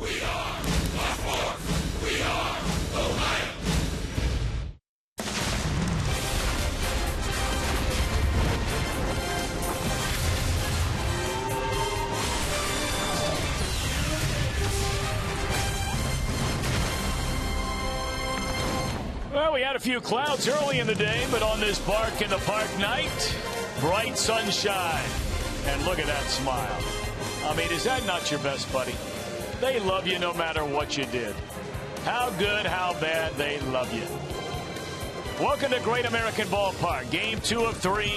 Well, we had a few clouds early in the day, but on this bark in the park night, bright sunshine. And look at that smile. I mean, is that not your best buddy? They love you no matter what you did. How good, how bad, they love you. Welcome to Great American Ballpark. Game 2 of 3.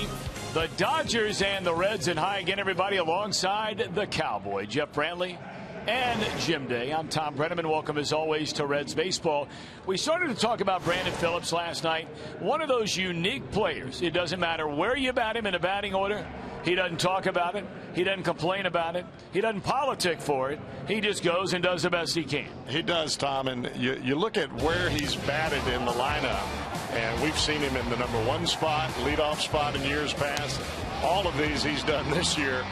The Dodgers and the Reds. And hi again, everybody, alongside the Cowboy, Jeff Brantley and Jim Day. I'm Tom Brenneman. Welcome, as always, to Reds Baseball. We started to talk about Brandon Phillips last night. One of those unique players. It doesn't matter where you bat him in a batting order. He doesn't talk about it. He doesn't complain about it. He doesn't politic for it. He just goes and does the best he can. He does, Tom. And you look at where he's batted in the lineup, and we've seen him in the #1 spot, leadoff spot in years past. All of these he's done this year.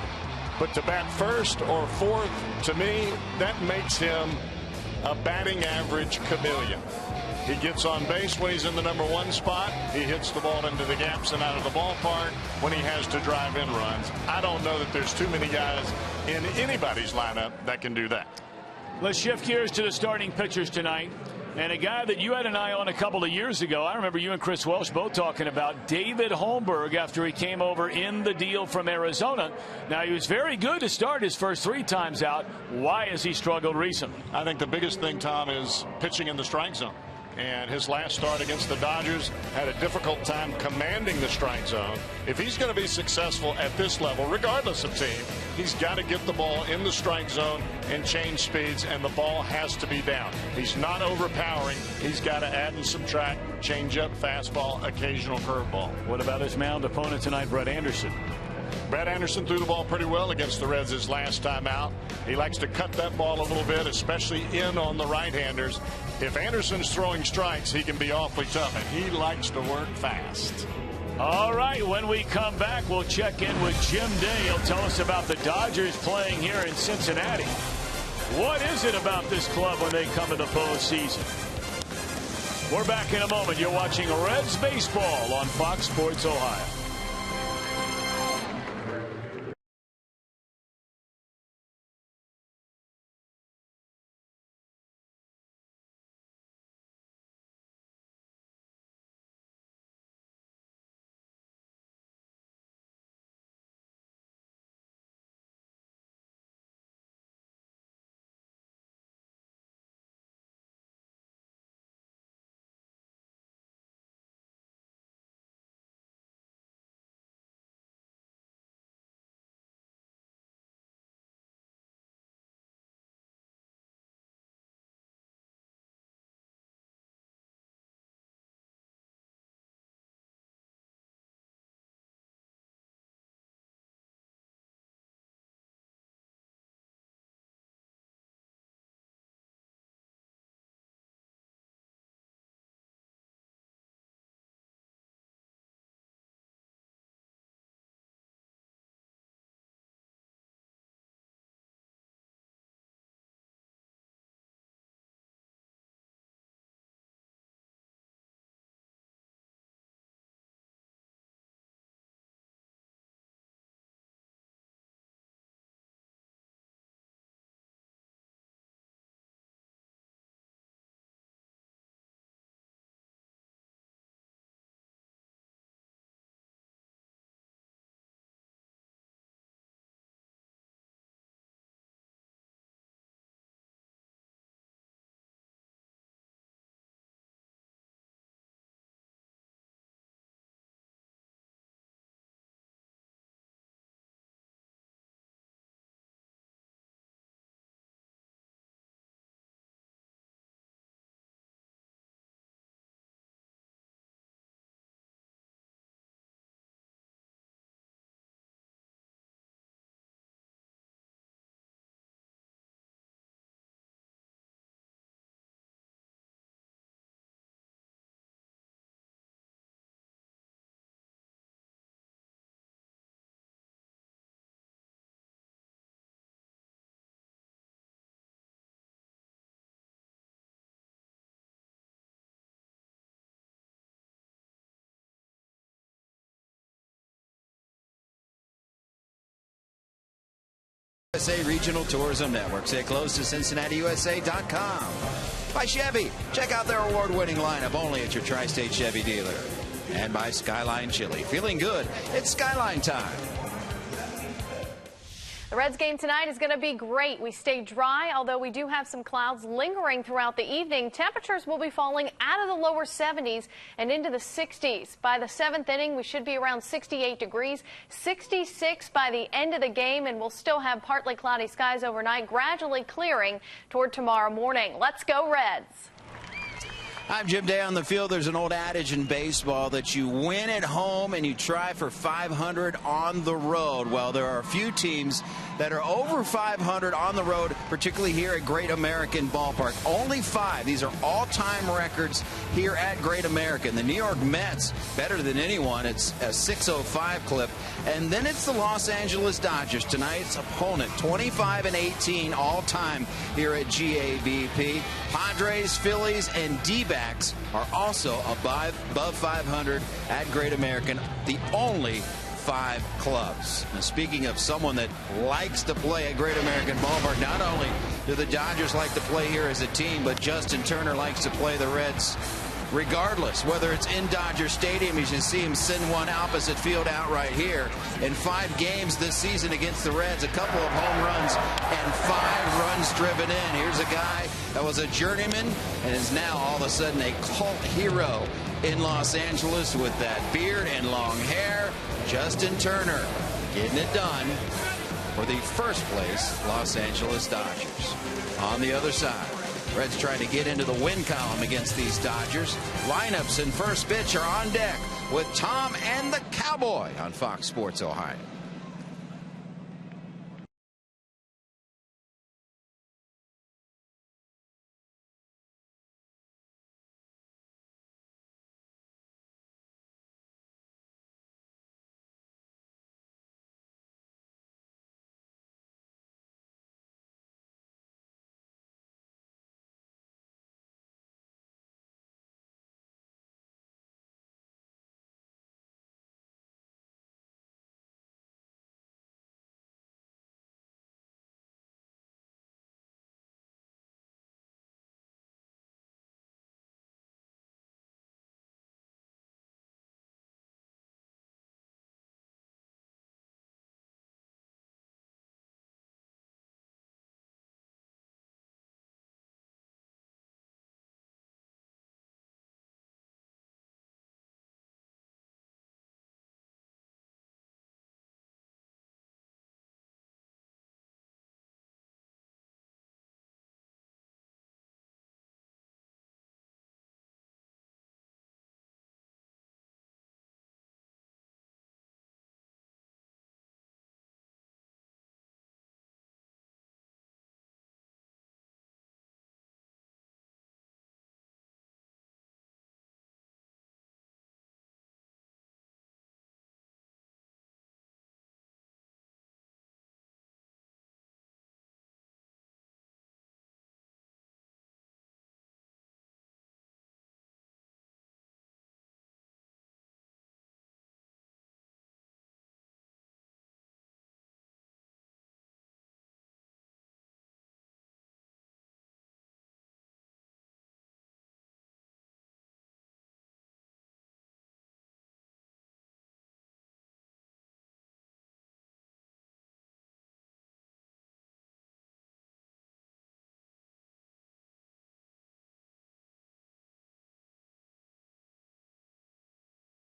But to bat first or fourth, to me, that makes him a batting average chameleon. He gets on base when he's in the #1 spot. He hits the ball into the gaps and out of the ballpark when he has to drive in runs. I don't know that there's too many guys in anybody's lineup that can do that. Let's shift gears to the starting pitchers tonight. And a guy that you had an eye on a couple of years ago, I remember you and Chris Welsh both talking about David Holmberg after he came over in the deal from Arizona. Now, he was very good to start his first 3 times out. Why has he struggled recently? I think the biggest thing, Tom, is pitching in the strike zone. And his last start against the Dodgers had a difficult time commanding the strike zone. If he's going to be successful at this level, regardless of team, he's got to get the ball in the strike zone and change speeds, and the ball has to be down. He's not overpowering. He's got to add and subtract, change up, fastball, occasional curveball. What about his mound opponent tonight, Brett Anderson? Brett Anderson threw the ball pretty well against the Reds his last time out. He likes to cut that ball a little bit, especially in on the right-handers. If Anderson's throwing strikes, he can be awfully tough, and he likes to work fast. All right, when we come back, we'll check in with Jim Day. He'll tell us about the Dodgers playing here in Cincinnati. What is it about this club when they come to the postseason? We're back in a moment. You're watching Reds Baseball on Fox Sports Ohio. USA Regional Tourism Network. Say close to CincinnatiUSA.com. By Chevy. Check out their award-winning lineup only at your Tri-State Chevy dealer. And by Skyline Chili. Feeling good? It's Skyline time. The Reds game tonight is going to be great. We stay dry, although we do have some clouds lingering throughout the evening. Temperatures will be falling out of the lower 70s and into the 60s. By the 7th inning, we should be around 68 degrees, 66 by the end of the game, and we'll still have partly cloudy skies overnight, gradually clearing toward tomorrow morning. Let's go Reds. I'm Jim Day on the field. There's an old adage in baseball that you win at home and you try for 500 on the road. Well, there are a few teams that are over 500 on the road, particularly here at Great American Ballpark. Only 5. These are all-time records here at Great American. The New York Mets, better than anyone. It's a 605 clip. And then it's the Los Angeles Dodgers, tonight's opponent, 25-18 all-time here at GABP. Padres, Phillies, and D-backs are also above 500 at Great American, the only 5 clubs. Now, speaking of someone that likes to play at Great American Ballpark, not only do the Dodgers like to play here as a team, but Justin Turner likes to play the Reds regardless, whether it's in Dodger Stadium. You can see him send one opposite field out right here. In 5 games this season against the Reds, a couple of home runs and 5 runs driven in. Here's a guy that was a journeyman and is now all of a sudden a cult hero in Los Angeles with that beard and long hair. Justin Turner getting it done for the first place Los Angeles Dodgers. On the other side, Reds trying to get into the win column against these Dodgers. Lineups and first pitch are on deck with Tom and the Cowboy on Fox Sports Ohio.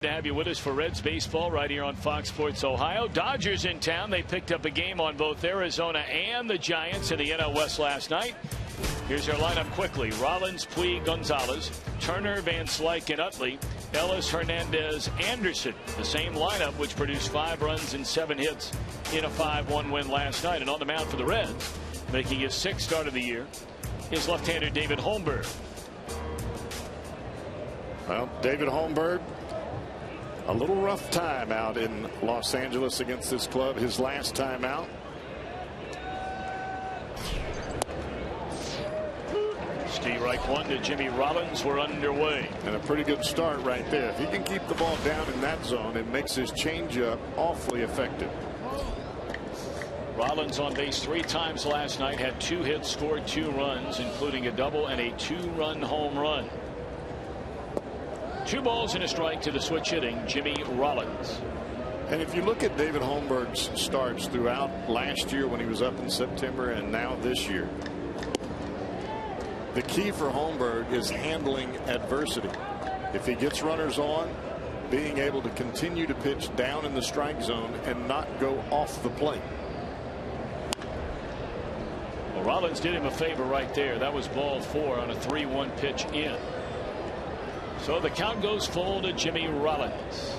To have you with us for Reds baseball right here on Fox Sports Ohio. Dodgers in town. They picked up a game on both Arizona and the Giants in the NL West last night. Here's our lineup quickly. Rollins, Puig, Gonzalez, Turner, Van Slyke, and Utley, Ellis, Hernandez, Anderson. The same lineup which produced 5 runs and 7 hits in a 5-1 win last night. And on the mound for the Reds, making his 6th start of the year, is left-hander David Holmberg. Well, David Holmberg, a little rough time out in Los Angeles against this club. His last time out. Strike one to Jimmy Rollins. We're underway. And a pretty good start right there. If he can keep the ball down in that zone, it makes his changeup awfully effective. Rollins on base 3 times last night, had 2 hits, scored 2 runs, including a double and a 2-run home run. 2 balls and a strike to the switch hitting Jimmy Rollins. And if you look at David Holmberg's starts throughout last year when he was up in September and now this year, the key for Holmberg is handling adversity. If he gets runners on, being able to continue to pitch down in the strike zone and not go off the plate. Well, Rollins did him a favor right there. That was ball 4 on a 3-1 pitch in. So the count goes full to Jimmy Rollins.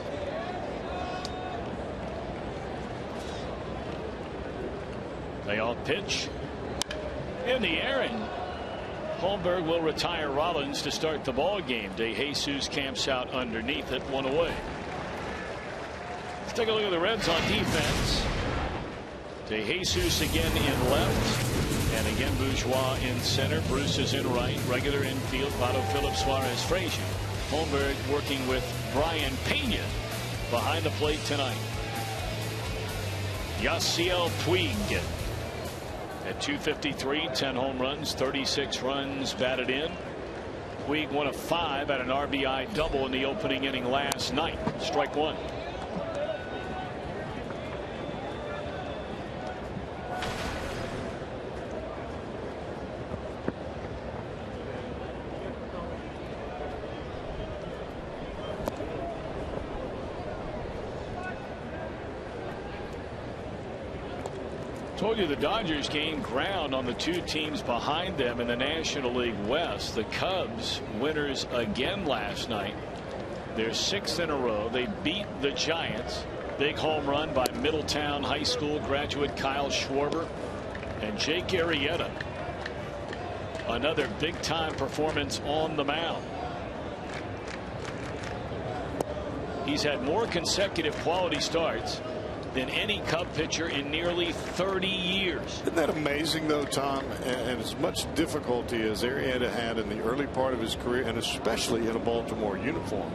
Payoff pitch in the air, and Holmberg will retire Rollins to start the ball game. DeJesus camps out underneath it, 1 away. Let's take a look at the Reds on defense. DeJesus again in left, and again Bourgeois in center. Bruce is in right. Regular infield, Votto, Phillips, Suarez, Frazier. Holmberg working with Brian Pena behind the plate tonight. Yasiel Puig at 253, 10 home runs, 36 runs batted in. Puig 1 of 5 at an RBI double in the opening inning last night. Strike 1. Told you the Dodgers gained ground on the 2 teams behind them in the National League West. The Cubs winners again last night. They're 6th in a row. They beat the Giants. Big home run by Middletown High School graduate Kyle Schwarber and Jake Arrieta. Another big time performance on the mound. He's had more consecutive quality starts than any Cub pitcher in nearly 30 years. Isn't that amazing, though, Tom? And as much difficulty as Arrieta had in the early part of his career, and especially in a Baltimore uniform.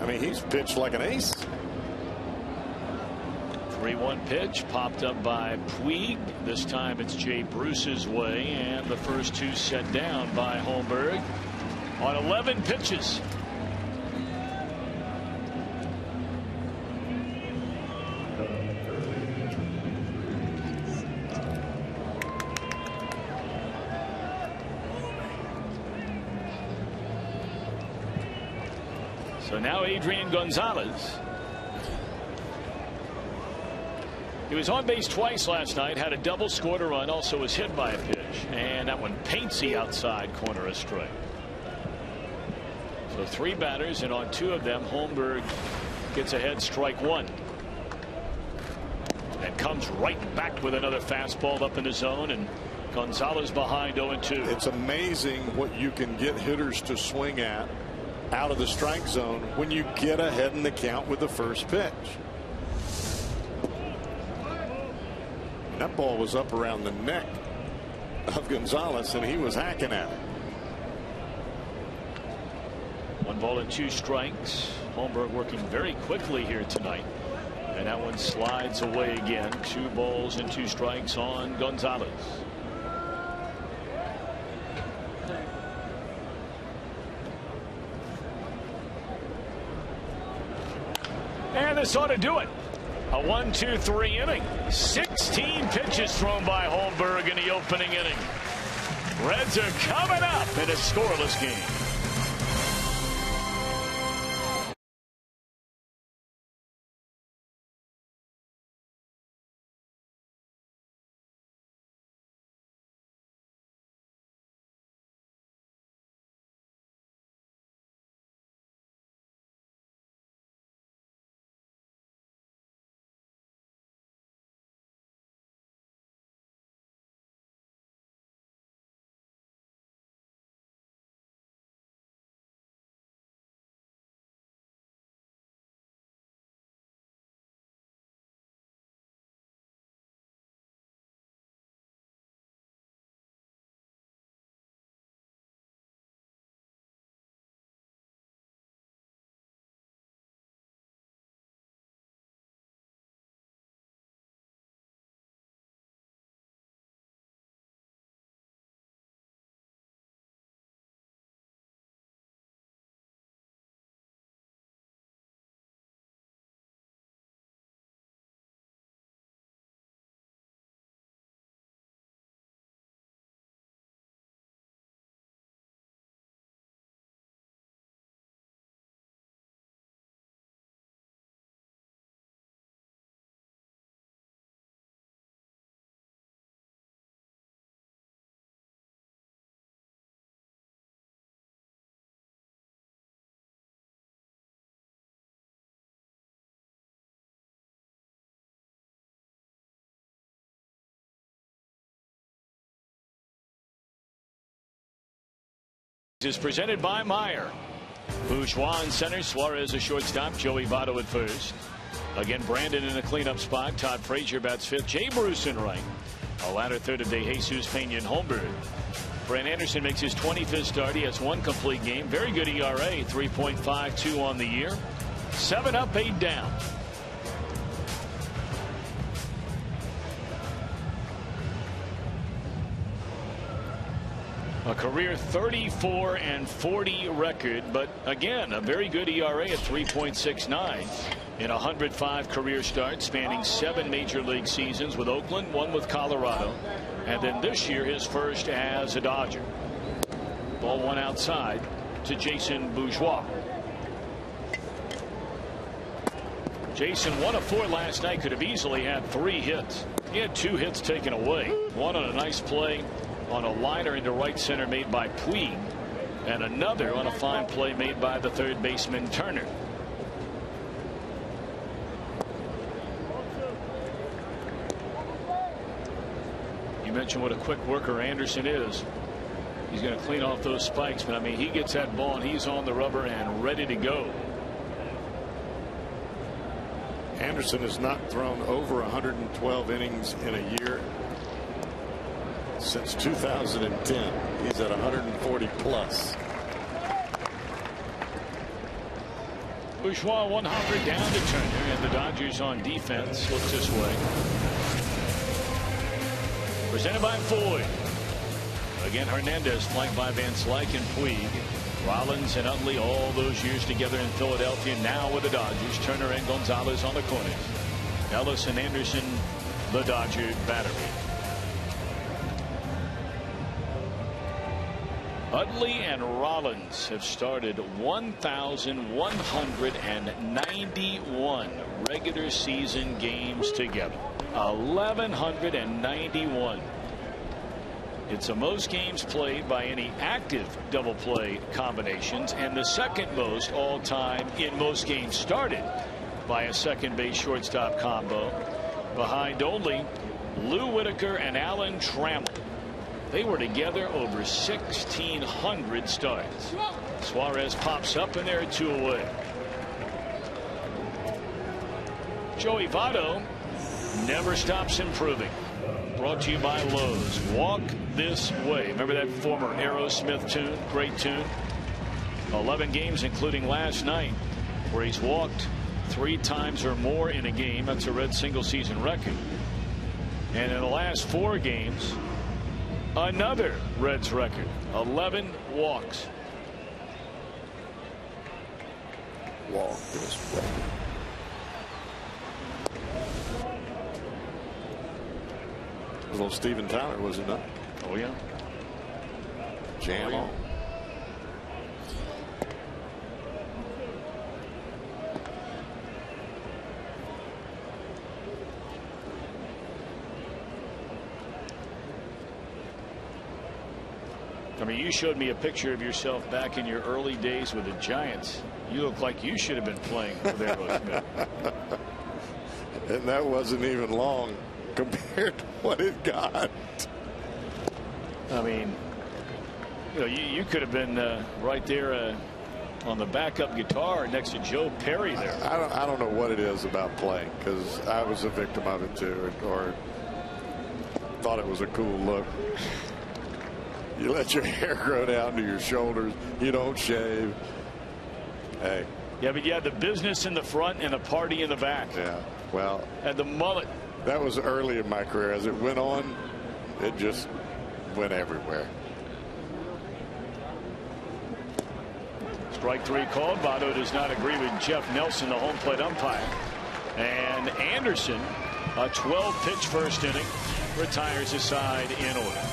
I mean, he's pitched like an ace. 3-1 pitch popped up by Puig. This time it's Jay Bruce's way, and the first 2 set down by Holmberg on 11 pitches. So now Adrian Gonzalez. He was on base twice last night, had a double, scored a run, also was hit by a pitch, and that one paints the outside corner a strike. So 3 batters, and on 2 of them Holmberg gets ahead, strike 1, and comes right back with another fastball up in the zone, and Gonzalez behind 0-2. It's amazing what you can get hitters to swing at out of the strike zone when you get ahead in the count with the first pitch. That ball was up around the neck of Gonzalez, and he was hacking at it. 1 ball and 2 strikes. Holmberg working very quickly here tonight, and that one slides away again. 2 balls and 2 strikes on Gonzalez. And this ought to do it. A 1-2-3 inning. 16 pitches thrown by Holmberg in the opening inning. Reds are coming up in a scoreless game. Is presented by Meyer. Bourgeois in center, Suarez a shortstop, Joey Votto at first. Again, Brandon in the cleanup spot. Todd Frazier bats fifth. Jay Bruce in right. A latter third of De Jesus Pena and Holmberg. Brent Anderson makes his 25th start. He has one complete game. Very good ERA, 3.52 on the year. 7 up, 8 down. A career 34-40 record, but again, a very good ERA at 3.69 in 105 career starts, spanning 7 major league seasons with Oakland, 1 with Colorado, and then this year his first as a Dodger. Ball 1 outside to Jason Bourgeois. Jason 1 of 4 last night, could have easily had 3 hits. He had 2 hits taken away. One on a nice play on a liner into right center made by Puig, and another on a fine play made by the third baseman Turner. You mentioned what a quick worker Anderson is. He's going to clean off those spikes, but I mean, he gets that ball and he's on the rubber and ready to go. Anderson has not thrown over 112 innings in a year since 2010. He's at 140 plus. Bourgeois 100 down to Turner, and the Dodgers on defense looks this way. Presented by Ford. Again, Hernandez flanked by Van Slyke and Puig. Rollins and Utley all those years together in Philadelphia, now with the Dodgers. Turner and Gonzalez on the corners. Ellis and Anderson, the Dodger battery. Utley and Rollins have started 1,191 regular season games together. 1,191. It's the most games played by any active double play combinations, and the second most all time in most games started by a second base shortstop combo, behind only Lou Whitaker and Alan Trammell. They were together over 1,600 starts. Suarez pops up, and there are 2 away. Joey Votto never stops improving. Brought to you by Lowe's. Walk this way. Remember that former Aerosmith tune? Great tune. 11 games, including last night, where he's walked 3 times or more in a game. That's a Red single season record. And in the last 4 games, another Reds record. 11 walks. Walk this way. Little Steven Tyler, was it not? Oh yeah. Jam on. I mean, you showed me a picture of yourself back in your early days with the Giants. You look like you should have been playing with Aerosmith. And that wasn't even long compared to what it got. I mean, you know, you could have been right there on the backup guitar next to Joe Perry there. I don't know what it is about playing, because I was a victim of it too, or thought it was a cool look. You let your hair grow down to your shoulders. You don't shave. Hey. Yeah, but you had the business in the front and the party in the back. Yeah, well. And the mullet. That was early in my career. As it went on, it just went everywhere. Strike 3 called. Votto does not agree with Jeff Nelson, the home plate umpire. And Anderson, a 12-pitch first inning, retires his side in order.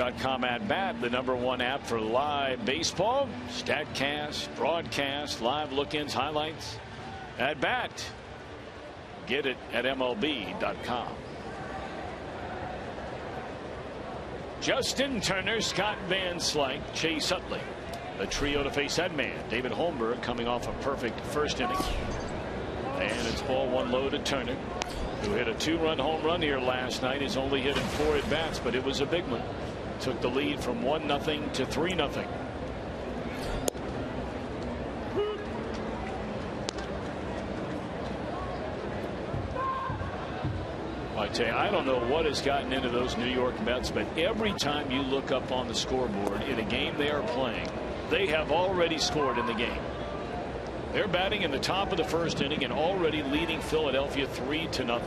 DavidHolmberg.com at bat, the #1 app for live baseball, StatCast, broadcast, live look-ins, highlights, at bat. Get it at MLB.com. Justin Turner, Scott Van Slyke, Chase Utley. A trio to face that man. David Holmberg coming off a perfect first inning. And it's ball 1 low to Turner, who hit a 2-run home run here last night. He's only hit in 4 at-bats, but it was a big one. Took the lead from 1-0 to 3-0. I tell you, I don't know what has gotten into those New York Mets, but every time you look up on the scoreboard in a game they are playing, they have already scored in the game. They're batting in the top of the first inning and already leading Philadelphia 3-0.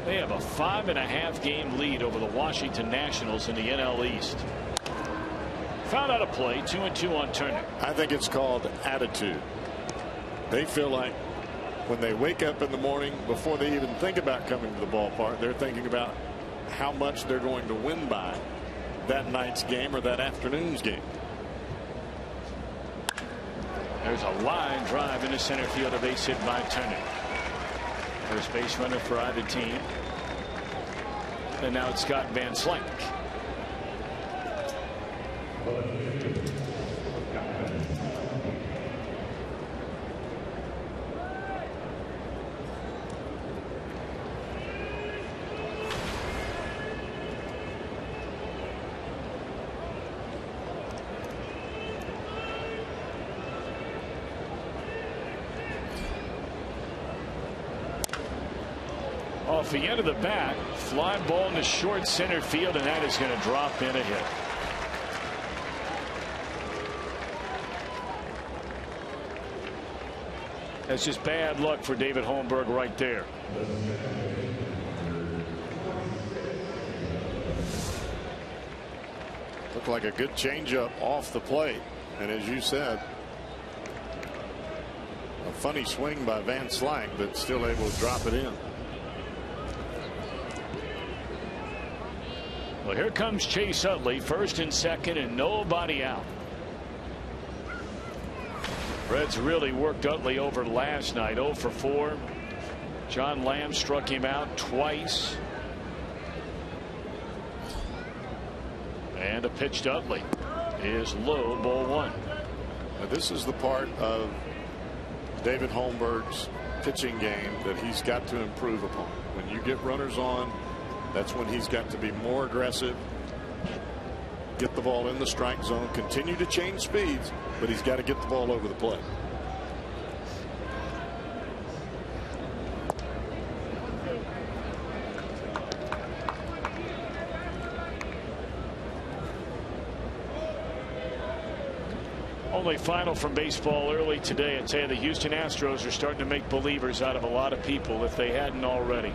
They have a 5.5 game lead over the Washington Nationals in the NL East. Found out a play, 2-2 on Turner. I think it's called attitude. They feel like when they wake up in the morning, before they even think about coming to the ballpark, they're thinking about how much they're going to win by that night's game or that afternoon's game. There's a line drive into center field, a base hit by Turner. First base runner for either team. And now it's Scott Van Slyke. Off the end of the bat, fly ball into short center field, and that is going to drop in a hit. That's just bad luck for David Holmberg right there. Looked like a good changeup off the plate, and as you said, a funny swing by Van Slyke, but still able to drop it in. Well, here comes Chase Utley, first and second, and nobody out. Reds really worked Utley over last night, 0 for 4. John Lamb struck him out twice. And a pitch to Utley is low, ball 1. Now, this is the part of David Holmberg's pitching game that he's got to improve upon. When you get runners on, that's when he's got to be more aggressive, get the ball in the strike zone, continue to change speeds, but he's got to get the ball over the plate. Only final from baseball early today. I'd say the Houston Astros are starting to make believers out of a lot of people if they hadn't already.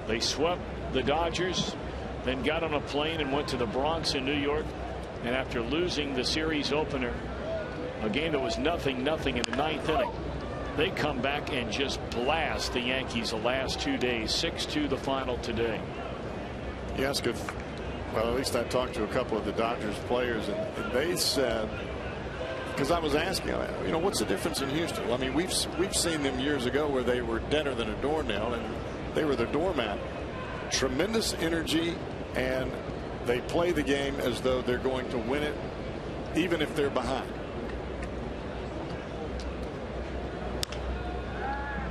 They swept the Dodgers, then got on a plane and went to the Bronx in New York. And after losing the series opener, a game that was 0-0 in the 9th inning, they come back and just blast the Yankees the last 2 days. 6-2 the final today. Yes, good. Well, at least I talked to a couple of the Dodgers players, and they said, because I was asking, you know, what's the difference in Houston? I mean, we've seen them years ago where they were deader than a doornail, and they were the doormat. Tremendous energy, and they play the game as though they're going to win it, even if they're behind.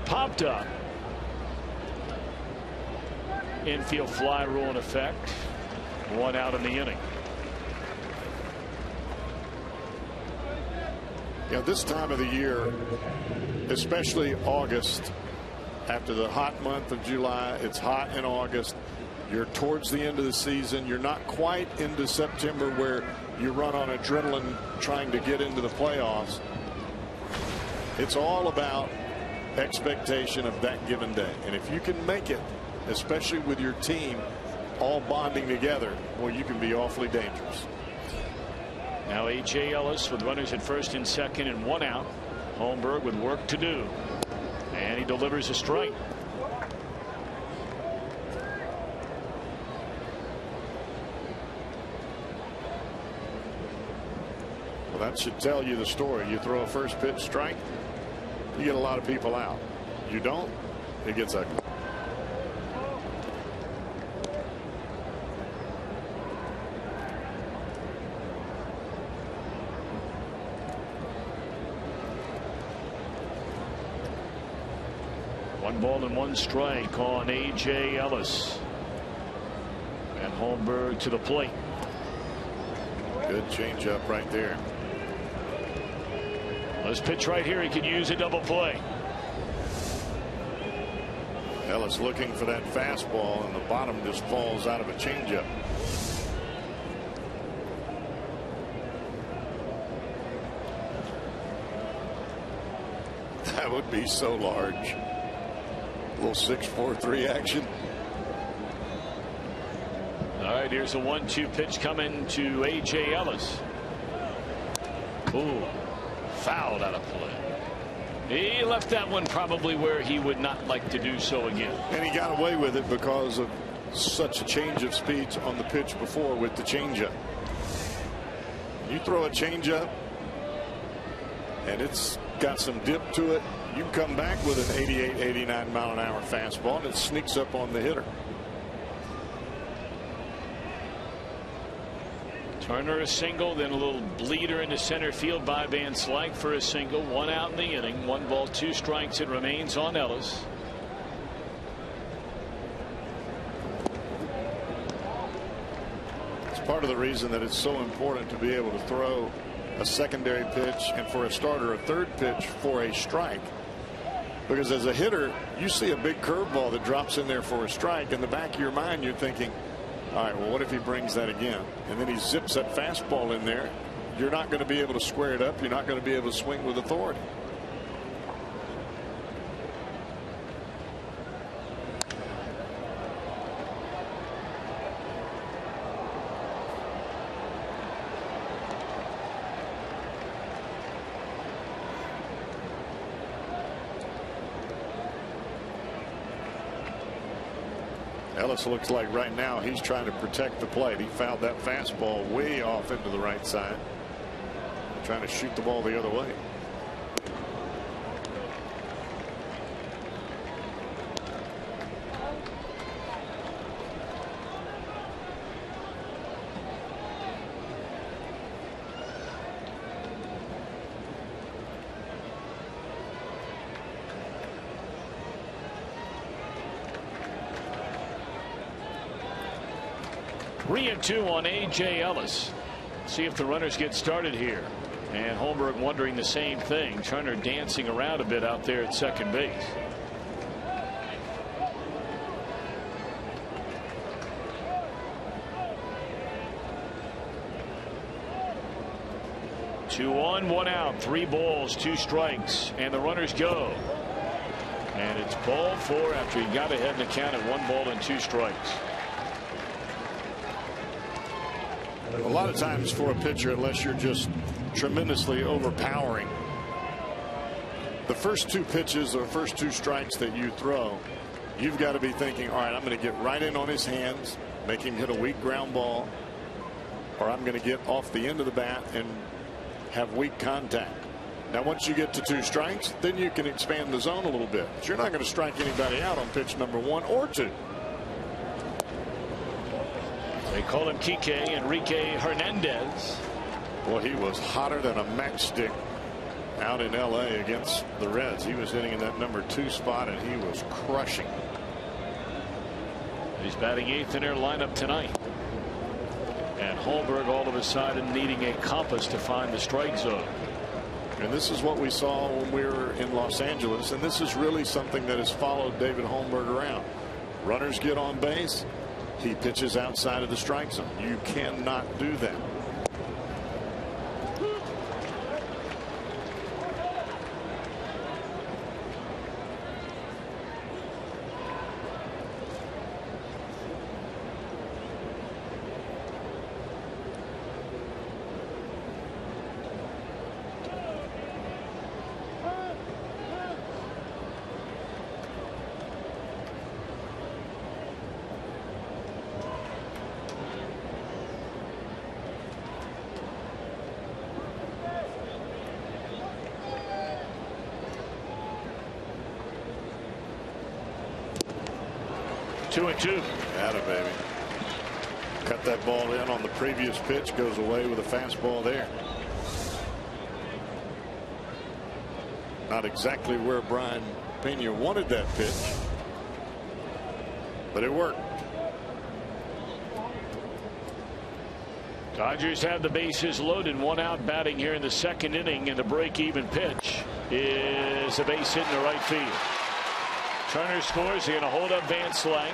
Popped up. Infield fly rule in effect. 1 out in the inning. You know, this time of the year, especially August, after the hot month of July, it's hot in August. You're towards the end of the season. You're not quite into September where you run on adrenaline trying to get into the playoffs. It's all about expectation of that given day. And if you can make it, especially with your team all bonding together, well, you can be awfully dangerous. Now A.J. Ellis with runners at first and second and 1 out. Holmberg with work to do. And he delivers a strike. Well, that should tell you the story. You throw a first pitch strike, you get a lot of people out. You don't, it gets ugly. One ball and one strike on A.J. Ellis. And Holmberg to the plate. Good changeup right there. This pitch right here, he can use a double play. Ellis looking for that fastball, and the bottom just falls out of a changeup. That would be so large. A little 6-4-3 action. All right, here's a 1-2 pitch coming to A.J. Ellis. Ooh, fouled out of play. He left that one probably where he would not like to do so again. And he got away with it because of such a change of speeds on the pitch before with the changeup. You throw a changeup and it's got some dip to it. You come back with an 88, 89 mile an hour fastball and it sneaks up on the hitter. Turner a single, then a little bleeder into center field by Van Slyke for a single. One out in the inning. 1 ball, 2 strikes. It remains on Ellis. It's part of the reason that it's so important to be able to throw a secondary pitch and for a starter a third pitch for a strike. Because as a hitter, you see a big curveball that drops in there for a strike. In the back of your mind, you're thinking, all right, well, what if he brings that again? And then he zips that fastball in there. You're not going to be able to square it up. You're not going to be able to swing with authority. Ellis looks like right now he's trying to protect the plate. He fouled that fastball way off into the right side, trying to shoot the ball the other way. Three and 2 on A.J. Ellis. See if the runners get started here. And Holmberg wondering the same thing. Turner dancing around a bit out there at second base. Two on, 1 out, 3 balls, 2 strikes, and the runners go. And it's ball 4 after he got ahead in the count at 1 ball and 2 strikes. A lot of times for a pitcher, unless you're just tremendously overpowering, the first 2 pitches or first 2 strikes that you throw, you've got to be thinking, all right, I'm going to get right in on his hands, make him hit a weak ground ball, or I'm going to get off the end of the bat and have weak contact. Now, once you get to 2 strikes, then you can expand the zone a little bit. But you're not going to strike anybody out on pitch number 1 or 2. They call him Kike Enrique Hernandez. Well, he was hotter than a matchstick out in L.A. against the Reds. He was hitting in that number 2 spot, and he was crushing. He's batting 8th in their lineup tonight. And Holmberg all of a sudden needing a compass to find the strike zone. And this is what we saw when we were in Los Angeles, and this is really something that has followed David Holmberg around. Runners get on base, he pitches outside of the strike zone. You cannot do that. 2-2. Atta baby. Cut that ball in on the previous pitch. Goes away with a fastball there. Not exactly where Brian Pena wanted that pitch, but it worked. Dodgers have the bases loaded, 1 out, batting here in the 2nd inning, and the break-even pitch is a base hit in the right field. Turner scores. They're going to hold up Van Slyke.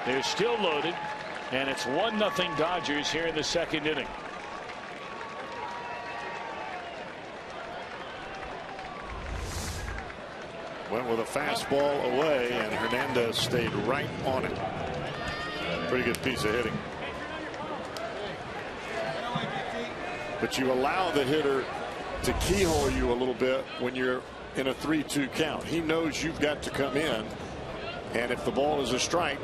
They're still loaded, and it's 1-0 Dodgers here in the 2nd inning. Went with a fastball away, and Hernandez stayed right on it. Pretty good piece of hitting. But you allow the hitter to keyhole you a little bit when you're in a 3-2 count. He knows you've got to come in, and if the ball is a strike,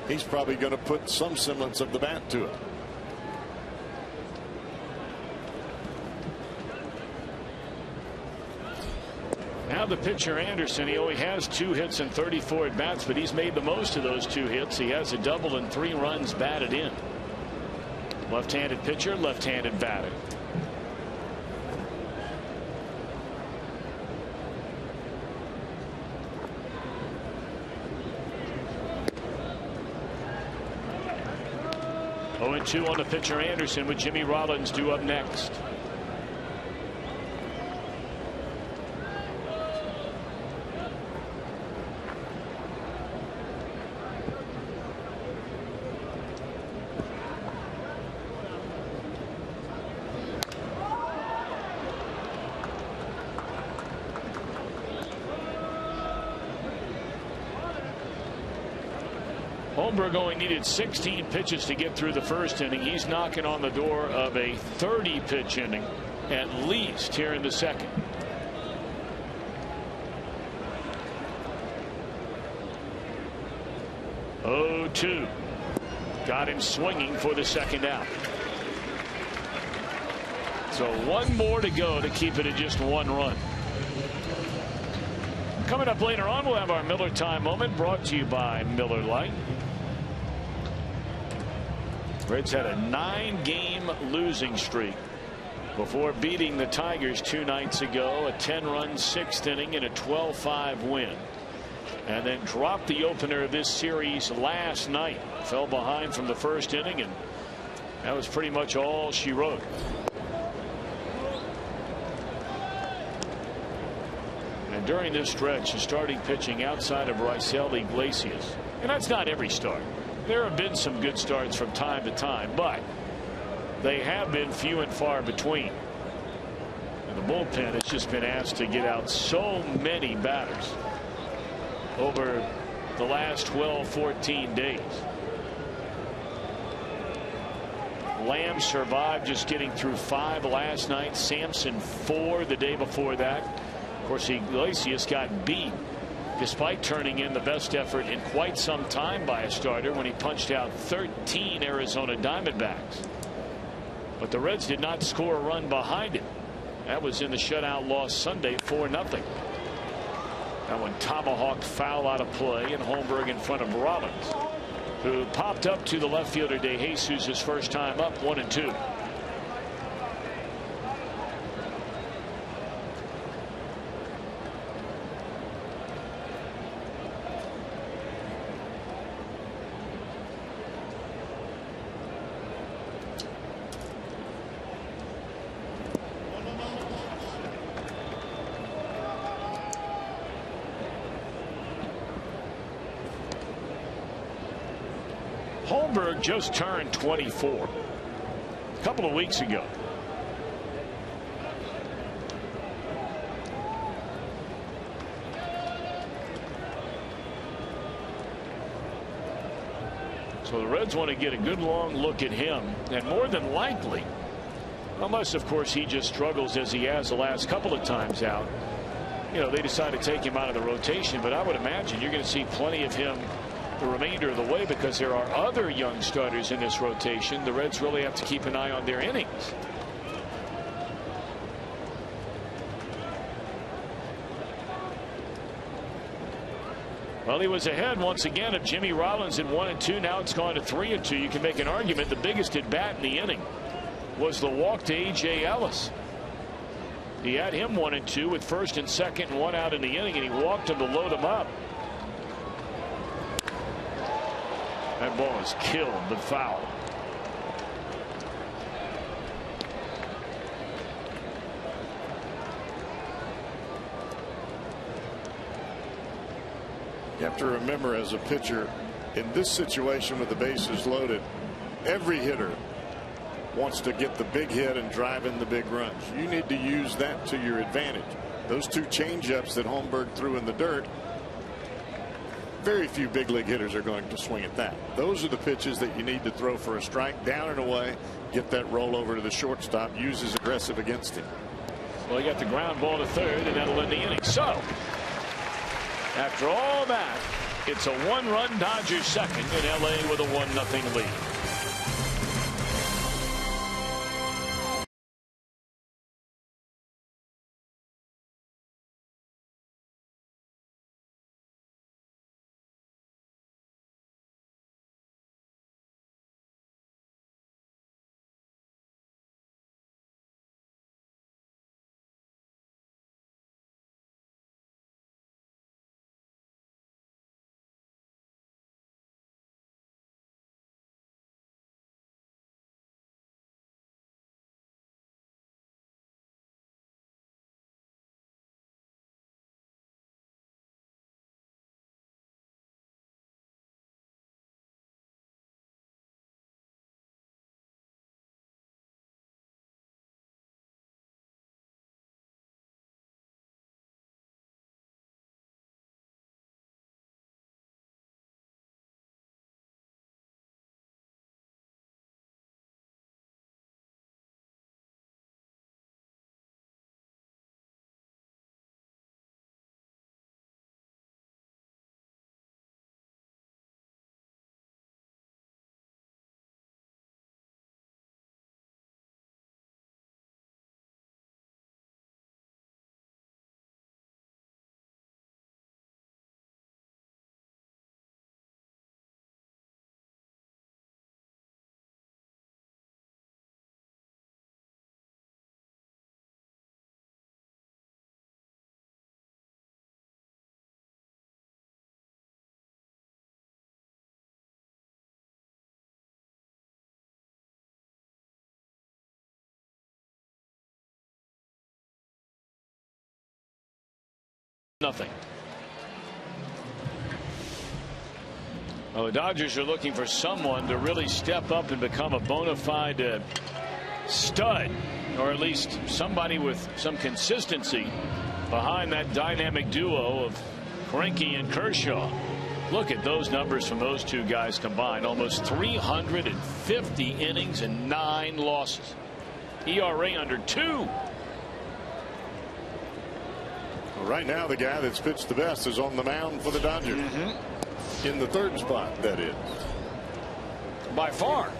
he's probably going to put some semblance of the bat to it. Now the pitcher Anderson, he only has 2 hits and 34 at bats, but he's made the most of those 2 hits. He has a double and 3 runs batted in. Left-handed pitcher, left-handed batter. Oh, 2 on the pitcher Anderson, with Jimmy Rollins due up next. Holmberg only needed 16 pitches to get through the 1st inning. He's knocking on the door of a 30-pitch inning at least here in the 2nd. Oh, 2. Got him swinging for the 2nd out. So 1 more to go to keep it at just 1 run. Coming up later on, we'll have our Miller Time moment, brought to you by Miller Lite. Reds had a 9-game losing streak before beating the Tigers 2 nights ago. A 10-run 6th inning and a 12-5 win, and then dropped the opener of this series last night. Fell behind from the 1st inning, and that was pretty much all she wrote. And during this stretch, the starting pitching outside of Raisel Iglesias, and that's not every start. There have been some good starts from time to time, but they have been few and far between. And the bullpen has just been asked to get out so many batters over the last 12-14 days. Lamb survived, just getting through 5 last night. Sampson 4 the day before that. Of course, Iglesias got beat despite turning in the best effort in quite some time by a starter when he punched out 13 Arizona Diamondbacks. But the Reds did not score a run behind him. That was in the shutout loss Sunday, 4-0. That one tomahawked foul out of play, and Holmberg in front of Rollins, who popped up to the left fielder De Jesus his first time up, 1-2. Holmberg just turned 24 a couple of weeks ago. So the Reds want to get a good long look at him, and more than likely, unless of course he just struggles as he has the last couple of times out, you know, they decide to take him out of the rotation. But I would imagine you're going to see plenty of him the remainder of the way, because there are other young starters in this rotation. The Reds really have to keep an eye on their innings. Well, he was ahead once again of Jimmy Rollins at 1-2. Now it's gone to 3-2. You can make an argument the biggest at bat in the inning was the walk to A.J. Ellis. He had him 1-2 with first and second and one out in the inning, and he walked him to load him up. That ball is killed, but foul. You have to remember, as a pitcher, in this situation with the bases loaded, every hitter wants to get the big hit and drive in the big runs. You need to use that to your advantage. Those two changeups that Holmberg threw in the dirt, very few big league hitters are going to swing at that. Those are the pitches that you need to throw for a strike, down and away, get that roll over to the shortstop, use as aggressive against him. Well, he got the ground ball to third, and that'll end the inning. So, after all that, it's a one-run Dodgers second, and L.A. with a 1-0 lead. Nothing. Well, the Dodgers are looking for someone to really step up and become a bona fide stud, or at least somebody with some consistency behind that dynamic duo of Greinke and Kershaw. Look at those numbers from those two guys combined. Almost 350 innings and 9 losses. ERA under 2. Right now, the guy that's pitched the best is on the mound for the Dodgers. In the third spot, that is. By far.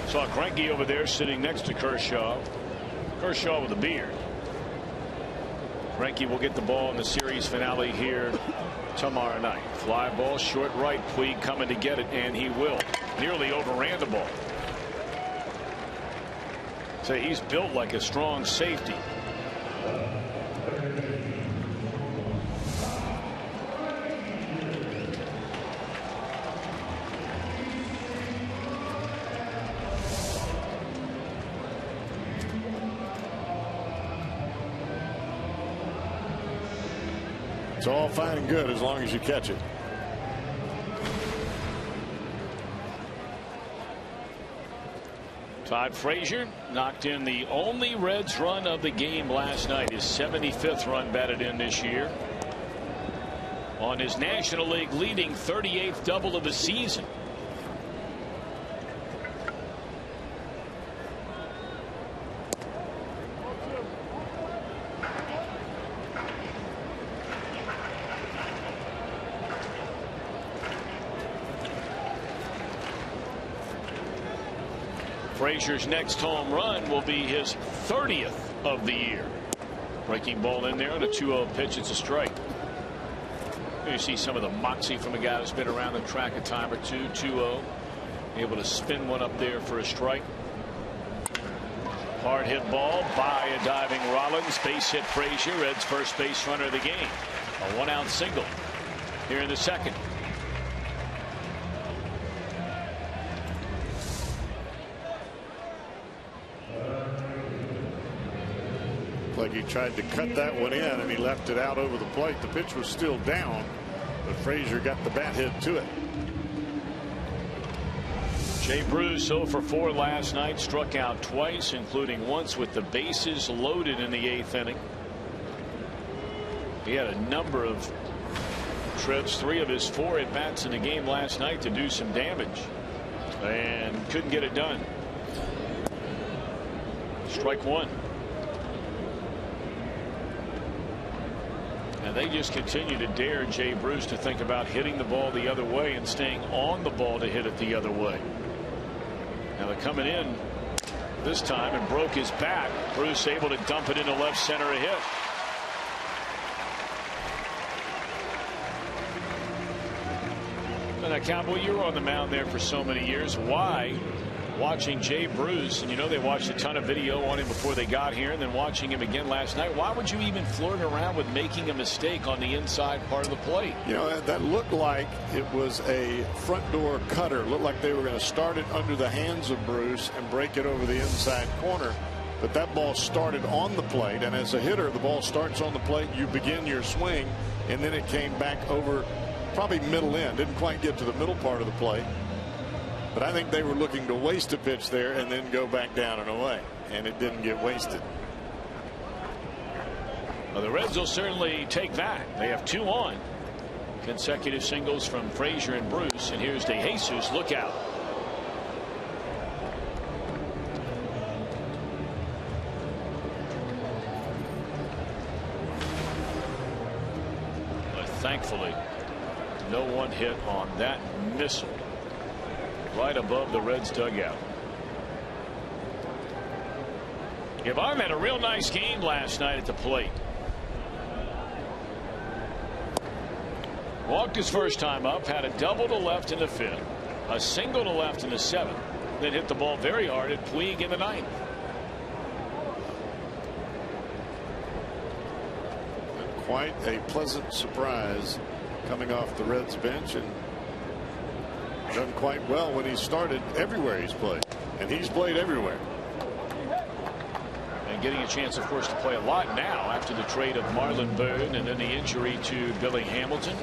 Saw Greinke over there sitting next to Kershaw. Kershaw with a beard. Greinke will get the ball in the series finale here tomorrow night. Fly ball short right. Puig coming to get it, and he will. Nearly overran the ball. So he's built like a strong safety. It's all fine and good as long as you catch it. Todd Frazier knocked in the only Reds run of the game last night. His 75th run batted in this year. On his National League leading 38th double of the season. Frazier's next home run will be his 30th of the year. Breaking ball in there on a 2-0 pitch. It's a strike. You see some of the moxie from a guy who's been around the track a time or two. 2-0. Able to spin one up there for a strike. Hard hit ball by a diving Rollins. Base hit Frazier. Reds first base runner of the game. A 1-out single here in the second. Like he tried to cut that one in and he left it out over the plate. The pitch was still down, but Frazier got the bat hit to it. Jay Bruce 0 for 4 last night, struck out twice, including once with the bases loaded in the 8th inning. He had a number of trips, 3 of his 4 at bats in the game last night to do some damage, and couldn't get it done. Strike one. And they just continue to dare Jay Bruce to think about hitting the ball the other way and staying on the ball to hit it the other way. Now they're coming in this time and broke his back. Bruce able to dump it into left center, a hit. And now, Cowboy, you were on the mound there for so many years. Why, watching Jay Bruce, and you know they watched a ton of video on him before they got here, and then watching him again last night, why would you even flirt around with making a mistake on the inside part of the plate? You know, that looked like it was a front door cutter. It looked like they were going to start it under the hands of Bruce and break it over the inside corner. But that ball started on the plate, and as a hitter, the ball starts on the plate, you begin your swing, and then it came back over probably middle end. Didn't quite get to the middle part of the plate. But I think they were looking to waste a pitch there and then go back down and away, and it didn't get wasted. Well, the Reds will certainly take that. They have 2 on. Consecutive singles from Frazier and Bruce, and here's DeJesus. Look out. But thankfully, no one hit on that missile right above the Reds dugout. Yvonne had a real nice game last night at the plate. Walked his first time up, had a double to left in the 5th, a single to left in the 7th, then hit the ball very hard at Puig in the 9th. Quite a pleasant surprise coming off the Reds bench, and done quite well when he started everywhere he's played, and he's played everywhere. And getting a chance, of course, to play a lot now after the trade of Marlon Byrd and then the injury to Billy Hamilton.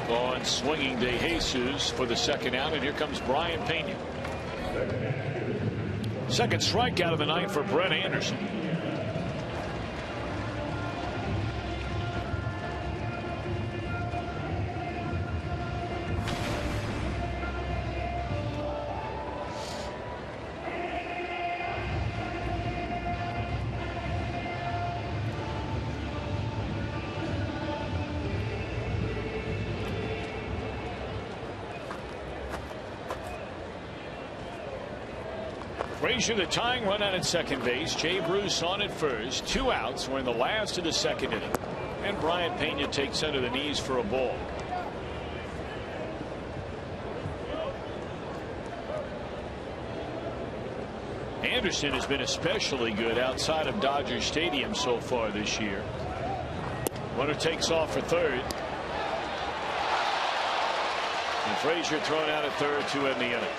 On swinging DeJesus for the 2nd out, and here comes Brian Pena. Second strikeout of the night for Brett Anderson. Frazier, the tying run out at second base. Jay Bruce on at first. 2 outs. We're in the last of the 2nd inning. And Brian Pena takes under the knees for a ball. Anderson has been especially good outside of Dodger Stadium so far this year. Runner takes off for 3rd. And Frazier thrown out at 3rd to end the inning.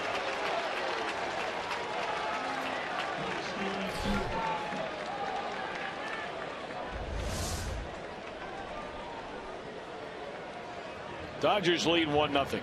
Dodgers lead 1-0.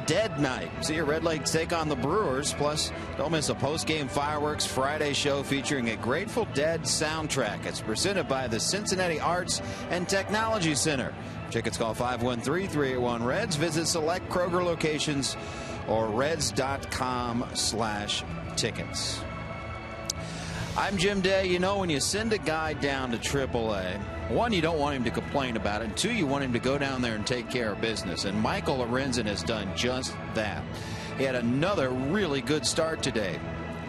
Dead night. See your Red Lakes take on the Brewers. Plus, don't miss a post-game fireworks Friday show featuring a Grateful Dead soundtrack. It's presented by the Cincinnati Arts and Technology Center. Tickets, call 513-381-REDS. Visit select Kroger locations or reds.com/tickets. I'm Jim Day. You know, when you send a guy down to AAA, one, you don't want him to complain about it, and two, you want him to go down there and take care of business. And Michael Lorenzen has done just that. He had another really good start today.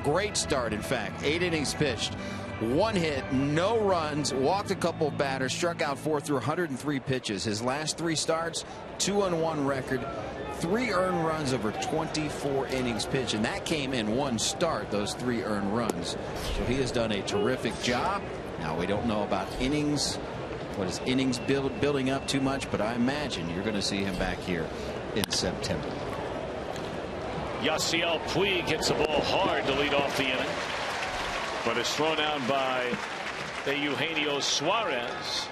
Great start, in fact. 8 innings pitched, 1 hit, no runs, walked a couple of batters, struck out 4 through 103 pitches. His last 3 starts, 2-1 record, 3 earned runs over 24 innings pitched, and that came in 1 start, those 3 earned runs. So he has done a terrific job. Now, we don't know about innings, what is innings building up too much, but I imagine you're going to see him back here in September. Yasiel Puig hits the ball hard to lead off the inning, but it's thrown out by Eugenio Suarez.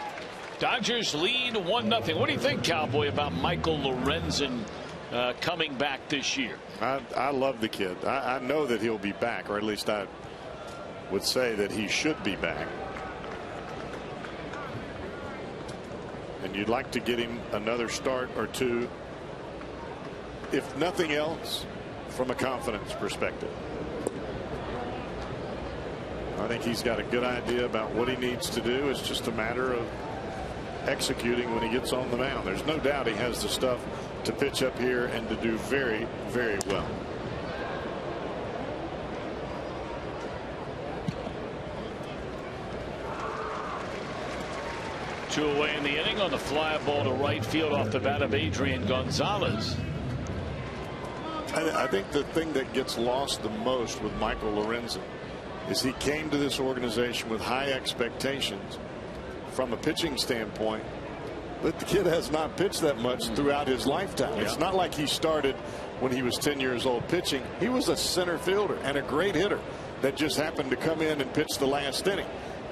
Dodgers lead 1-0. What do you think, Cowboy, about Michael Lorenzen coming back this year? I love the kid. I know that he'll be back, or at least I would say that he should be back. And you'd like to get him another start or 2, if nothing else, from a confidence perspective. I think he's got a good idea about what he needs to do. It's just a matter of executing when he gets on the mound. There's no doubt he has the stuff to pitch up here and to do very, very well. Two away in the inning on the fly ball to right field off the bat of Adrian Gonzalez. I think the thing that gets lost the most with Michael Lorenzen is he came to this organization with high expectations from a pitching standpoint, but the kid has not pitched that much throughout his lifetime. It's not like he started when he was 10 years old pitching. He was a center fielder and a great hitter that just happened to come in and pitch the last inning.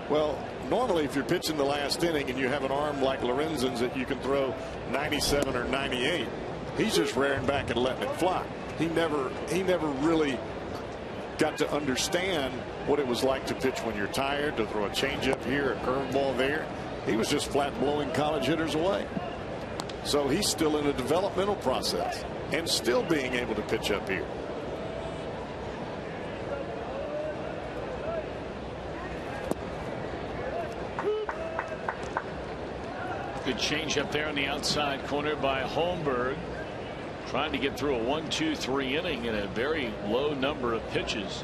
Well, normally if you're pitching the last inning and you have an arm like Lorenzen's that you can throw 97 or 98, he's just rearing back and letting it fly. He never really got to understand what it was like to pitch when you're tired, to throw a changeup here, a curveball there. He was just flat blowing college hitters away. So he's still in a developmental process and still being able to pitch up here. Good change up there on the outside corner by Holmberg, trying to get through a 1-2-3 inning in a very low number of pitches.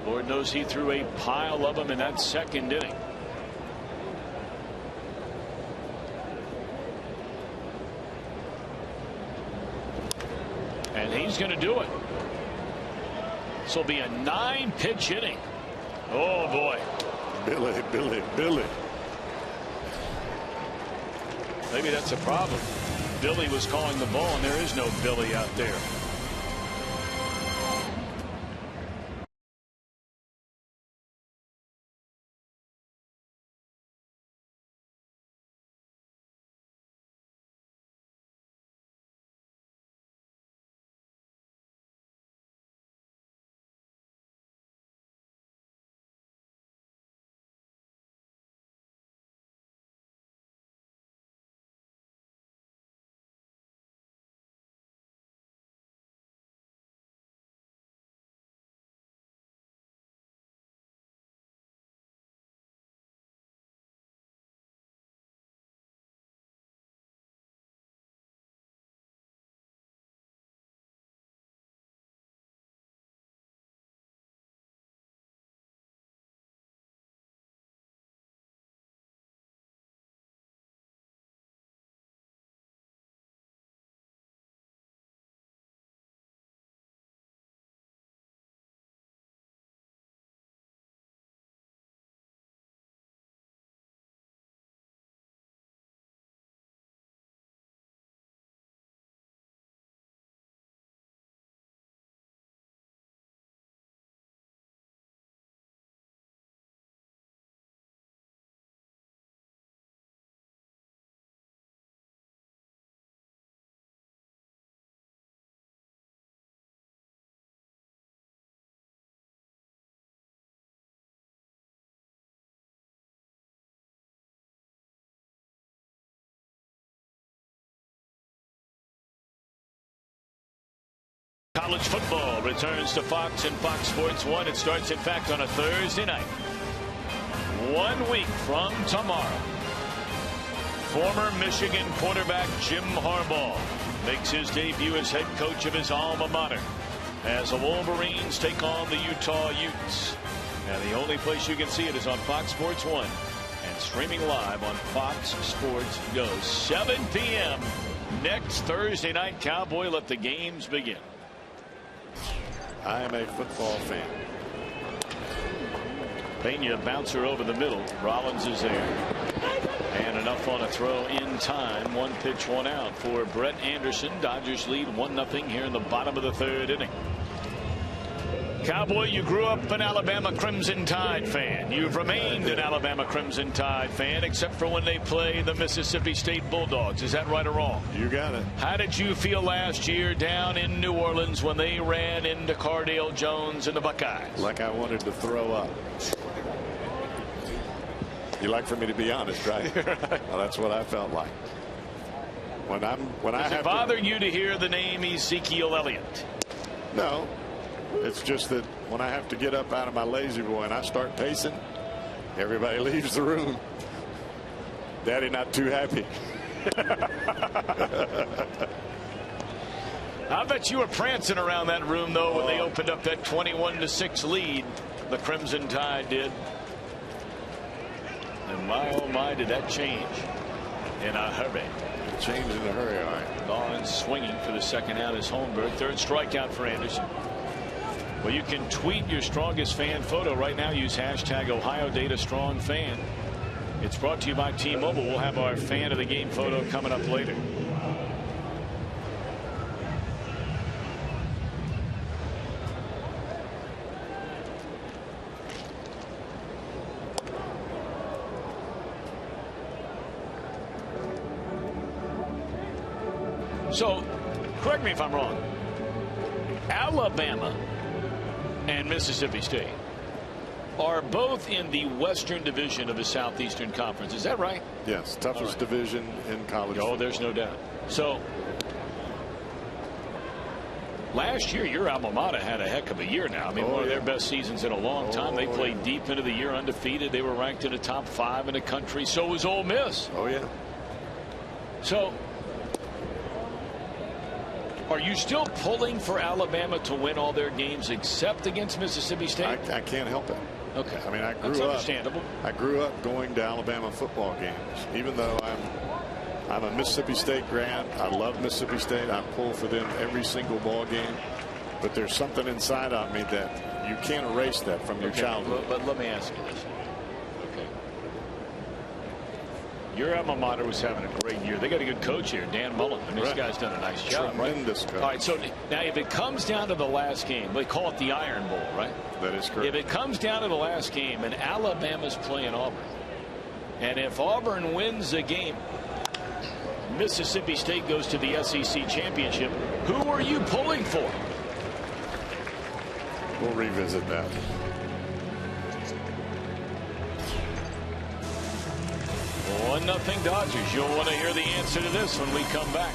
Lord knows he threw a pile of them in that second inning. And he's going to do it. This will be a 9-pitch inning. Oh boy. Billy. Maybe that's a problem. Billy was calling the ball, and there is no Billy out there. College football returns to Fox and Fox Sports 1. It starts, in fact, on a Thursday night. 1 week from tomorrow. Former Michigan quarterback Jim Harbaugh makes his debut as head coach of his alma mater as the Wolverines take on the Utah Utes. And the only place you can see it is on Fox Sports 1 and streaming live on Fox Sports Go. 7 p.m. next Thursday night. Cowboy, let the games begin. I am a football fan. Pena bouncer over the middle. Rollins is there. And enough on a throw in time. 1 pitch, 1 out for Brett Anderson. Dodgers lead 1-0 here in the bottom of the 3rd inning. Cowboy, you grew up an Alabama Crimson Tide fan. You've remained an Alabama Crimson Tide fan, except for when they play the Mississippi State Bulldogs. Is that right or wrong? You got it. How did you feel last year down in New Orleans when they ran into Cardale Jones and the Buckeyes? Like I wanted to throw up. You like for me to be honest, right? Well, that's what I felt like. Does it bother you to hear the name Ezekiel Elliott? No. It's just that when I have to get up out of my lazy boy and I start pacing, everybody leaves the room. Daddy not too happy. I bet you were prancing around that room, though, when they opened up that 21-6 lead. The Crimson Tide did. And my, oh my, did that change in a hurry. It changed in a hurry, all right. Barnes swinging for the second out as Holmberg. 3rd strikeout for Anderson. Well, you can tweet your strongest fan photo right now. Use hashtag #OhioDataStrongFan. It's brought to you by T-Mobile. We'll have our fan of the game photo coming up later. So, correct me if I'm wrong. Alabama and Mississippi State are both in the Western Division of the Southeastern Conference. Is that right? Yes, toughest division in college. Oh, there's no doubt. So last year, your alma mater had a heck of a year now. I mean, one of their best seasons in a long time. They played deep into the year undefeated. They were ranked in the top 5 in the country. So was Ole Miss. Oh, yeah. So are you still pulling for Alabama to win all their games except against Mississippi State? I can't help it. Okay. I mean, That's understandable. I grew up going to Alabama football games. Even though I'm a Mississippi State grad, I love Mississippi State. I pull for them every single ball game. But there's something inside of me that you can't erase that from your childhood. But let me ask you this. Okay. Your alma mater was having a great year. They got a good coach here, Dan Mullen. I mean, this guy's done a nice job. Tremendous coach. All right, so now if it comes down to the last game, they call it the Iron Bowl, right? That is correct. If it comes down to the last game and Alabama's playing Auburn, and if Auburn wins the game, Mississippi State goes to the SEC championship, who are you pulling for? We'll revisit that. 1-0 Dodgers. You'll want to hear the answer to this when we come back.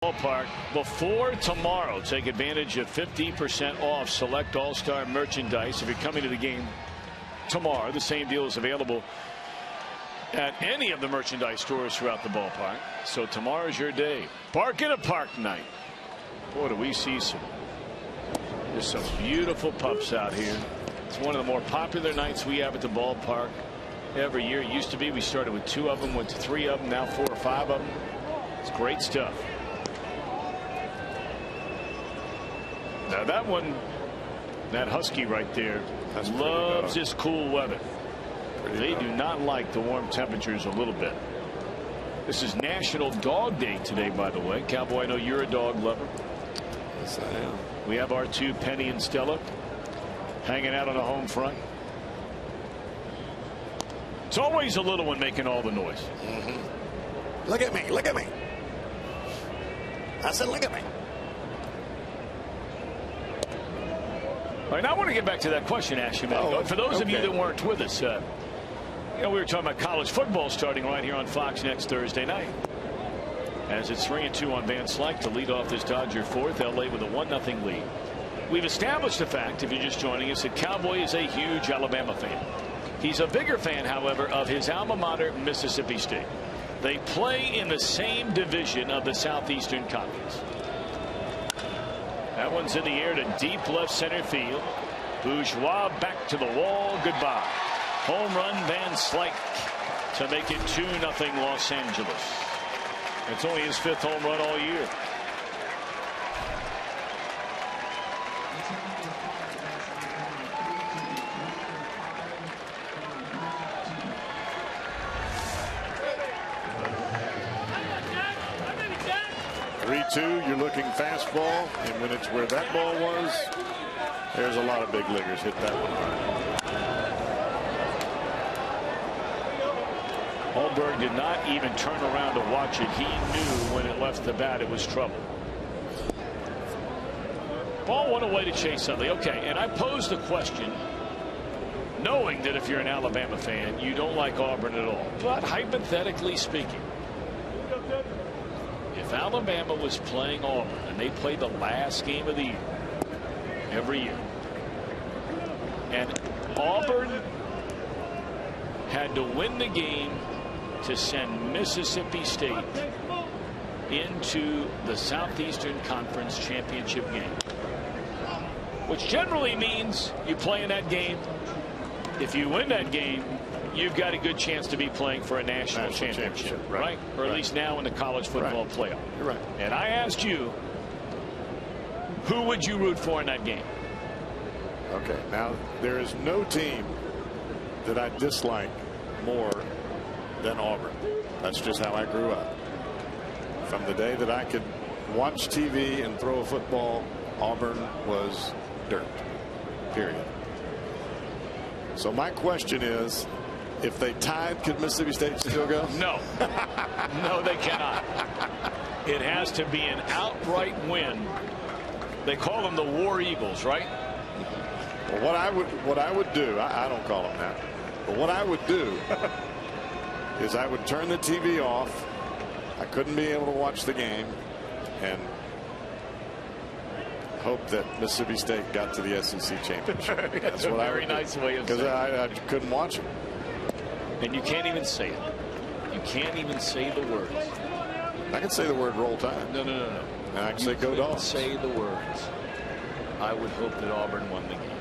Ballpark before tomorrow. Take advantage of 50% off select All-Star merchandise if you're coming to the game tomorrow. The same deal is available at any of the merchandise stores throughout the ballpark. So tomorrow's your day. Bark in a Park night. Boy, do we see there's some beautiful pups out here. It's one of the more popular nights we have at the ballpark every year. It used to be we started with 2 of them, went to 3 of them, now 4 or 5 of them. It's great stuff. Now that one, that Husky right there, loves this cool weather. They do not like the warm temperatures a little bit. This is National Dog Day today, by the way. Cowboy, I know you're a dog lover. Yes, I am. We have our 2, Penny and Stella, hanging out on the home front. It's always a little one making all the noise. Look at me. Look at me. I said, look at me. All right, now I want to get back to that question asked you a minute ago. For those of you that weren't with us, you know, we were talking about college football starting right here on Fox next Thursday night. As it's 3-2 on Van Slyke to lead off this Dodger 4th. LA with a 1-0 lead. We've established the fact, if you're just joining us, that Cowboy is a huge Alabama fan. He's a bigger fan, however, of his alma mater, Mississippi State. They play in the same division of the Southeastern Conference. That one's in the air to deep left center field. Bourgeois back to the wall. Goodbye. Home run Van Slyke to make it 2-0 Los Angeles. It's only his 5th home run all year. You're looking fastball, and when it's where that ball was, there's a lot of big leaguers hit that one. Holmberg did not even turn around to watch it. He knew when it left the bat it was trouble. Ball went away to chase something. Okay, and I posed the question knowing that if you're an Alabama fan, you don't like Auburn at all. But hypothetically speaking, if Alabama was playing Auburn and they played the last game of the year every year, and Auburn had to win the game to send Mississippi State into the Southeastern Conference championship game, which generally means you play in that game. If you win that game, you've got a good chance to be playing for a national championship, right? Or at least now in the college football playoff. You're right. And I asked you, who would you root for in that game? Okay, now there is no team that I dislike more than Auburn. That's just how I grew up. From the day that I could watch TV and throw a football, Auburn was dirt, period. So my question is, if they tied, could Mississippi State still go? No. No, they cannot. It has to be an outright win. They call them the War Eagles, right? Well, what I would do, I don't call them that, but what I would do is I would turn the TV off. I couldn't be able to watch the game and hope that Mississippi State got to the SEC championship. That's what very nice way of saying it. Because I couldn't watch it. And you can't even say it. You can't even say the words. I can say the word roll tide. No. And I can say go Dogs. Say the words. I would hope that Auburn won the game.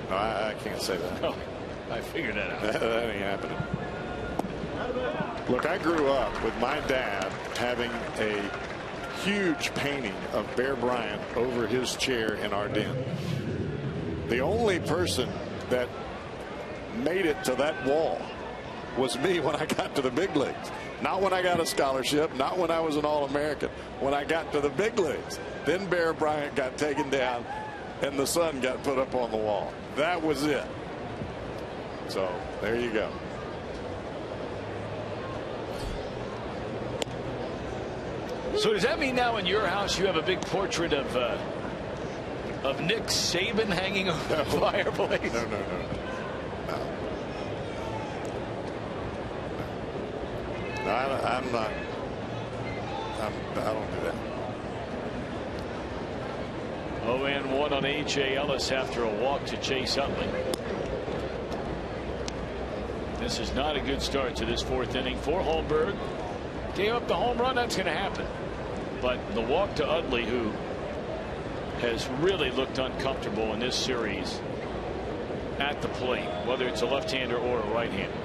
No, I can't say that. No, I figured that out. That ain't happening. Look, I grew up with my dad having a huge painting of Bear Bryant over his chair in our den. The only person that made it to that wall was me when I got to the big leagues. Not when I got a scholarship, not when I was an All-American. When I got to the big leagues, then Bear Bryant got taken down and the sun got put up on the wall. That was it. So there you go. So does that mean now in your house you have a big portrait of Nick Saban hanging over the fireplace? No. I'm I don't do that. 0-1 on A.J. Ellis after a walk to Chase Utley. This is not a good start to this fourth inning for Holmberg. Gave up the home run. That's going to happen. But the walk to Utley, who has really looked uncomfortable in this series at the plate, whether it's a left-hander or a right-hander.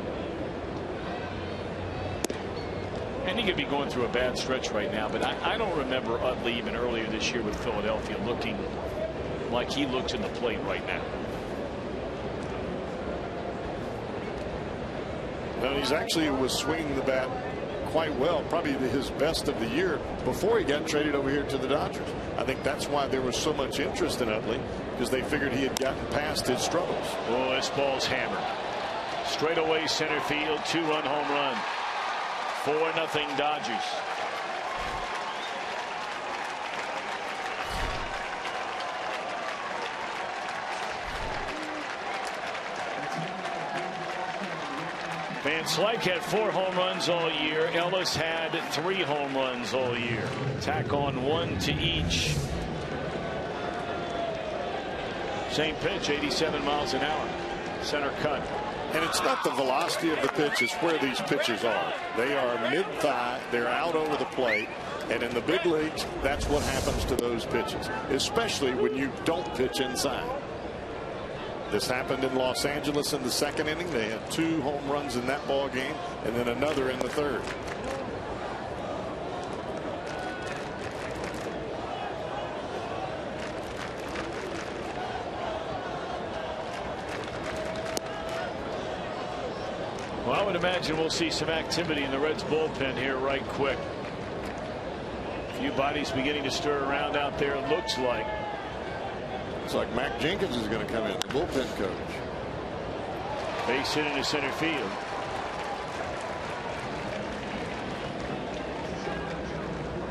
And he could be going through a bad stretch right now, but I don't remember Utley even earlier this year with Philadelphia looking like he looks in the plate right now. Well, he's actually was swinging the bat quite well, probably his best of the year before he got traded over here to the Dodgers. I think that's why there was so much interest in Utley, because they figured he had gotten past his struggles. Oh, this ball's hammered. Straight away center field, 2-run home run. 4-0 Dodgers. Van Slyke had 4 home runs all year. Ellis had 3 home runs all year. Tack on 1 to each. Same pitch, 87 miles an hour. Center cut. And it's not the velocity of the pitch, it's where these pitches are. They are mid-thigh, they're out over the plate, and in the big leagues, that's what happens to those pitches, especially when you don't pitch inside. This happened in Los Angeles in the second inning. They had 2 home runs in that ball game, and then another in the third. Well, I would imagine we'll see some activity in the Reds bullpen here right quick. A few bodies beginning to stir around out there, it looks like. It's like Mac Jenkins is going to come in, the bullpen coach. Base hit into center field.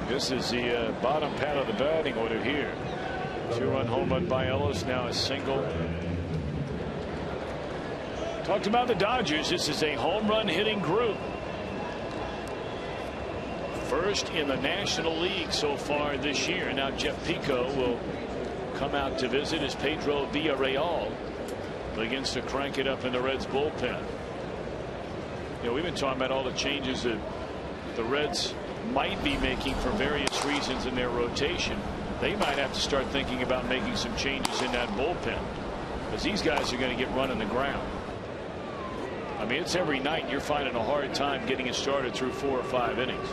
This is the bottom pad of the batting order here. 2-run home run by Ellis, now a single. Talked about the Dodgers. This is a home run hitting group. First in the National League so far this year. Now Jeff Pico will come out to visit as Pedro Villarreal begins to crank it up in the Reds bullpen. You know, we've been talking about all the changes that the Reds might be making for various reasons in their rotation. They might have to start thinking about making some changes in that bullpen, because these guys are going to get run in the ground. I mean, it's every night you're finding a hard time getting it started through 4 or 5 innings.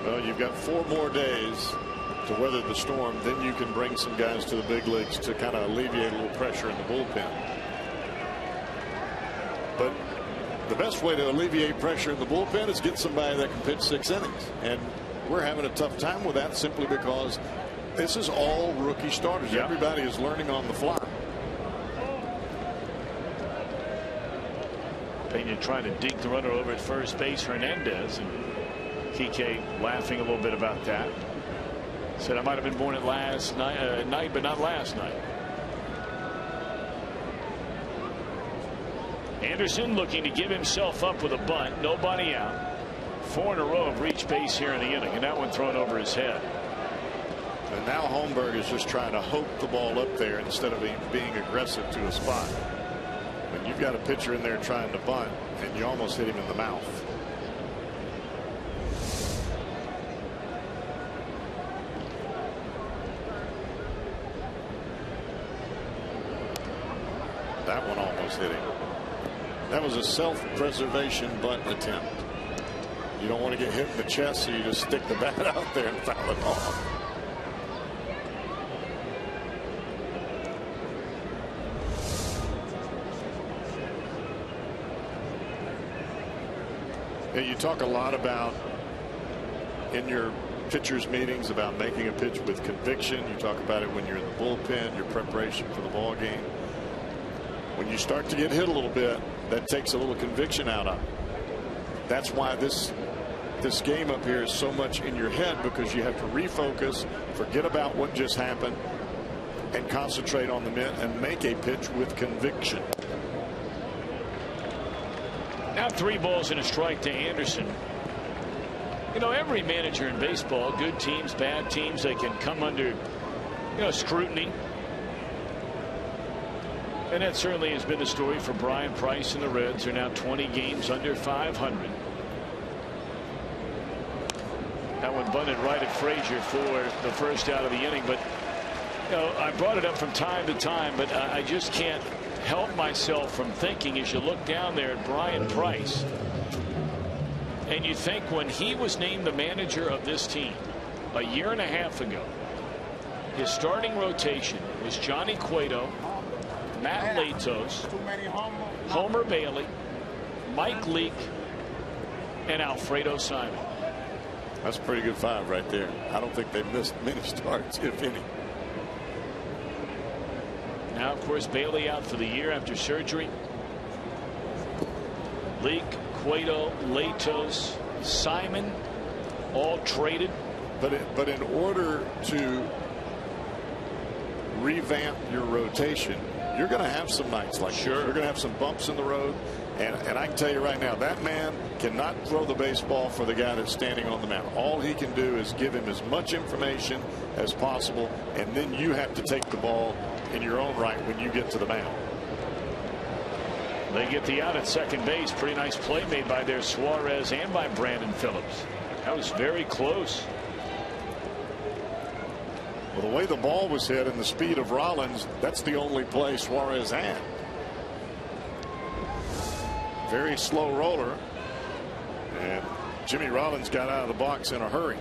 Well, you've got 4 more days to weather the storm. Then you can bring some guys to the big leagues to kind of alleviate a little pressure in the bullpen. But the best way to alleviate pressure in the bullpen is get somebody that can pitch 6 innings. And we're having a tough time with that simply because this is all rookie starters. Yeah. Everybody is learning on the fly. Pena trying to dig the runner over at first base, Hernandez, and Kike laughing a little bit about that. Said I might have been born at last night, but not last night. Anderson looking to give himself up with a bunt. Nobody out. 4 in a row have reached base here in the inning, and that one thrown over his head. And now Holmberg is just trying to hope the ball up there instead of being aggressive to a spot. When you've got a pitcher in there trying to bunt and you almost hit him in the mouth. That one almost hit him. That was a self-preservation bunt attempt. You don't want to get hit in the chest, so you just stick the bat out there and foul it off. Yeah, you talk a lot about in your pitchers meetings about making a pitch with conviction. You talk about it when you're in the bullpen, your preparation for the ball game. When you start to get hit a little bit, that takes a little conviction out of it. That's why this game up here is so much in your head, because you have to refocus, forget about what just happened, and concentrate on the mitt and make a pitch with conviction. Now 3 balls and a strike to Anderson. You know, every manager in baseball, good teams, bad teams, they can come under, scrutiny. And that certainly has been the story for Brian Price and the Reds. They're now 20 games under 500. That one bunted right at Frazier for the first out of the inning. But, I brought it up from time to time, but I just can't help myself from thinking as you look down there at Brian Price. And you think when he was named the manager of this team a year and a half ago, his starting rotation was Johnny Cueto, Matt Latos, Homer Bailey, Mike Leake, and Alfredo Simon. That's a pretty good 5 right there. I don't think they've missed many starts, if any. Now, of course, Bailey out for the year after surgery. Leake, Cueto, Latos, Simon, all traded. But in order to revamp your rotation, you're going to have some nights like sure. You're going to have some bumps in the road. And I can tell you right now, that man cannot throw the baseball for the guy that's standing on the mound. All he can do is give him as much information as possible, and then you have to take the ball in your own right when you get to the mound. They get the out at second base. Pretty nice play made by their Suarez and by Brandon Phillips. That was very close. Well, the way the ball was hit and the speed of Rollins, that's the only play Suarez had. Very slow roller, and Jimmy Rollins got out of the box in a hurry.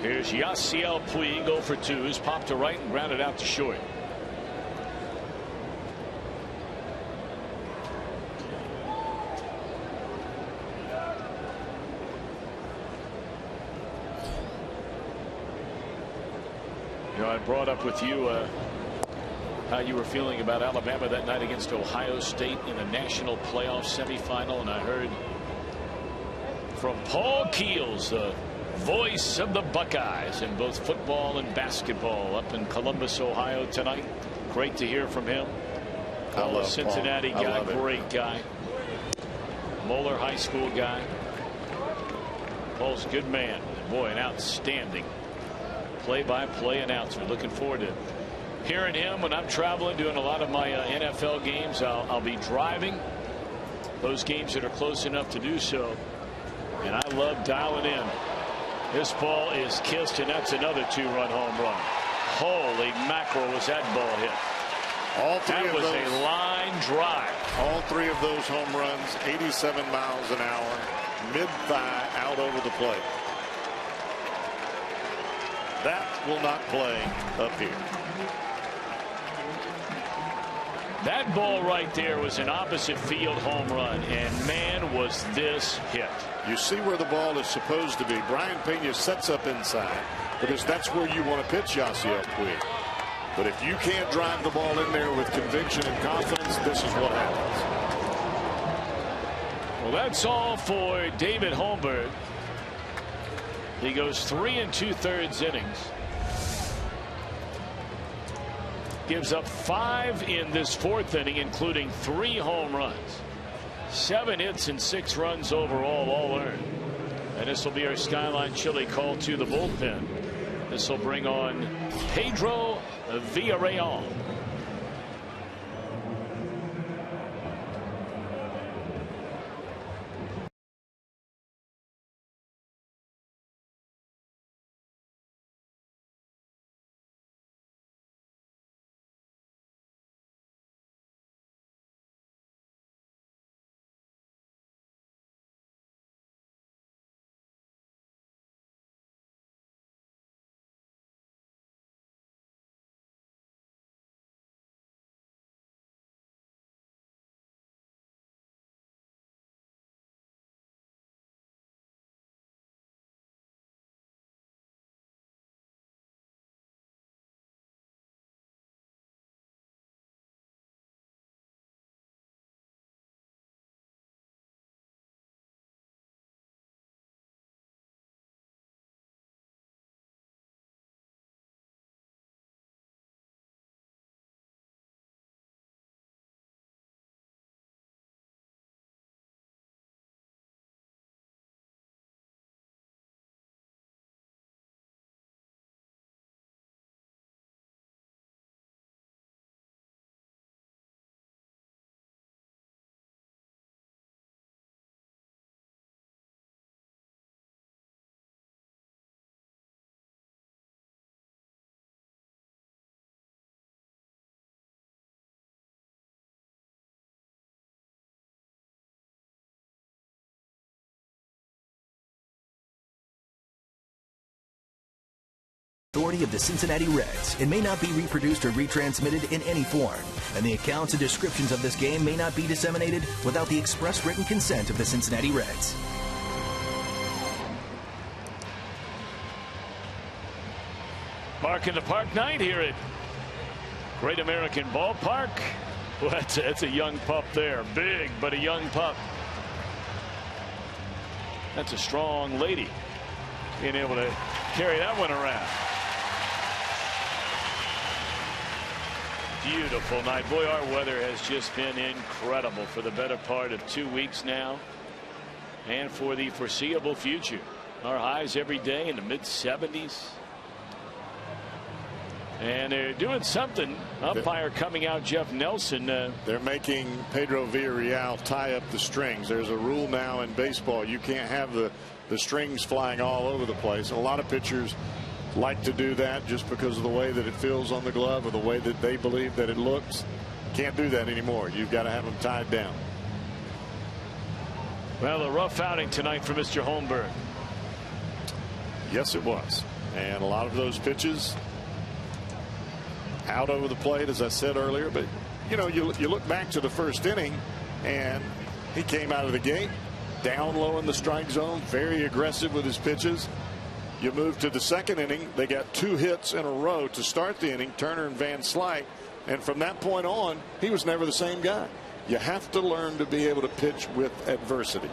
Here's Yasiel Puig, 0 for 2. He's popped to right and grounded out to short. I brought up with you how you were feeling about Alabama that night against Ohio State in the national playoff semifinal, and I heard from Paul Keels, the voice of the Buckeyes in both football and basketball, up in Columbus, Ohio tonight. Great to hear from him. A Cincinnati guy, great guy. Moeller High School guy. Paul's a good man. Boy, an outstanding play-by-play announcer. Looking forward to hearing him when I'm traveling, doing a lot of my NFL games. I'll be driving those games that are close enough to do so, and I love dialing in. This ball is kissed, and that's another 2-run home run. Holy mackerel, was that ball hit. That was a line drive. All 3 of those home runs, 87 miles an hour, mid-thigh out over the plate. That will not play up here. That ball right there was an opposite field home run, and man, was this hit. You see where the ball is supposed to be. Brian Pena sets up inside because that's where you want to pitch Yasiel Puig. But if you can't drive the ball in there with conviction and confidence, this is what happens. Well, that's all for David Holmberg. He goes 3 2/3 innings. Gives up 5 in this 4th inning, including 3 home runs. 7 hits and 6 runs overall, all earned. And this will be our Skyline Chili call to the bullpen. This will bring on Pedro Villarreal. authority of the Cincinnati Reds and may not be reproduced or retransmitted in any form. And the accounts and descriptions of this game may not be disseminated without the express written consent of the Cincinnati Reds. Mark in the Park night here at Great American Ballpark. Well, that's a young pup there. Big, but a young pup. That's a strong lady being able to carry that one around. Beautiful night. Boy, our weather has just been incredible for the better part of 2 weeks now and for the foreseeable future. Our highs every day in the mid-70s. And they're doing something. Umpire coming out, Jeff Nelson. They're making Pedro Villarreal tie up the strings. There's a rule now in baseball. You can't have the strings flying all over the place. A lot of pitchers like to do that just because of the way that it feels on the glove or the way that they believe that it looks. Can't do that anymore. You've got to have them tied down. Well, a rough outing tonight for Mr. Holmberg. Yes, it was. And a lot of those pitches out over the plate, as I said earlier. But you know, you look back to the first inning and he came out of the gate down low in the strike zone, very aggressive with his pitches. You move to the second inning, they got 2 hits in a row to start the inning, Turner and Van Slyke, and from that point on he was never the same guy. You have to learn to be able to pitch with adversity.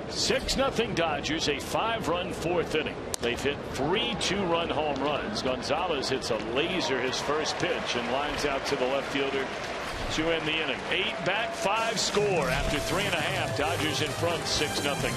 Six nothing Dodgers, a 5-run 4th inning. They've hit 3 2-run home runs. Gonzalez hits a laser his first pitch and lines out to the left fielder to end the inning. 8 back, 5 score after 3.5. Dodgers in front, 6-0.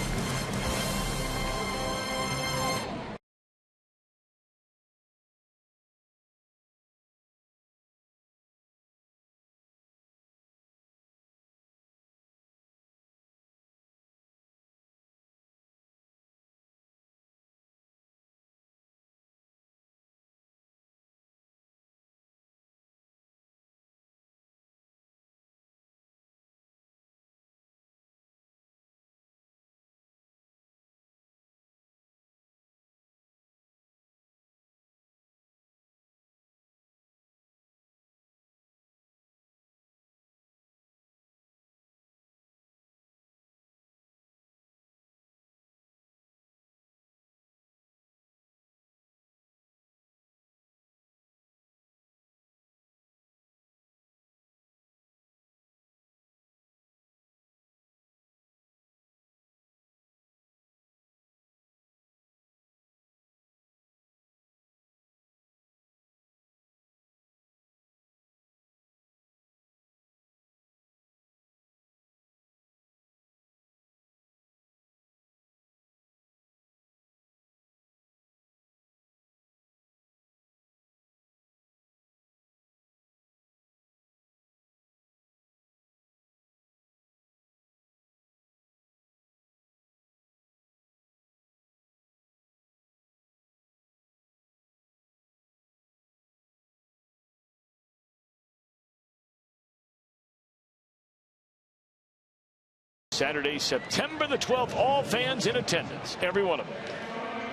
Saturday, September the 12th, all fans in attendance, every one of them,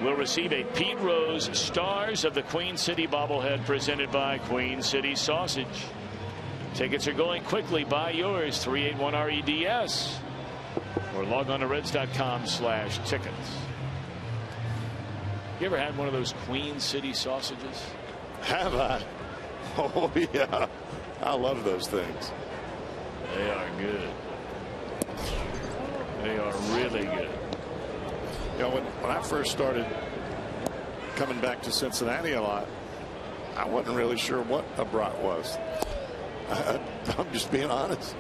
will receive a Pete Rose Stars of the Queen City bobblehead presented by Queen City Sausage. Tickets are going quickly. Buy yours, 381-REDS, or log on to Reds.com/tickets. You ever had one of those Queen City sausages? Have I? Oh, yeah. I love those things. They are good. They are really good. You know, when I first started coming back to Cincinnati a lot, I wasn't really sure what a brat was. I'm just being honest.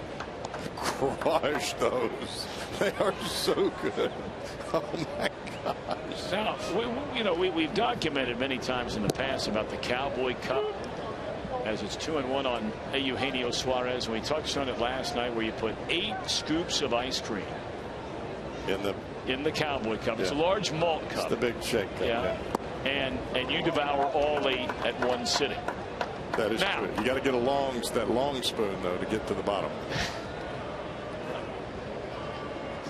Crush those. They are so good. Oh my gosh. Now, we've documented many times in the past about the Cowboy Cup, as it's 2-1 on Eugenio Suarez. And we touched on it last night, where you put 8 scoops of ice cream in the Cowboy Cup. Yeah. It's a large malt cup. It's the big shake cup. Yeah. And you devour all 8 at one sitting. That is true. You got to get that long spoon though to get to the bottom.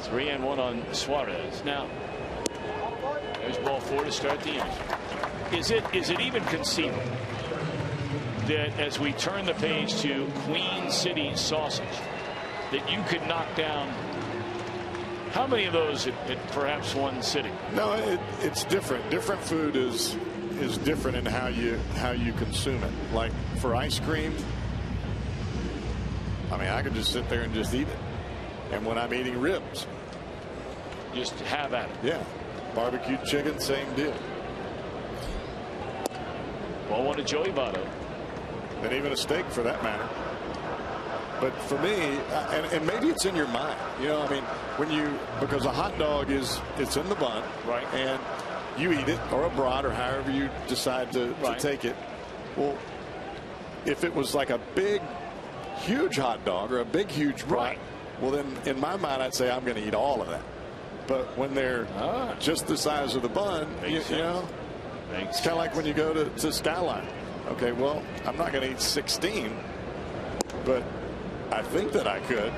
3-1 on Suarez. Now there's ball 4 to start the inning. Is it even conceivable that as we turn the page to Queen City sausage, that you could knock down how many of those at perhaps one sitting? No, it's different. Different food is different in how you consume it. Like for ice cream, I mean, I could just sit there and just eat it. And when I'm eating ribs, just have at it. Yeah, barbecue chicken, same deal. Ball 1 to Joey Votto. And even a steak for that matter. But for me, and maybe it's in your mind, you know, I mean, because a hot dog it's in the bun, right, and you eat it, or a brat, or however you decide to take it. Well, if it was like a big, huge hot dog or a big, huge brat, well, then in my mind, I'd say I'm going to eat all of that. But when they're just the size of the bun, you know, it's kind of like when you go to Skyline. Okay, well, I'm not going to eat 16, but I think that I could.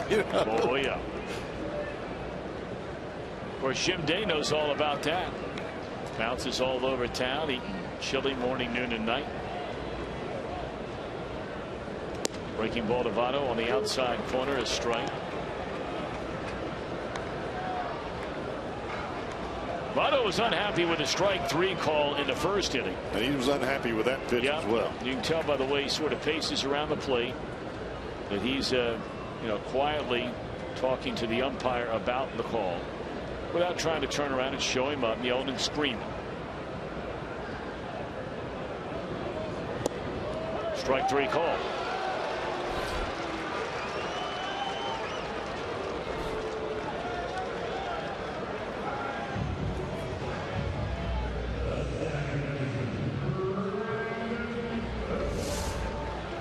You know? Oh, yeah. Of course, Jim Day knows all about that. Bounces all over town, eating chili morning, noon, and night. Breaking ball to Votto on the outside corner, a strike. Votto was unhappy with the strike 3 call in the first inning. And he was unhappy with that pitch as well. You can tell by the way he sort of paces around the plate that he's quietly talking to the umpire about the call without trying to turn around and show him up, yelling and screaming. Strike 3 call.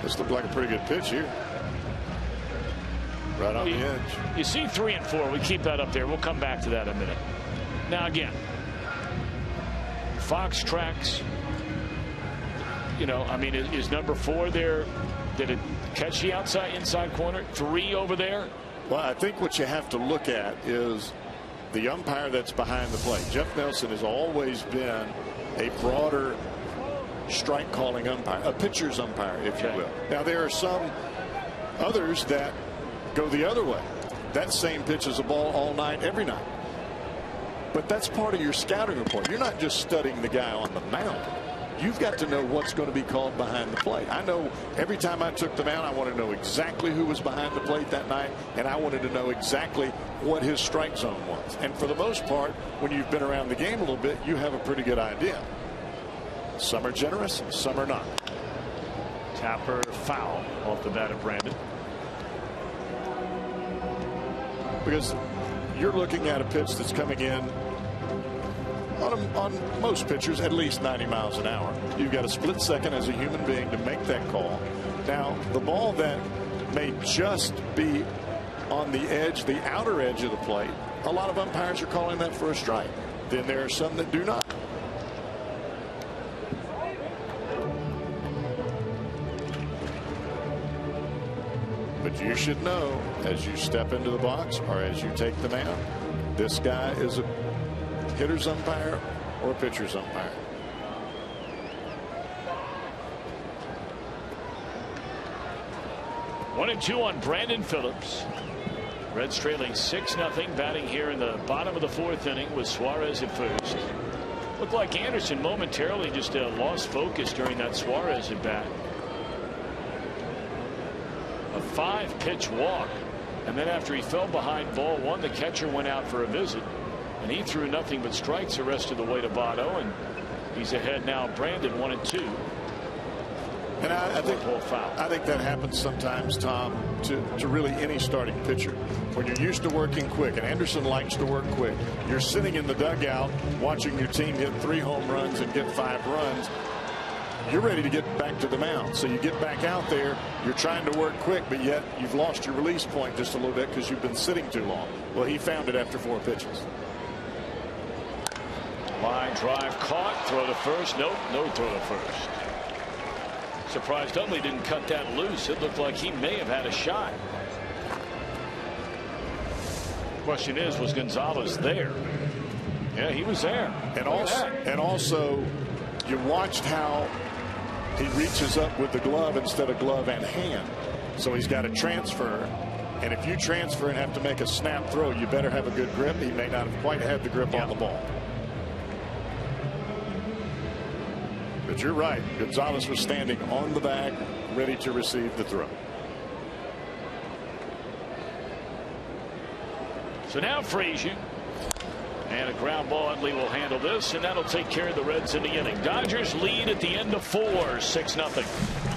This looked like a pretty good pitch here. Right on the edge. You see 3 and 4. We keep that up there. We'll come back to that in a minute. Now again, Fox tracks. You know, I mean, is number 4 there? Did it catch the inside corner? 3 over there? Well, I think what you have to look at is the umpire that's behind the plate. Jeff Nelson has always been a broader strike calling umpire, a pitcher's umpire, if you will. Now there are some others that go the other way. That same pitch is a ball all night, every night. But that's part of your scouting report. You're not just studying the guy on the mound. You've got to know what's going to be called behind the plate. I know every time I took the mound, I wanted to know exactly who was behind the plate that night, and I wanted to know exactly what his strike zone was. And for the most part, when you've been around the game a little bit, you have a pretty good idea. Some are generous, some are not. Tapper foul off the bat of Brandon. Because you're looking at a pitch that's coming in on most pitchers at least 90 miles an hour. You've got a split second as a human being to make that call. Now, the ball that may just be on the edge, the outer edge of the plate, a lot of umpires are calling that for a strike. Then there are some that do not. But you should know, as you step into the box or as you take the mound, this guy is a hitter's umpire or a pitcher's umpire. One and 2 on Brandon Phillips. Reds trailing 6-0, batting here in the bottom of the 4th inning with Suarez at first. Looked like Anderson momentarily just lost focus during that Suarez at bat. A 5-pitch walk, and then after he fell behind ball 1, the catcher went out for a visit, and he threw nothing but strikes the rest of the way to Votto, and he's ahead now. Brandon 1 and 2. And I think that happens sometimes, Tom, to really any starting pitcher. When you're used to working quick, and Anderson likes to work quick, you're sitting in the dugout watching your team hit 3 home runs and get 5 runs. You're ready to get back to the mound. So you get back out there, you're trying to work quick, but yet you've lost your release point just a little bit because you've been sitting too long. Well, he found it after 4 pitches. Line drive caught. Throw to first. Nope. No throw to first. Surprised Utley didn't cut that loose. It looked like he may have had a shot. Question is, was Gonzalez there? Yeah, he was there. And also, you watched how he reaches up with the glove instead of glove and hand. So he's got to transfer. And if you transfer and have to make a snap throw, you better have a good grip. He may not have quite had the grip on the ball. But you're right. Gonzalez was standing on the bag, ready to receive the throw. So now Frazier. And a ground ball. Utley will handle this, and that'll take care of the Reds in the inning. Dodgers lead at the end of 4, 6-0.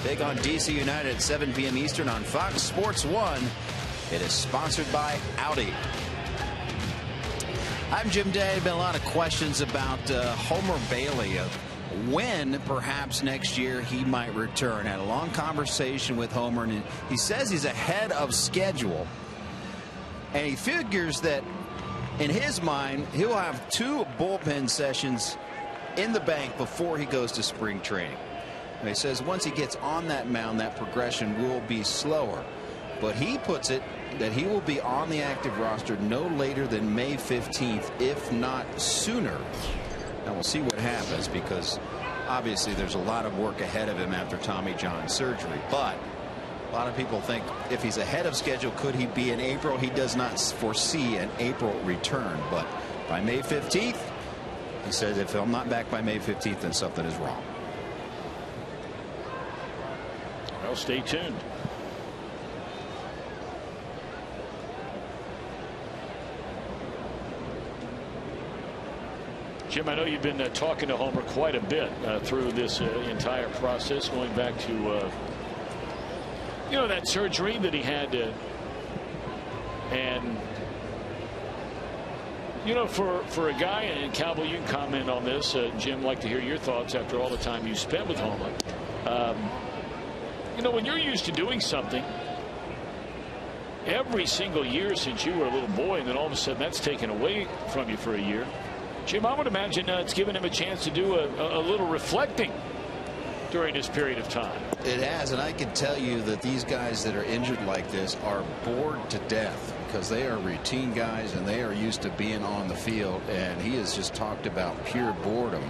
Take on DC United at 7 p.m. Eastern on Fox Sports 1. It is sponsored by Audi. I'm Jim Day. There have been a lot of questions about Homer Bailey, of when perhaps next year he might return. Had a long conversation with Homer, and he says he's ahead of schedule. And he figures that in his mind, he'll have 2 bullpen sessions in the bank before he goes to spring training. And he says once he gets on that mound, that progression will be slower. But he puts it that he will be on the active roster no later than May 15th, if not sooner. Now we'll see what happens, because obviously there's a lot of work ahead of him after Tommy John surgery. But a lot of people think if he's ahead of schedule, could he be in April? He does not foresee an April return. But by May 15th, he says if I'm not back by May 15th, then something is wrong. Well, stay tuned. Jim, I know you've been talking to Homer quite a bit through this entire process, going back to that surgery that he had, and for a guy, and Cowboy, you can comment on this, Jim, like to hear your thoughts after all the time you spent with Homer. When you're used to doing something every single year since you were a little boy, and then all of a sudden that's taken away from you for a year, Jim, I would imagine it's given him a chance to do a little reflecting during this period of time. It has, and I can tell you that these guys that are injured like this are bored to death, because they are routine guys and they are used to being on the field, and he has just talked about pure boredom.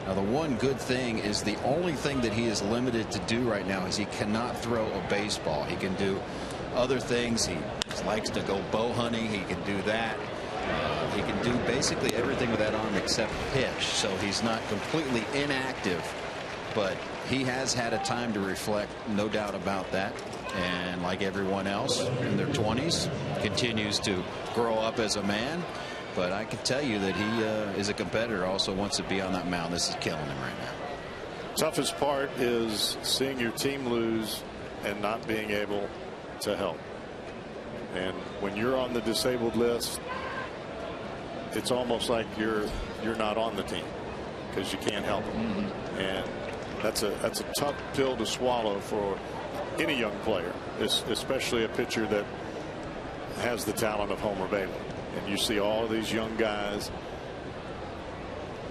Now, the one good thing is the only thing that he is limited to do right now is he cannot throw a baseball. He can do other things. He likes to go bow hunting. He can do that. He can do basically everything with that arm except pitch. So he's not completely inactive, but he has had a time to reflect, no doubt about that. And like everyone else in their 20s, continues to grow up as a man. But I can tell you that he is a competitor, also wants to be on that mound. This is killing him right now. Toughest part is seeing your team lose and not being able to help. And when you're on the disabled list, it's almost like you're not on the team because you can't help them. And that's a tough pill to swallow for any young player, especially a pitcher that has the talent of Homer Bailey. And you see all of these young guys.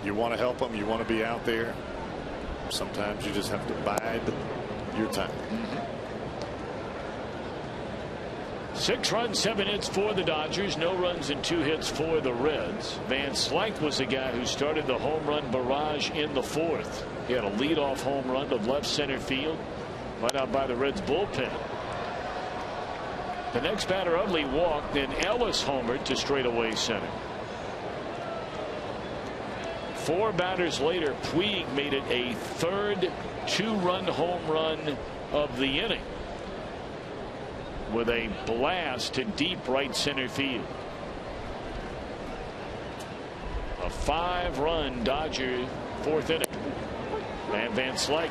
You want to help them. You want to be out there. Sometimes you just have to bide your time. 6 runs, 7 hits for the Dodgers. No runs and 2 hits for the Reds. Van Slyke was the guy who started the home run barrage in the 4th. He had a leadoff home run to left center field, right out by the Reds bullpen. The next batter, Utley, walked, then Ellis homered to straightaway center. 4 batters later, Puig made it a third 2-run home run of the inning with a blast to deep right center field. A 5-run Dodger 4th inning. And Van Slyke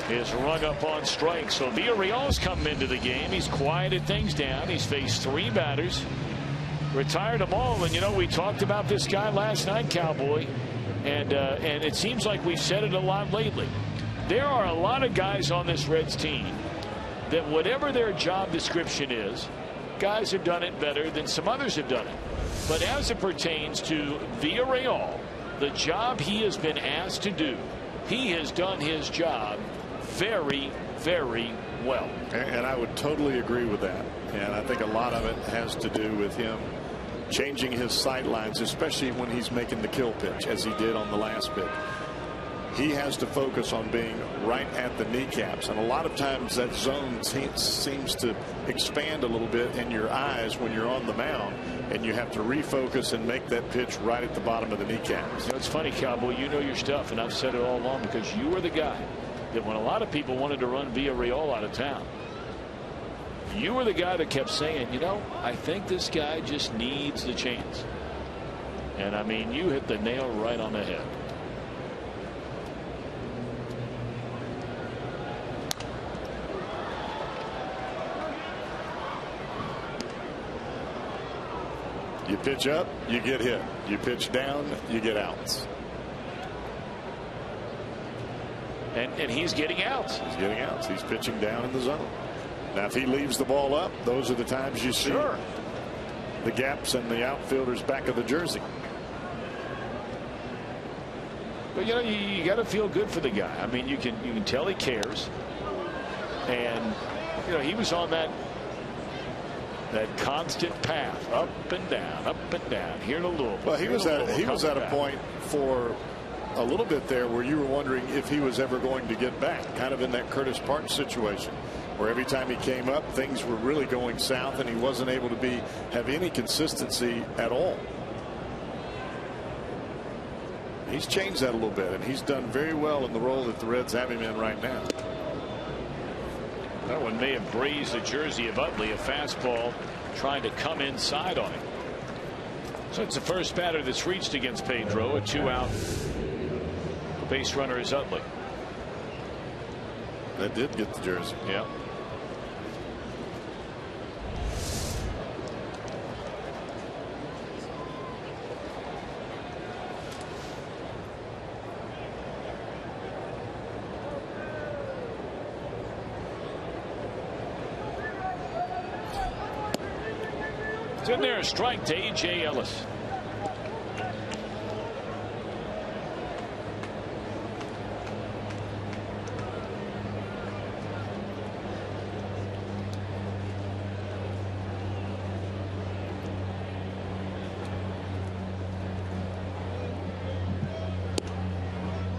is rung up on strikes. So Villarreal's come into the game. He's quieted things down. He's faced 3 batters, retired them all. And you know, we talked about this guy last night, Cowboy, and it seems like we've said it a lot lately. There are a lot of guys on this Reds team that whatever their job description is, guys have done it better than some others have done it. But as it pertains to Villarreal, the job he has been asked to do, he has done his job very, very well. And I would totally agree with that. And I think a lot of it has to do with him changing his sight lines, especially when he's making the kill pitch, as he did on the last pitch. He has to focus on being right at the kneecaps, and a lot of times that zone seems to expand a little bit in your eyes when you're on the mound, and you have to refocus and make that pitch right at the bottom of the kneecaps. You know, it's funny, Cowboy, you know your stuff, and I've said it all along, because you were the guy that when a lot of people wanted to run Villarreal out of town, you were the guy that kept saying, you know, I think this guy just needs the chance. And I mean, you hit the nail right on the head. You pitch up, you get hit. You pitch down, you get outs. And he's getting outs. He's getting outs. He's pitching down in the zone. Now, if he leaves the ball up, those are the times you see the gaps in the outfielder's back of the jersey. But you know, you got to feel good for the guy. I mean, you can tell he cares. And you know, he was on that constant path, up and down here to Louisville. Well, he was at a point for a little bit there where you were wondering if he was ever going to get back, kind of in that Curtis Park situation, where every time he came up, things were really going south, and he wasn't able to have any consistency at all. He's changed that a little bit, and he's done very well in the role that the Reds have him in right now. That one may have grazed the jersey of Utley, a fastball trying to come inside on him. So it's the first batter that's reached against Pedro. A 2-out base runner is Utley. That did get the jersey. Yeah. It's in there, a strike to A.J. Ellis.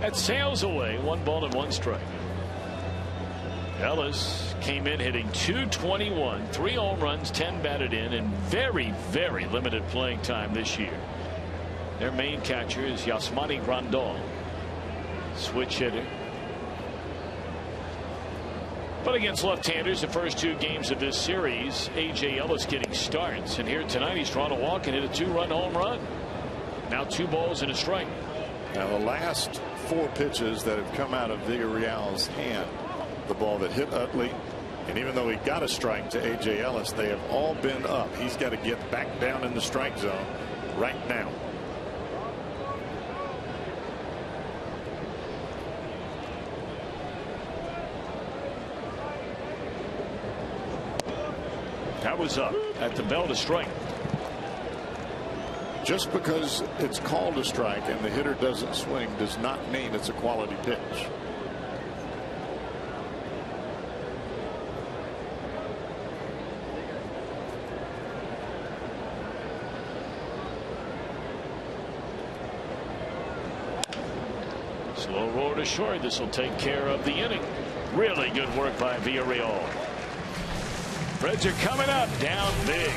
That sails away. 1 ball and 1 strike. Ellis came in hitting .221, 3 home runs, 10 batted in, and very, very limited playing time this year. Their main catcher is Yasmani Grandal, switch hitter. But against left-handers, the first 2 games of this series, A.J. Ellis getting starts, and here tonight he's drawn a walk and hit a 2-run home run. Now 2 balls and a strike. Now the last 4 pitches that have come out of Villarreal's hand, the ball that hit Utley, and even though he got a strike to A.J. Ellis, they have all been up. He's got to get back down in the strike zone right now. That was up at the bell to strike. Just because it's called a strike and the hitter doesn't swing does not mean it's a quality pitch. Slow roll to short. This will take care of the inning. Really good work by Villarreal. Reds are coming up, down big.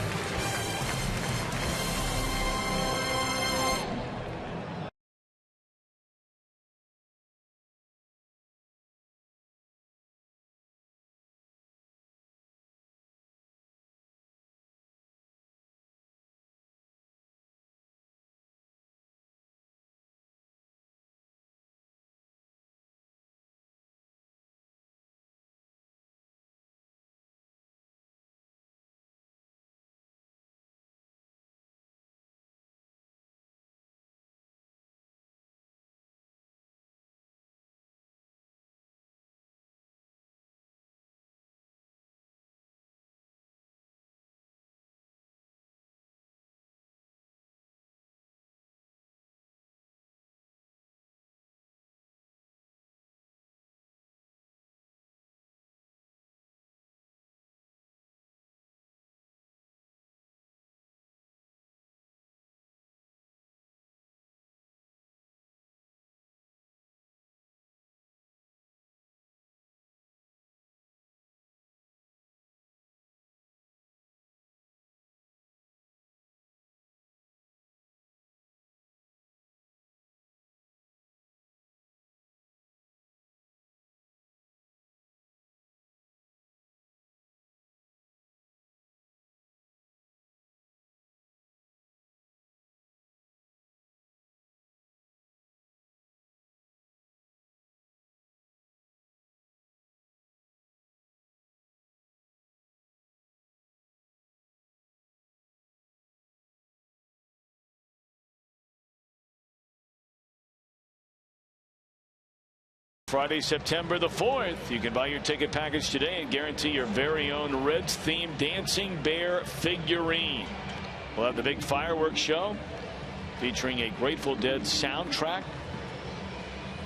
Friday, September the 4th. You can buy your ticket package today and guarantee your very own Reds-themed dancing bear figurine. We'll have the big fireworks show featuring a Grateful Dead soundtrack.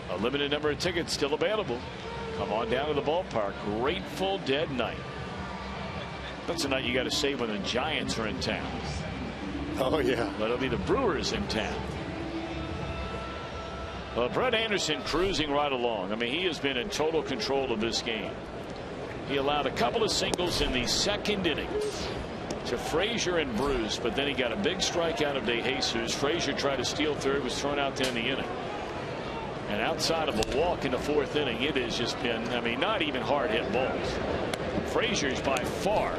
A limited number of tickets still available. Come on down to the ballpark. Grateful Dead night. That's a night you got to save when the Giants are in town. Oh, yeah. But it'll be the Brewers in town. Well, Brett Anderson cruising right along. I mean, he has been in total control of this game. He allowed a couple of singles in the second inning to Frazier and Bruce, but then he got a big strikeout of De Jesus. Frazier tried to steal third, was thrown out to end the inning. And outside of a walk in the 4th inning, it has just been, I mean, not even hard hit balls. Frazier's by far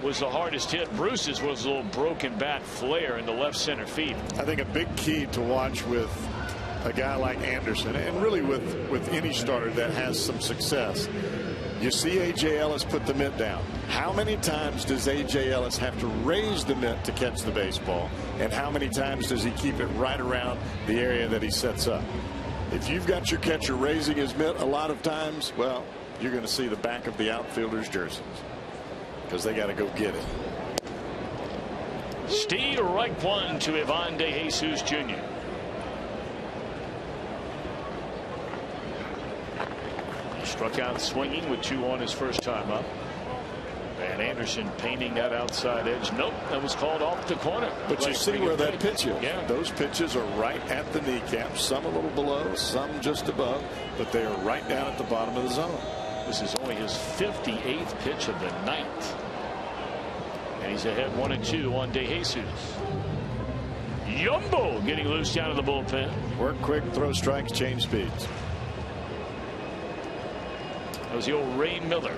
was the hardest hit. Bruce's was a little broken bat flare in the left center field. I think a big key to watch with a guy like Anderson, and really with any starter that has some success, you see A.J. Ellis put the mitt down. How many times does A.J. Ellis have to raise the mitt to catch the baseball, and how many times does he keep it right around the area that he sets up? If you've got your catcher raising his mitt a lot of times, well, you're going to see the back of the outfielder's jerseys because they got to go get it. Strike one to Ivan De Jesus Jr. Struck out swinging with 2 on his first time up. And Anderson painting that outside edge. Nope, that was called off the corner. But you see where that pitch is. Yeah. Those pitches are right at the kneecap, some a little below, some just above, but they are right down at the bottom of the zone. This is only his 58th pitch of the night. And he's ahead 1-2 on De Jesus. Yumbo getting loose down in the bullpen. Work quick, throw strikes, change speeds. That was the old Ray Miller.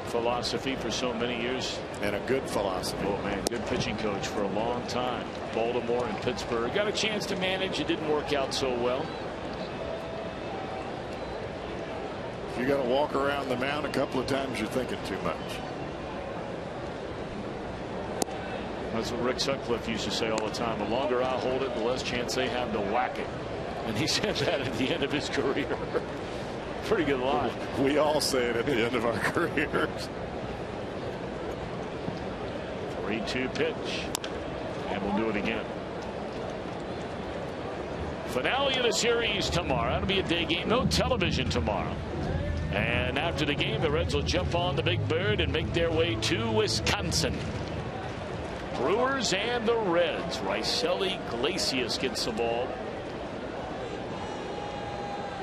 philosophy for so many years. And a good philosophy. Oh man, good pitching coach for a long time. Baltimore and Pittsburgh. Got a chance to manage. It didn't work out so well. If you got to walk around the mound a couple of times, you're thinking too much. That's what Rick Sutcliffe used to say all the time. The longer I hold it, the less chance they have to whack it. And he said that at the end of his career. Pretty good line. We all say it at the end of our careers. 3-2 pitch. And we'll do it again. Finale of the series tomorrow. That'll be a day game. No television tomorrow. And after the game, the Reds will jump on the Big Bird and make their way to Wisconsin. Brewers and the Reds. Raisel Iglesias gets the ball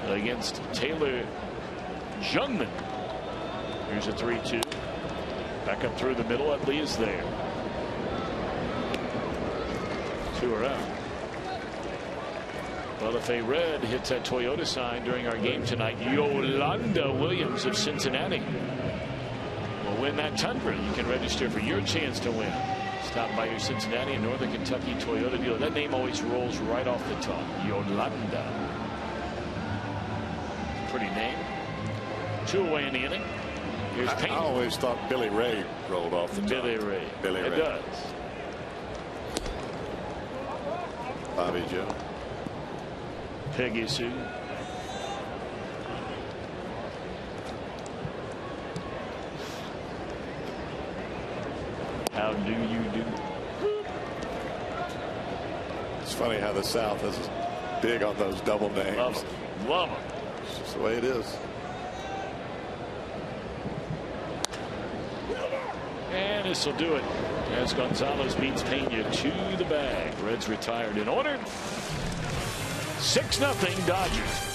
against Taylor Jungmann. Here's a 3-2. Back up through the middle. Utley is there. 2 are out. Well, if a Red hits that Toyota sign during our game tonight, Yolanda Williams of Cincinnati will win that Tundra. You can register for your chance to win. Stop by your Cincinnati and Northern Kentucky Toyota dealer. That name always rolls right off the tongue. Yolanda. Pretty name. 2 away in the inning. Here's Payne. I always thought Billy Ray rolled off the tongue. Billy Ray. Billy Ray. It does. Bobby Joe. Peggy Sue. How do you do? It's funny how the South is big on those double names. Love them. Love them. It's just the way it is. And this will do it as Gonzalez beats Pena to the bag. Reds retired in order. 6-0 Dodgers.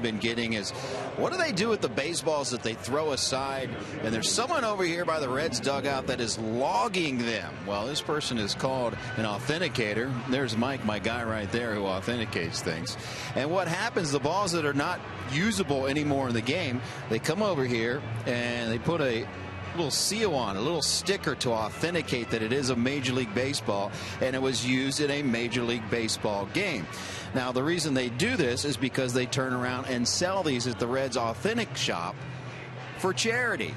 Been getting is, what do they do with the baseballs that they throw aside? And there's someone over here by the Reds dugout that is logging them. Well, this person is called an authenticator. There's Mike, my guy right there, who authenticates things. And what happens, the balls that are not usable anymore in the game, they come over here and they put a little seal on, a little sticker to authenticate that it is a Major League Baseball and it was used in a Major League Baseball game. Now, the reason they do this is because they turn around and sell these at the Reds Authentic Shop for charity.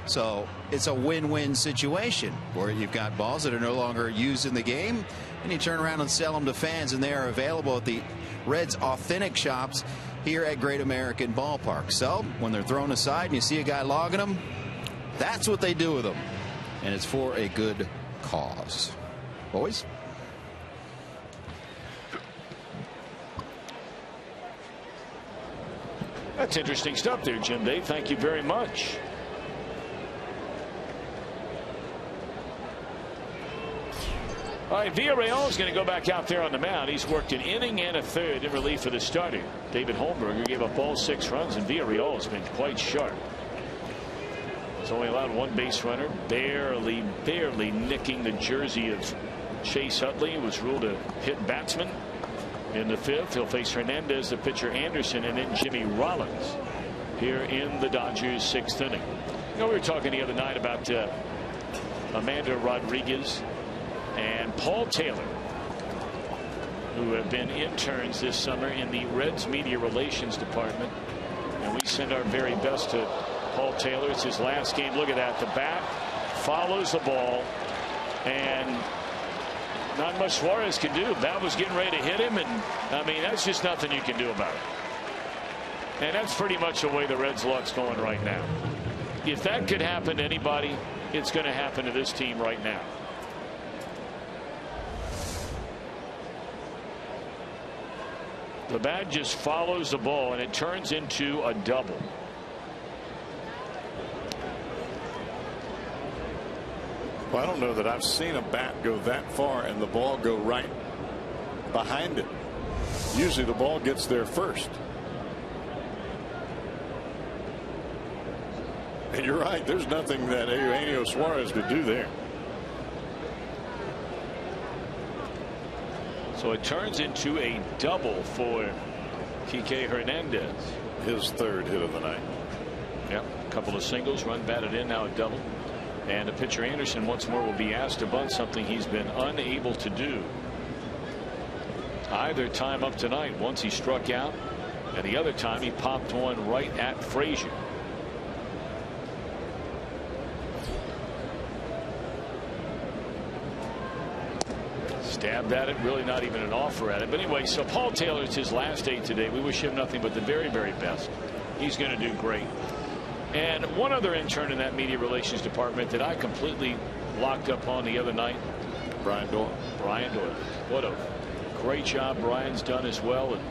So it's a win-win situation where you've got balls that are no longer used in the game and you turn around and sell them to fans, and they are available at the Reds Authentic Shops here at Great American Ballpark. So when they're thrown aside and you see a guy logging them, that's what they do with them, and it's for a good cause. Boys? That's interesting stuff there, Jim Day. Thank you very much. All right, Villarreal is going to go back out there on the mound. He's worked an inning and a third in relief for the starter. David Holmberger gave up all 6 runs, and Villarreal has been quite sharp. He's only allowed 1 base runner, barely nicking the jersey of Chase Utley, who was ruled a hit batsman. In the 5th, he'll face Hernandez, the pitcher Anderson, and then Jimmy Rollins here in the Dodgers' 6th inning. You know, we were talking the other night about Amanda Rodriguez and Paul Taylor, who have been interns this summer in the Reds media relations department, and we send our very best to Paul Taylor. It's his last game. Look at that. The bat follows the ball, and not much Suarez can do. Bat was getting ready to hit him, and I mean, that's just nothing you can do about it. And that's pretty much the way the Reds' luck's going right now. If that could happen to anybody, it's going to happen to this team right now. The bat just follows the ball, and it turns into a double. Well, I don't know that I've seen a bat go that far and the ball go right behind it. Usually the ball gets there first. And you're right, there's nothing that Eugenio Suarez could do there. So it turns into a double for Kike Hernandez. His 3rd hit of the night. Yep, a couple of singles, run batted in, now a double. And the pitcher Anderson once more will be asked to bunt, something he's been unable to do either time up tonight. Once he struck out, and the other time he popped one right at Frazier. Stabbed at it, really not even an offer at it. But anyway, so Paul Taylor, it's his last day today. We wish him nothing but the very, very best. He's going to do great. And one other intern in that media relations department that I completely locked up on the other night, Brian Doyle. Brian Doyle. What a great job Brian's done as well. And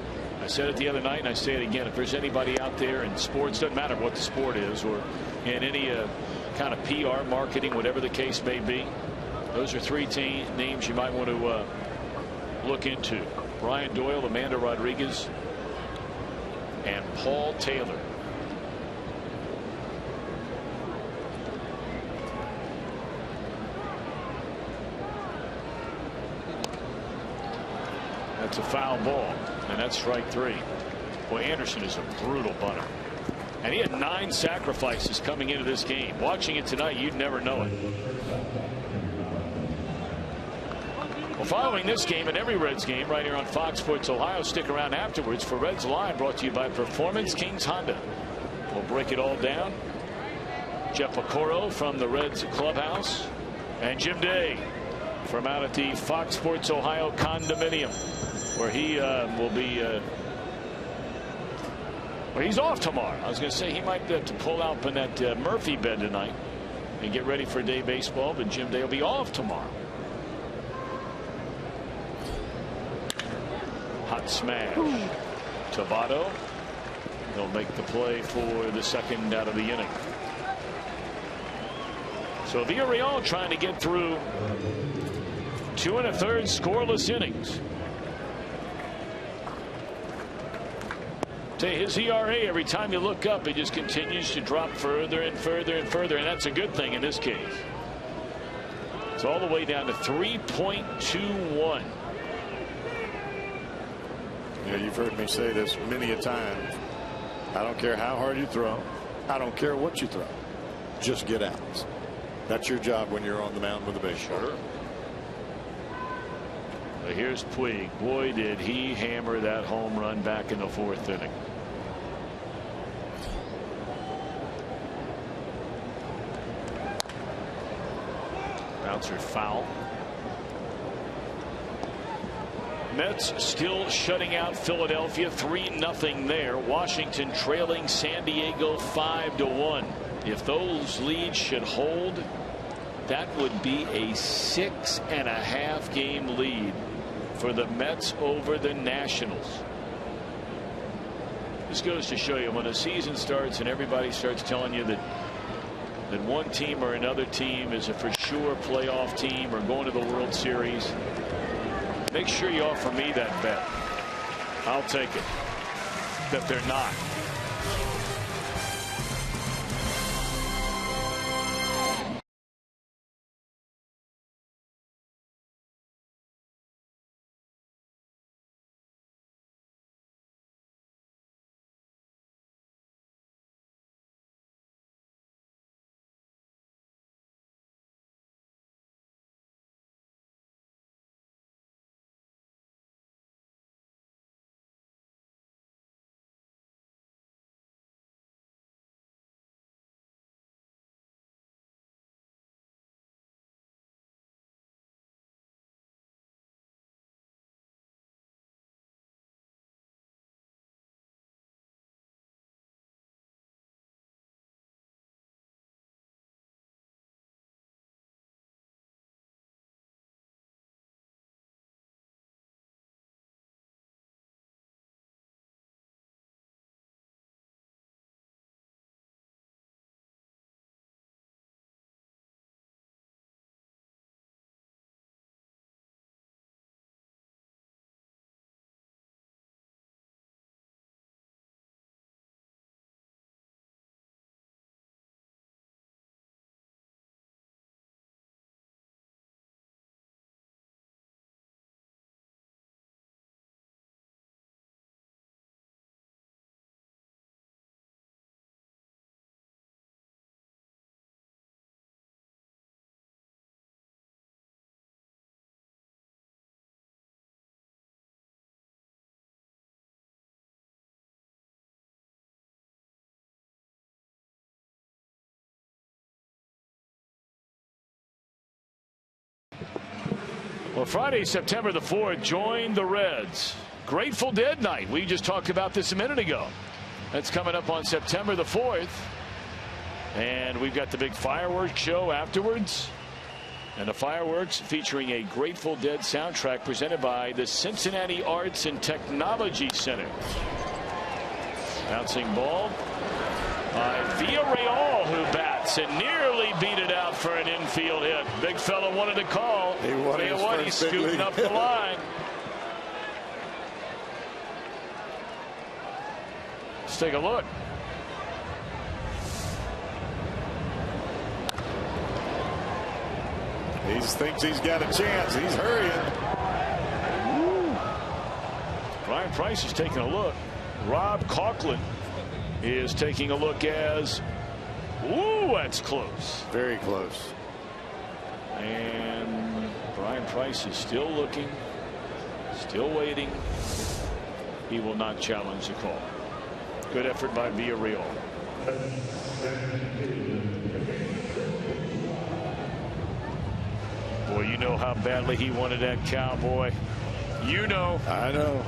I said it the other night, and I say it again. If there's anybody out there in sports, doesn't matter what the sport is, or in any kind of PR, marketing, whatever the case may be, those are 3 names you might want to look into. Brian Doyle, Amanda Rodriguez, and Paul Taylor. That's a foul ball, and that's strike 3. Boy, Anderson is a brutal bunter. And he had 9 sacrifices coming into this game. Watching it tonight, you'd never know it. Well, following this game and every Reds game right here on Fox Sports Ohio, stick around afterwards for Reds Live, brought to you by Performance Kings Honda. We'll break it all down. Jeff Pecoro from the Reds clubhouse, and Jim Day from out at the Fox Sports Ohio condominium, where he will be well, he's off tomorrow. I was going to say he might have to pull out in that Murphy bed tonight and get ready for day baseball, but Jim Day will be off tomorrow. Hot smash. Tabado. He'll make the play for the 2nd out of the inning. So Villarreal trying to get through 2 1/3 scoreless innings. His ERA, every time you look up, it just continues to drop further and further and further, and that's a good thing in this case. It's all the way down to 3.21. Yeah, you've heard me say this many a time. I don't care how hard you throw. I don't care what you throw. Just get outs. That's your job when you're on the mound with a baseball. Sure. But here's Puig. Boy, did he hammer that home run back in the 4th inning. Bouncer foul. Mets still shutting out Philadelphia 3-0 there. Washington trailing San Diego 5-1. If those leads should hold, that would be a 6.5 game lead for the Mets over the Nationals. This goes to show you, when the season starts and everybody starts telling you that that one team or another team is a for sure playoff team or going to the World Series, make sure you offer me that bet. I'll take it that they're not. Well, Friday, September the 4th, join the Reds. Grateful Dead night. We just talked about this a minute ago. That's coming up on September the 4th. And we've got the big fireworks show afterwards. And the fireworks featuring a Grateful Dead soundtrack presented by the Cincinnati Arts and Technology Center. Bouncing ball by Villarreal, who bats and nearly beat it out for an infield hit. Big fella wanted to call. He's scooting up the line. Let's take a look. He thinks he's got a chance. He's hurrying. Woo. Brian Price is taking a look. Rob Coughlin is taking a look as. Ooh, that's close. Very close. And Brian Price is still looking, still waiting. He will not challenge the call. Good effort by Villarreal. Boy, you know how badly he wanted that cowboy. You know. I know.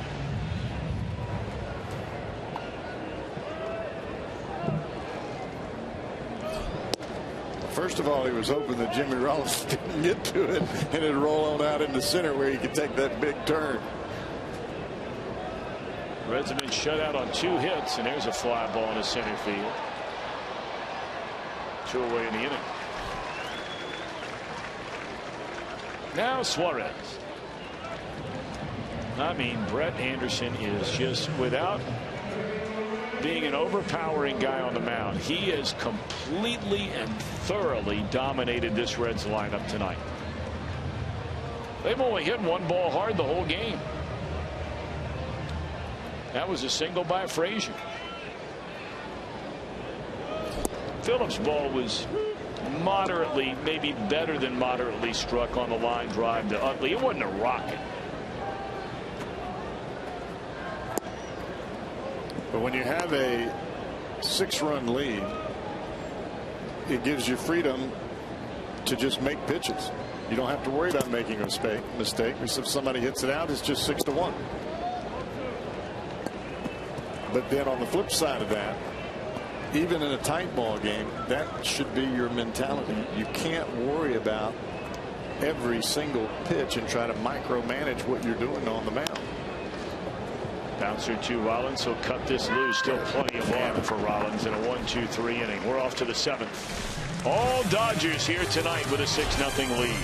First of all, he was hoping that Jimmy Rollins didn't get to it and it'd roll on out in the center where he could take that big turn. Reds have been shut out on 2 hits, and there's a fly ball in the center field. 2 away in the inning. Now Suarez. I mean, Brett Anderson is just, without being an overpowering guy on the mound, he has completely and thoroughly dominated this Reds lineup tonight. They've only hit 1 ball hard the whole game. That was a single by Frazier. Phillips' ball was moderately, maybe better than moderately struck on the line drive to Utley. It wasn't a rocket. But when you have a 6-run lead, it gives you freedom to just make pitches. You don't have to worry about making a mistake. Because if somebody hits it out, it's just 6-1. But then on the flip side of that, even in a tight ball game, that should be your mentality. You can't worry about every single pitch and try to micromanage what you're doing on the mound. Bouncer to Rollins. He'll cut this loose. Still plenty of on for Rollins in a 1-2-3 inning. We're off to the 7th. All Dodgers here tonight with a 6-0 lead.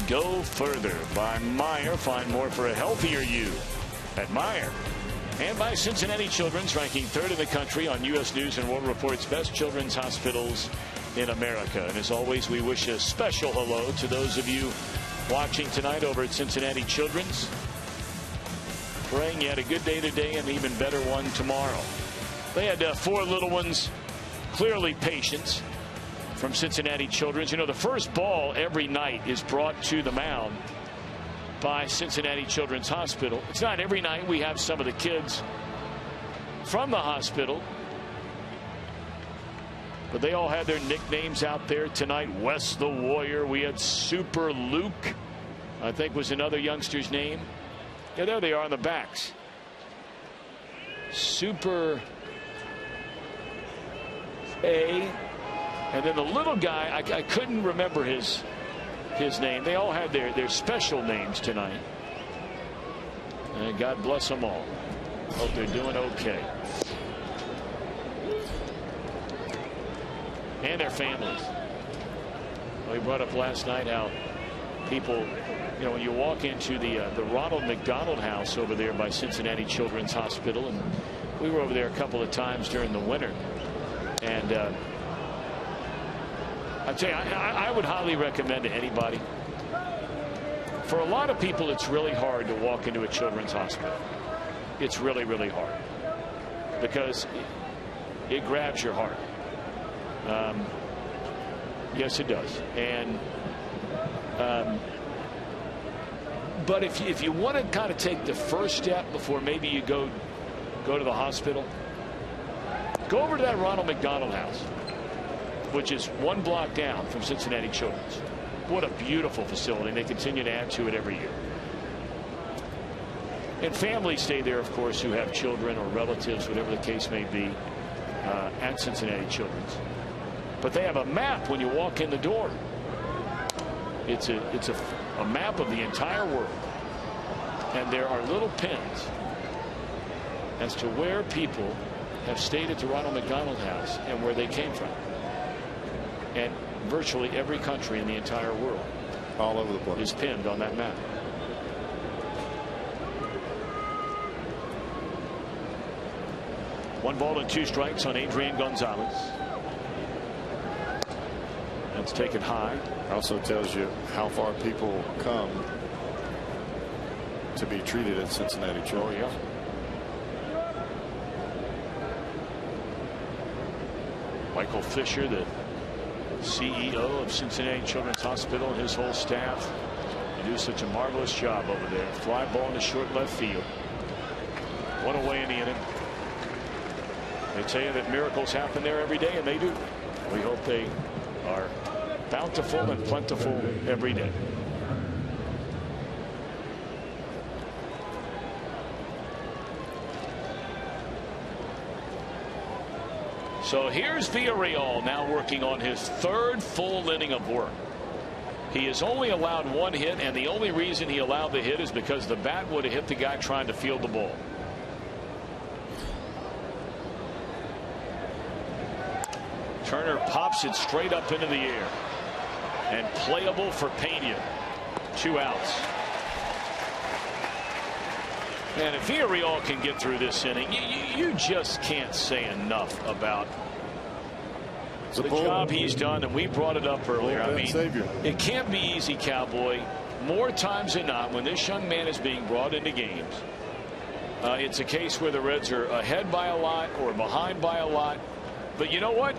Go further by Meyer. Find more for a healthier you at Meyer. And by Cincinnati Children's, ranking 3rd in the country on U.S. News and World Report's best children's hospitals in America. And as always, we wish a special hello to those of you watching tonight over at Cincinnati Children's. Praying you had a good day today and an even better one tomorrow. They had 4 little ones, clearly patients, from Cincinnati Children's. You know, the first ball every night is brought to the mound by Cincinnati Children's Hospital. It's not every night. We have some of the kids from the hospital, but they all had their nicknames out there tonight. Wes the Warrior. We had Super Luke, I think was another youngster's name. Yeah, there they are on the backs. Super A. And then the little guy, I couldn't remember his name. They all had their special names tonight. And God bless them all. Hope they're doing okay. And their families. We brought up last night how people, you know, when you walk into the Ronald McDonald House over there by Cincinnati Children's Hospital, and we were over there a couple of times during the winter, and I tell you, I would highly recommend to anybody. For a lot of people, it's really hard to walk into a children's hospital. It's really, really hard because it grabs your heart. Yes, it does. And but if you want to kind of take the first step before maybe you go to the hospital, go over to that Ronald McDonald House, which is 1 block down from Cincinnati Children's. What a beautiful facility. They continue to add to it every year. And families stay there, of course, who have children or relatives, whatever the case may be, at Cincinnati Children's. But they have a map when you walk in the door. It's a map of the entire world. And there are little pins as to where people have stayed at the Ronald McDonald House and where they came from. And virtually every country in the entire world, all over the place, is pinned on that map. One ball and 2 strikes on Adrian Gonzalez. That's taken high. Also tells you how far people come to be treated at Cincinnati Children's. Oh, yeah. Michael Fisher, the CEO of Cincinnati Children's Hospital, and his whole staff, they do such a marvelous job over there. Fly ball into short left field. One away in the inning. They tell you that miracles happen there every day, and they do. We hope they are bountiful and plentiful every day. So here's Villarreal now working on his third full inning of work. He has only allowed one hit, and the only reason he allowed the hit is because the bat would have hit the guy trying to field the ball. Turner pops it straight up into the air, and playable for Pena. 2 outs. And if Villarreal can get through this inning, you just can't say enough about the job he's done, and we brought it up earlier. I mean, it can't be easy, Cowboy. More times than not, when this young man is being brought into games, it's a case where the Reds are ahead by a lot or behind by a lot. But you know what?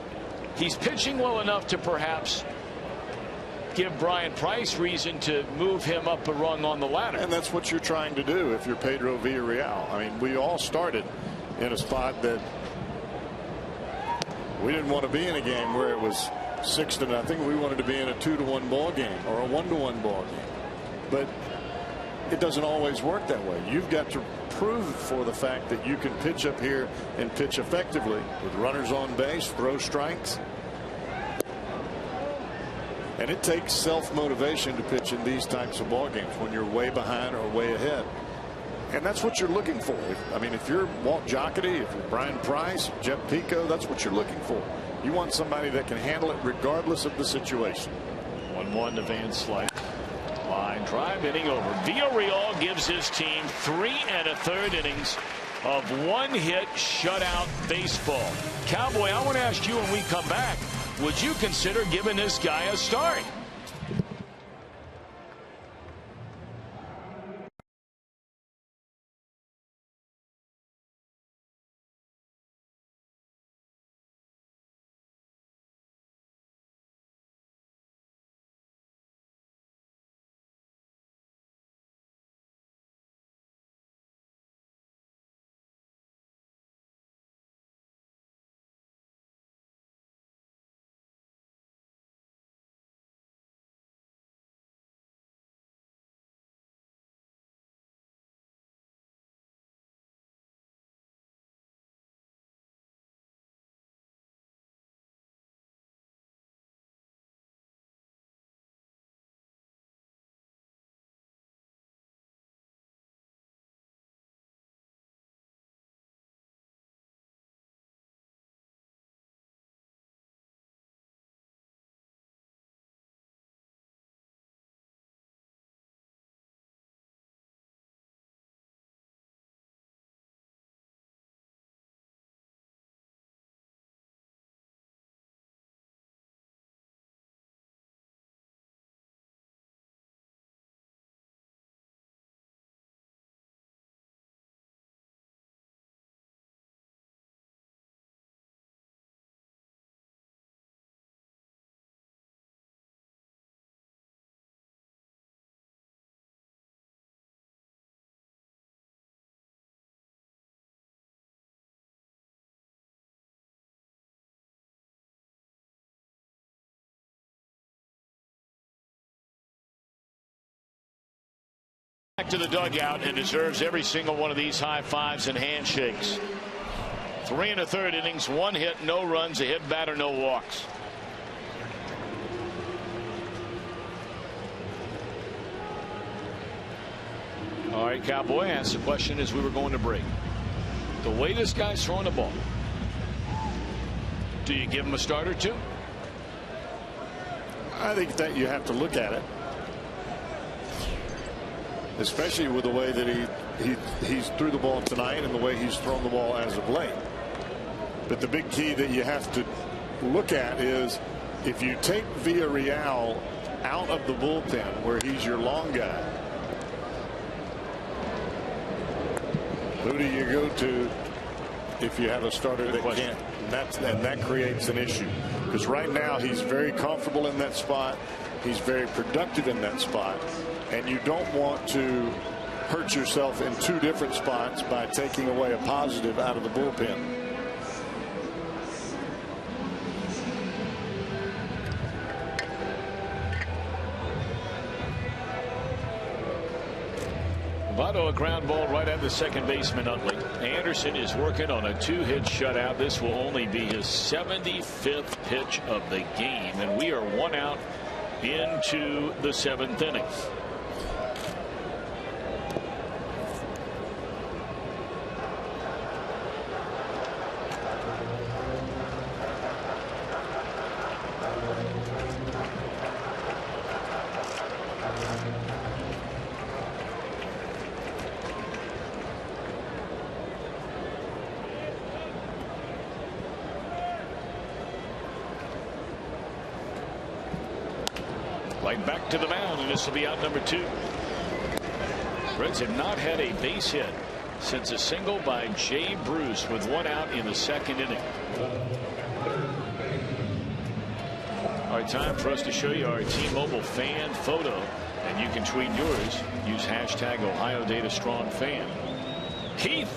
He's pitching well enough to perhaps give Brian Price reason to move him up a rung on the ladder. And that's what you're trying to do if you're Pedro Villarreal. I mean, we all started in a spot that we didn't want to be in a game where it was 6-0. We wanted to be in a 2-1 ball game or a 1-1 ball game. But it doesn't always work that way. You've got to prove for the fact that you can pitch up here and pitch effectively with runners on base, throw strikes. And it takes self-motivation to pitch in these types of ball games when you're way behind or way ahead. And that's what you're looking for. If you're Walt Jocketty, if you're Brian Price, Jeff Pico, that's what you're looking for. You want somebody that can handle it regardless of the situation. 1-1 to Van Slyke. Line drive, inning over. Villarreal gives his team 3 1/3 innings of one-hit shutout baseball. Cowboy, I want to ask you when we come back, would you consider giving this guy a start? Back to the dugout and deserves every single one of these high fives and handshakes. 3 1/3 innings, 1 hit, no runs, a hit batter, no walks. All right, Cowboy, I asked the question as we were going to break. The way this guy's throwing the ball, do you give him a start or two? I think that you have to look at it, especially with the way that he's threw the ball tonight and the way he's thrown the ball as of late. But the big key that you have to look at is if you take Villarreal out of the bullpen where he's your long guy, who do you go to if you have a starter that can't? And that creates an issue, because right now he's very comfortable in that spot. He's very productive in that spot. And you don't want to hurt yourself in 2 different spots by taking away a positive out of the bullpen. Votto, a ground ball right at the second baseman Utley. Anderson is working on a 2-hit shutout. This will only be his 75th pitch of the game, and we are 1 out into the 7th inning. Right back to the mound, and this will be out number 2. Reds have not had a base hit since a single by Jay Bruce with 1 out in the 2nd inning. All right, time for us to show you our T-Mobile fan photo, and you can tweet yours. Use hashtag Ohio Data Strong Fan. Keith,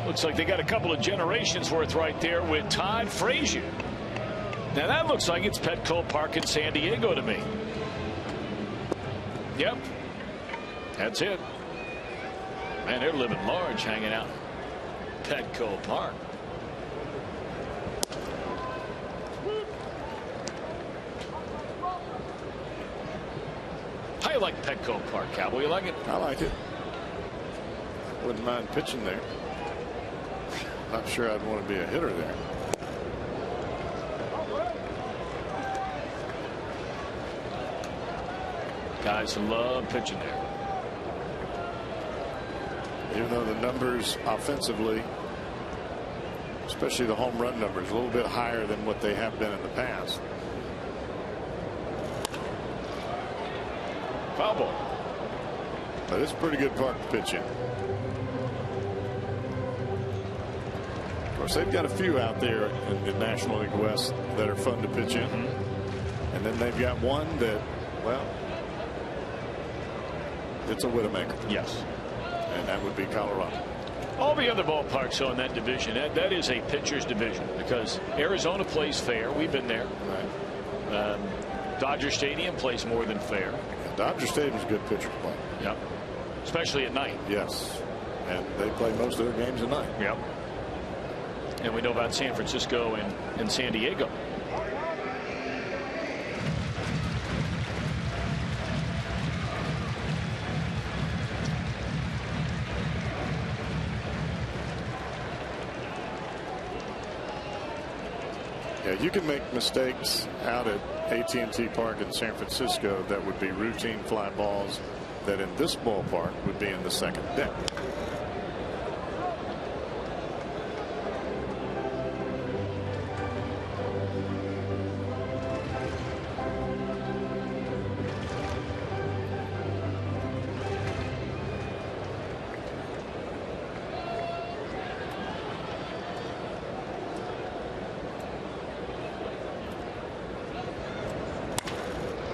looks like they got a couple of generations worth right there with Todd Frazier. Now that looks like it's Petco Park in San Diego to me. Yep, that's it. Man, they're living large hanging out Petco Park. How you like Petco Park, Cowboy? You like it? I like it. Wouldn't mind pitching there. Not sure I'd want to be a hitter there. Guys love pitching there. Even though the numbers offensively, especially the home run numbers, a little bit higher than what they have been in the past. Foul ball. But it's a pretty good park to pitch in. Of course, they've got a few out there in the National League West that are fun to pitch in. And then they've got one that, well, it's a Widowmaker. Yes. And that would be Colorado. All the other ballparks on that division, that is a pitcher's division because Arizona plays fair. We've been there. Right. Dodger Stadium plays more than fair. And Dodger Stadium is a good pitcher's play. Yep. Especially at night. Yes. And they play most of their games at night. Yep. And we know about San Francisco and San Diego. Yeah, you can make mistakes out at AT&T Park in San Francisco that would be routine fly balls that in this ballpark would be in the second deck.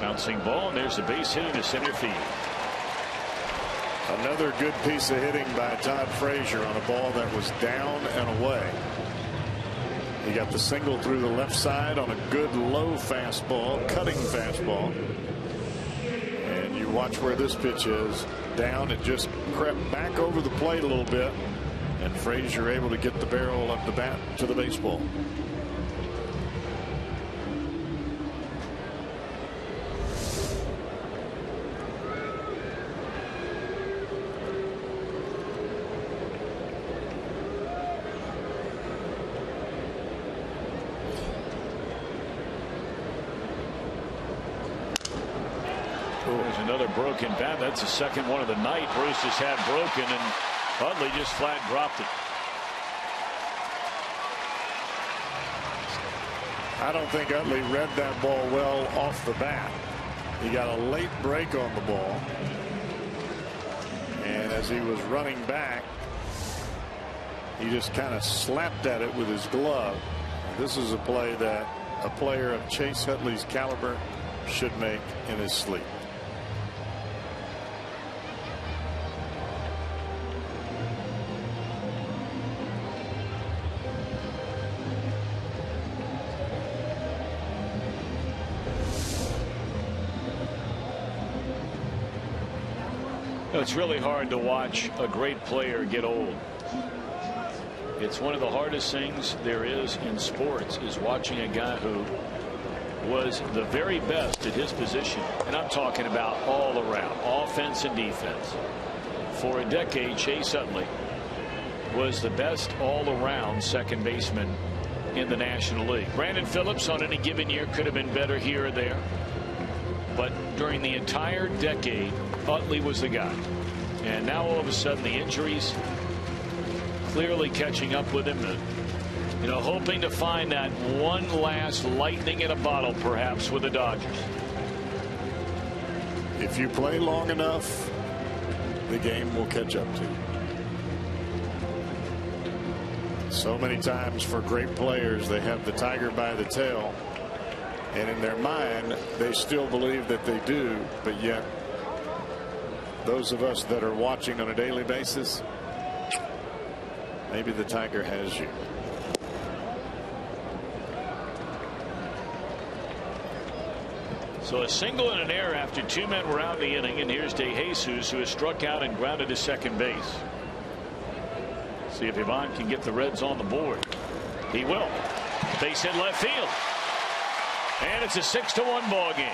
Bouncing ball, and there's a base hit into center field. Another good piece of hitting by Todd Frazier on a ball that was down and away. He got the single through the left side on a good low fastball, cutting fastball. And you watch where this pitch is. Down, it just crept back over the plate a little bit, and Frazier able to get the barrel of the bat to the baseball. There's another broken bat. That's the second one of the night Bruce has had broken, and Utley just flat dropped it. I don't think Utley read that ball well off the bat. He got a late break on the ball, and as he was running back, he just kind of slapped at it with his glove. This is a play that a player of Chase Utley's caliber should make in his sleep. It's really hard to watch a great player get old. It's one of the hardest things there is in sports, is watching a guy who was the very best at his position. And I'm talking about all around, offense and defense. For a decade, Chase Utley was the best all-around second baseman in the National League. Brandon Phillips on any given year could have been better here or there. But during the entire decade, Utley was the guy. And now all of a sudden the injuries clearly catching up with him. You know, hoping to find that one last lightning in a bottle perhaps with the Dodgers. If you play long enough, the game will catch up to you. So many times for great players, they have the tiger by the tail, and in their mind they still believe that they do, but yet those of us that are watching on a daily basis, maybe the tiger has you. So a single and an error after two men were out in the inning, and here's DeJesus, who has struck out and grounded to second base. See if Ivan can get the Reds on the board. He will. Base hit left field. And it's a 6-1 ball game.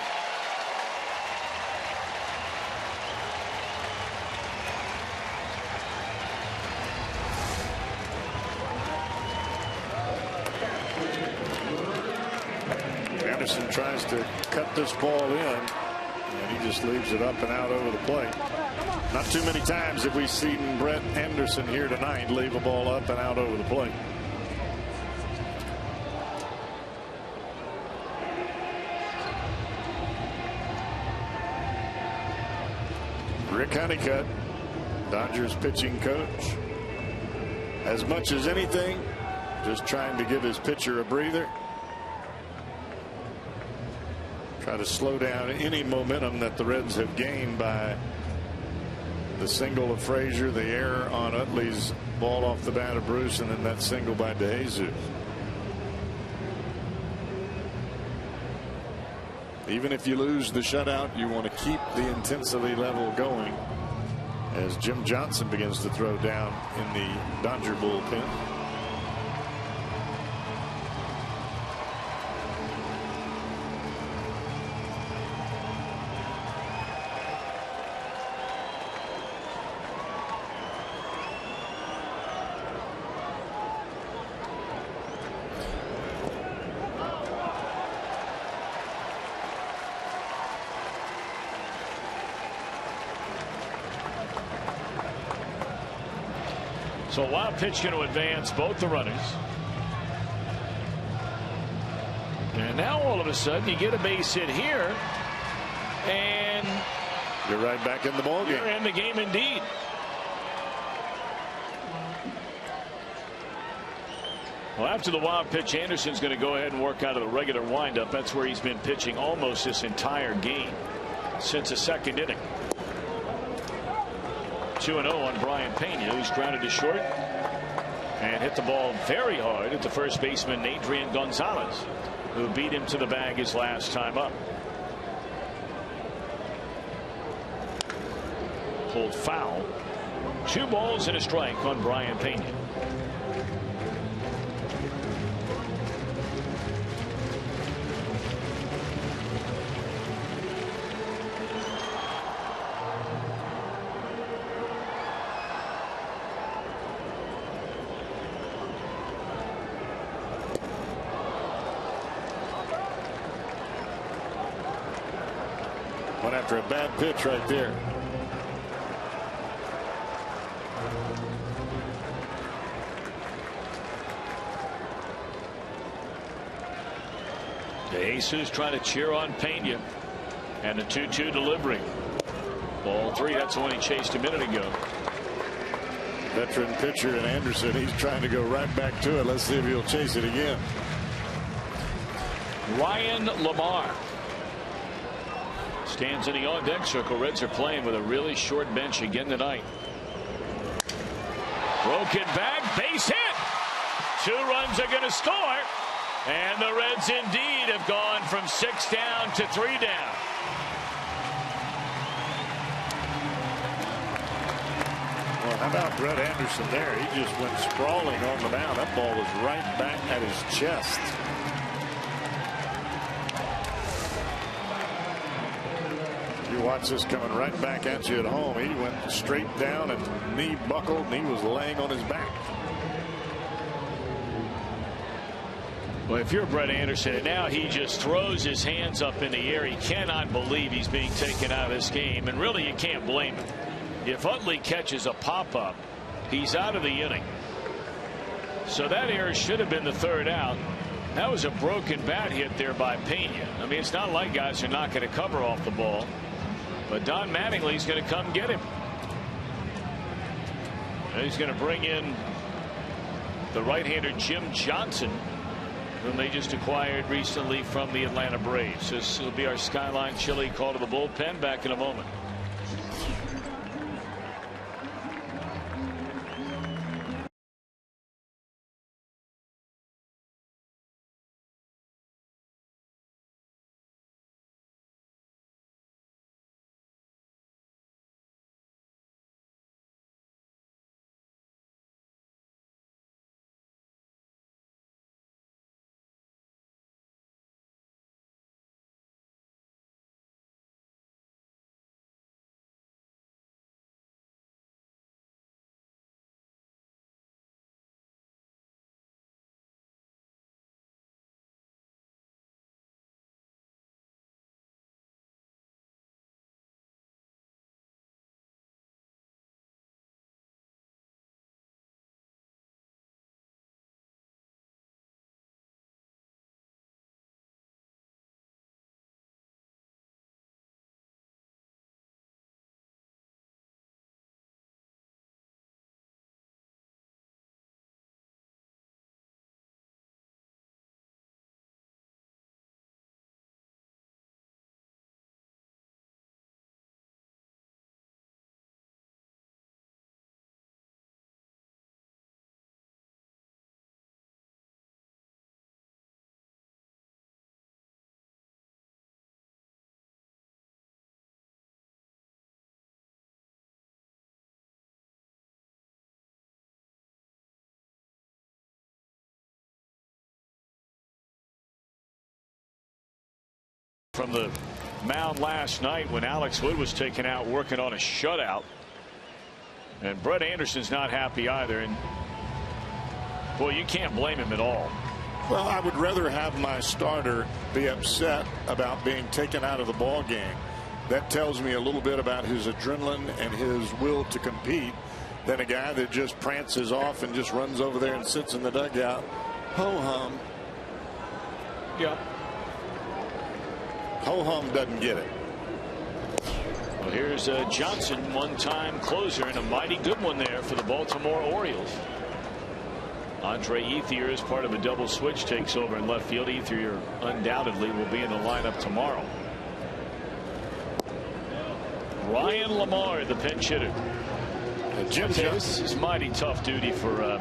Anderson tries to cut this ball in, and he just leaves it up and out over the plate. Not too many times have we seen Brett Anderson here tonight leave a ball up and out over the plate. Rick Honeycutt, Dodgers pitching coach, as much as anything, just trying to give his pitcher a breather. Try to slow down any momentum that the Reds have gained by the single of Frazier, the error on Utley's ball off the bat of Bruce, and then that single by DeJesus. Even if you lose the shutout, you want to keep the intensity level going as Jim Johnson begins to throw down in the Dodger bullpen. So a wild pitch going to advance both the runners. And now all of a sudden you get a base hit here, and you're right back in the ball game. You're in the game indeed. Well, after the wild pitch, Anderson's going to go ahead and work out of the regular windup. That's where he's been pitching almost this entire game since the second inning. 2-0 on Brian Pena, who's grounded to short and hit the ball very hard at the first baseman Adrian Gonzalez, who beat him to the bag his last time up. Pulled foul. 2 balls and a strike on Brian Pena. After a bad pitch right there. DeJesus trying to cheer on Pena, and the 2-2 delivery. Ball 3. That's the one he chased a minute ago. Veteran pitcher in Anderson, he's trying to go right back to it. Let's see if he'll chase it again. Ryan Lamar stands in the on-deck circle. Reds are playing with a really short bench again tonight. Broken back, base hit. 2 runs are going to score, and the Reds indeed have gone from 6 down to 3 down. How about Brett Anderson there? He just went sprawling on the mound. That ball was right back at his chest. You watch this coming right back at you at home. He went straight down and knee buckled, and he was laying on his back. Well, if you're Brett Anderson, and now he just throws his hands up in the air, he cannot believe he's being taken out of this game, and really you can't blame him. If Utley catches a pop-up, he's out of the inning. So that error should have been the third out. That was a broken bat hit there by Pena. I mean, it's not like guys are not going to cover off the ball, but Don Mattingly's going to come get him. And he's going to bring in the right-hander Jim Johnson, whom they just acquired recently from the Atlanta Braves. This will be our Skyline Chili call to the bullpen. Back in a moment. From the mound last night when Alex Wood was taken out working on a shutout, and Brett Anderson's not happy either, and boy, you can't blame him at all. Well, I would rather have my starter be upset about being taken out of the ball game. That tells me a little bit about his adrenaline and his will to compete than a guy that just prances off and just runs over there and sits in the dugout ho-hum. Yeah. Ho-hum doesn't get it. Well, here's Johnson, one-time closer, and a mighty good one there for the Baltimore Orioles. Andre Ethier, as part of a double switch, takes over in left field. Ethier undoubtedly will be in the lineup tomorrow. Ryan Lamar, the pinch hitter. This is mighty tough duty for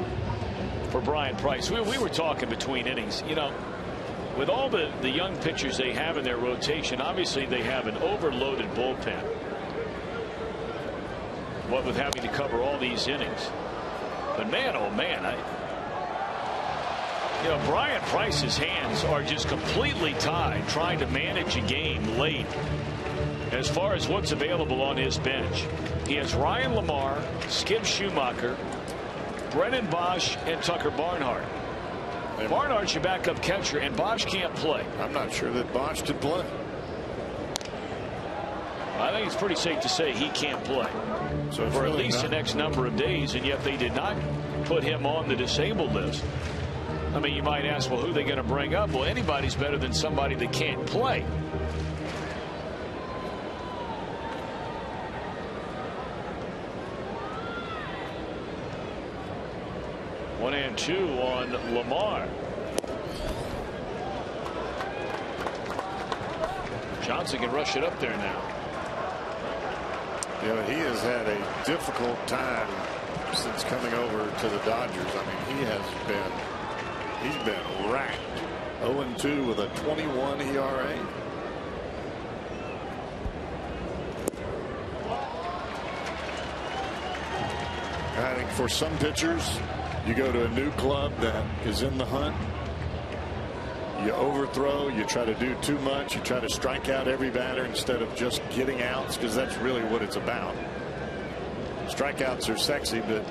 Brian Price. We were talking between innings, you know, with all the young pitchers they have in their rotation, obviously they have an overloaded bullpen. What with having to cover all these innings. But man, oh man, you know, Brian Price's hands are just completely tied trying to manage a game late as far as what's available on his bench. He has Ryan Lamar, Skip Schumacher, Brennan Bosch, and Tucker Barnhart. Barnhart's your backup catcher, and Bosch can't play. I'm not sure that Bosch could play. I think it's pretty safe to say he can't play so for really at least the next number of days, and yet they did not put him on the disabled list. I mean, you might ask, well, who are they going to bring up? Well, anybody's better than somebody that can't play. One and two on Lamar. Johnson can rush it up there now. Yeah, he has had a difficult time since coming over to the Dodgers. I mean, he's been racked. 0-2 with a 21 ERA. for some pitchers, you go to a new club that is in the hunt. You overthrow, you try to do too much, you try to strike out every batter instead of just getting outs, because that's really what it's about. Strikeouts are sexy, but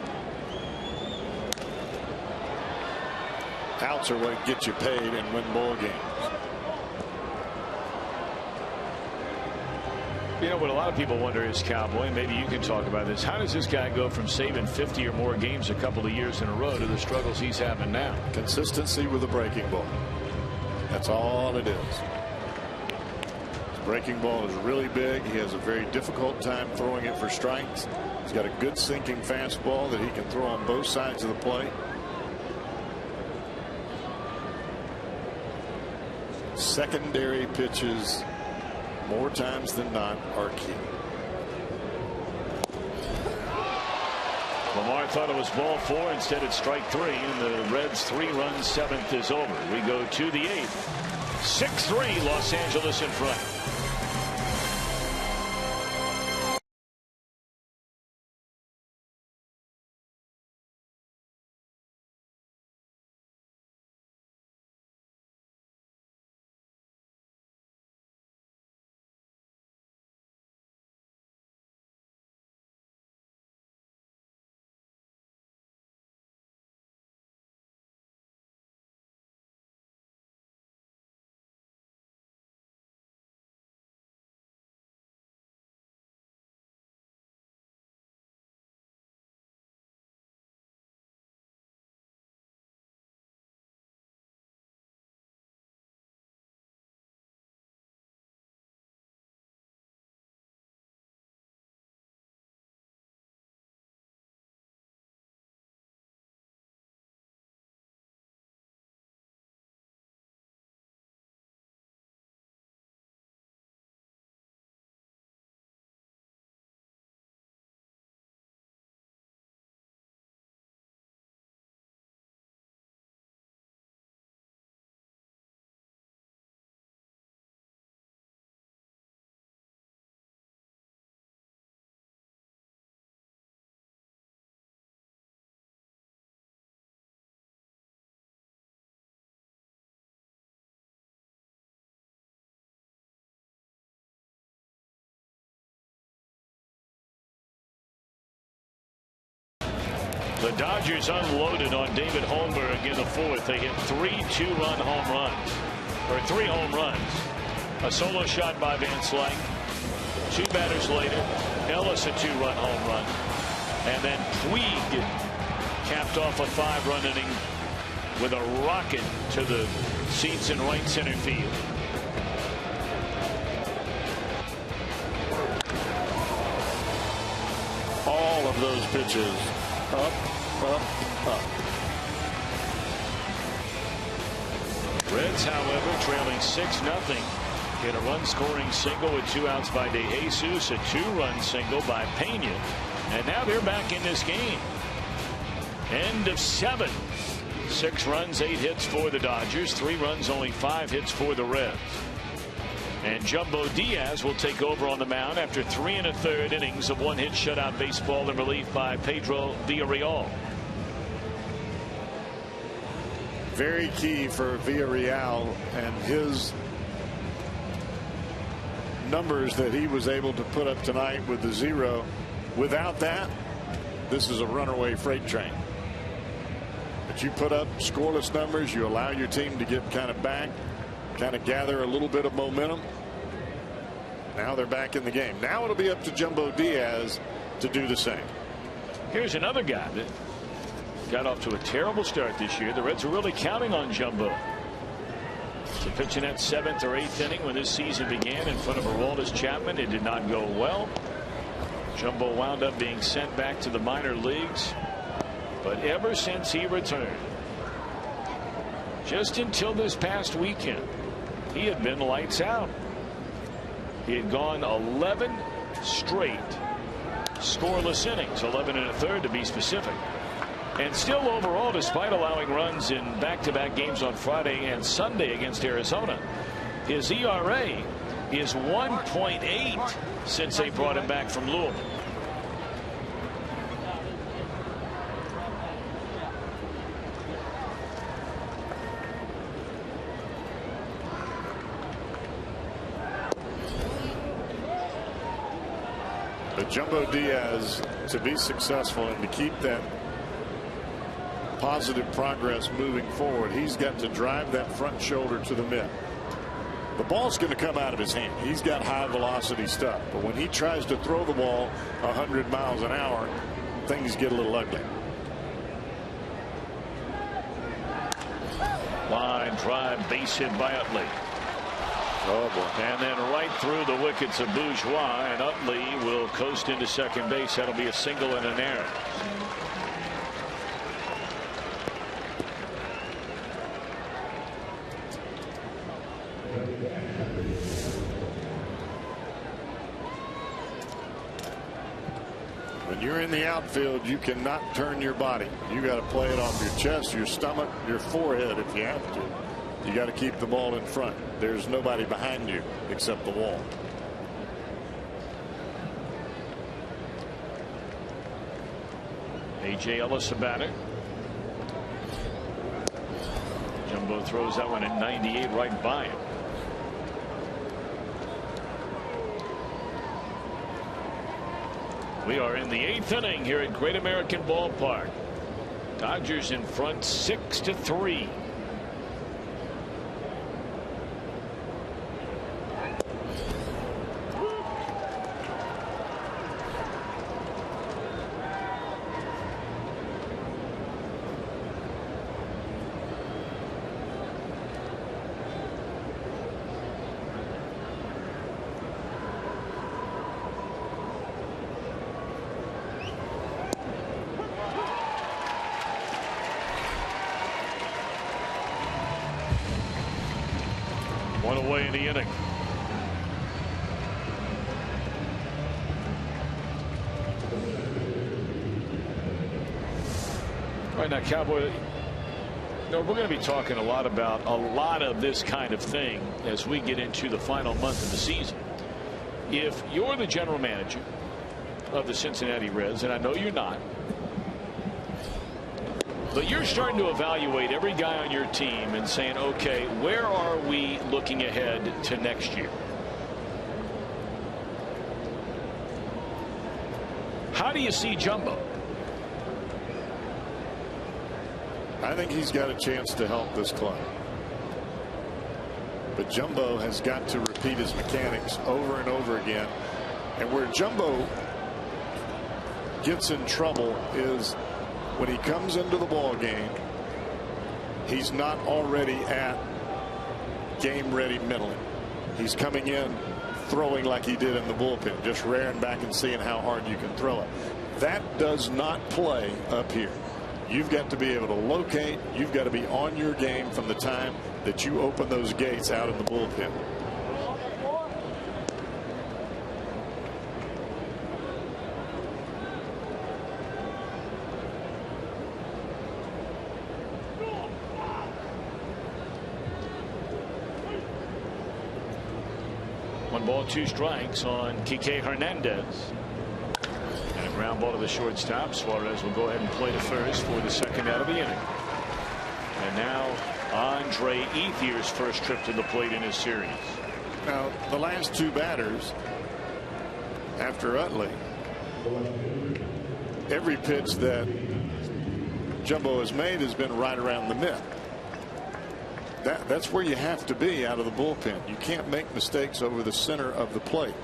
outs are what get you paid and win ball games. You know what a lot of people wonder is, Cowboy, maybe you can talk about this. How does this guy go from saving 50 or more games a couple of years in a row to the struggles he's having now? Consistency with the breaking ball. That's all it is. His breaking ball is really big. He has a very difficult time throwing it for strikes. He's got a good sinking fastball that he can throw on both sides of the plate. Secondary pitches, more times than not, are key. Lamar thought it was ball 4. Instead it's strike 3, and the Reds' 3-run 7th is over. We go to the 8th. 6-3 Los Angeles in front. The Dodgers unloaded on David Holmberg in the 4th. They hit 3 2-run home runs, or 3 home runs. A solo shot by Van Slyke. 2 batters later, Ellis a 2-run home run, and then Puig capped off a 5-run inning with a rocket to the seats in right center field. All of those pitches up, up, up. Reds, however, trailing 6-0. Hit a run-scoring single with 2 outs by DeJesus, a 2-run single by Pena, and now they're back in this game. End of 7. 6 runs, 8 hits for the Dodgers, 3 runs, only 5 hits for the Reds. And Jumbo Diaz will take over on the mound after 3 1/3 innings of 1-hit shutout baseball in relief by Pedro Villarreal. Very key for Villarreal and his numbers that he was able to put up tonight with the 0. Without that, this is a runaway freight train. But you put up scoreless numbers, you allow your team to get kind of back, kind of gather a little bit of momentum. Now they're back in the game. Now it'll be up to Jumbo Diaz to do the same. Here's another guy that got off to a terrible start this year. The Reds are really counting on Jumbo. So pitching that 7th or 8th inning when this season began in front of Aroldis Chapman, it did not go well. Jumbo wound up being sent back to the minor leagues. But ever since he returned, just until this past weekend, he had been lights out. He had gone 11 straight scoreless innings, 11 1/3 to be specific. And still overall, despite allowing runs in back-to-back games on Friday and Sunday against Arizona, his ERA is 1.8 since they brought him back from Louisville. Jumbo Diaz, to be successful and to keep that positive progress moving forward, he's got to drive that front shoulder to the mitt. The ball's going to come out of his hand. He's got high velocity stuff, but when he tries to throw the ball 100 miles an hour, things get a little ugly. Line drive, base hit by Utley. Oh boy. And then right through the wickets of Bourgeois, and Utley will coast into second base. That'll be a single and an error. When you're in the outfield, you cannot turn your body. You got to play it off your chest, your stomach, your forehead if you have to. You got to keep the ball in front. There's nobody behind you except the wall. A.J. Ellis, a batter. Jumbo throws that one at 98 right by him. We are in the 8th inning here at Great American Ballpark. Dodgers in front 6-3. One away in the inning. All right now, Cowboy, we're going to be talking a lot about a lot of this kind of thing as we get into the final month of the season. If you're the general manager of the Cincinnati Reds, and I know you're not, but you're starting to evaluate every guy on your team and saying, okay, where are we looking ahead to next year? How do you see Jumbo? I think he's got a chance to help this club. But Jumbo has got to repeat his mechanics over and over again. And where Jumbo gets in trouble is when he comes into the ball game, he's not already at game ready mentally. He's coming in throwing like he did in the bullpen, just rearing back and seeing how hard you can throw it. That does not play up here. You've got to be able to locate. You've got to be on your game from the time that you open those gates out in the bullpen. One ball, 2 strikes on Kike Hernandez. And a ground ball to the shortstop. Suarez will go ahead and play to first for the second out of the inning. And now Andre Ethier's first trip to the plate in his series. Now the last 2 batters after Utley, every pitch that Jumbo has made has been right around the mitt. That's where you have to be out of the bullpen. You can't make mistakes over the center of the plate.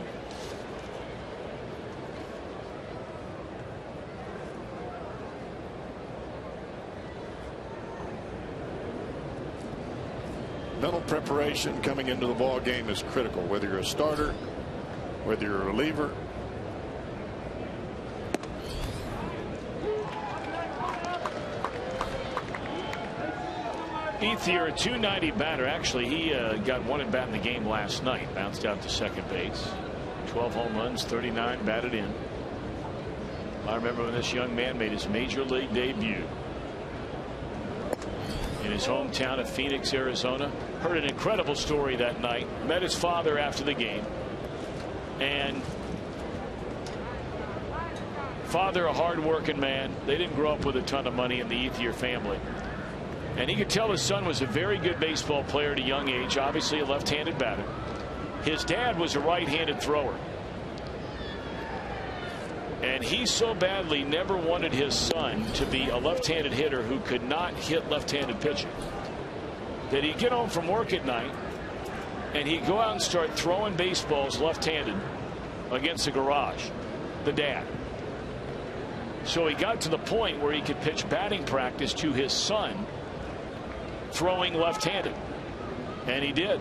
Mental preparation coming into the ball game is critical, whether you're a starter, whether you're a reliever. Ethier, a .290 batter. Actually, he got 1 at bat in the game last night. Bounced out to second base. 12 home runs, 39 batted in. I remember when this young man made his major league debut in his hometown of Phoenix, Arizona. Heard an incredible story that night. Met his father after the game. And father, a hard-working man. They didn't grow up with a ton of money in the Ethier family. And he could tell his son was a very good baseball player at a young age, obviously a left-handed batter. His dad was a right-handed thrower. And he so badly never wanted his son to be a left-handed hitter who could not hit left-handed pitching that he'd get home from work at night and he'd go out and start throwing baseballs left-handed against the garage, the dad. So he got to the point where he could pitch batting practice to his son throwing left-handed, and he did.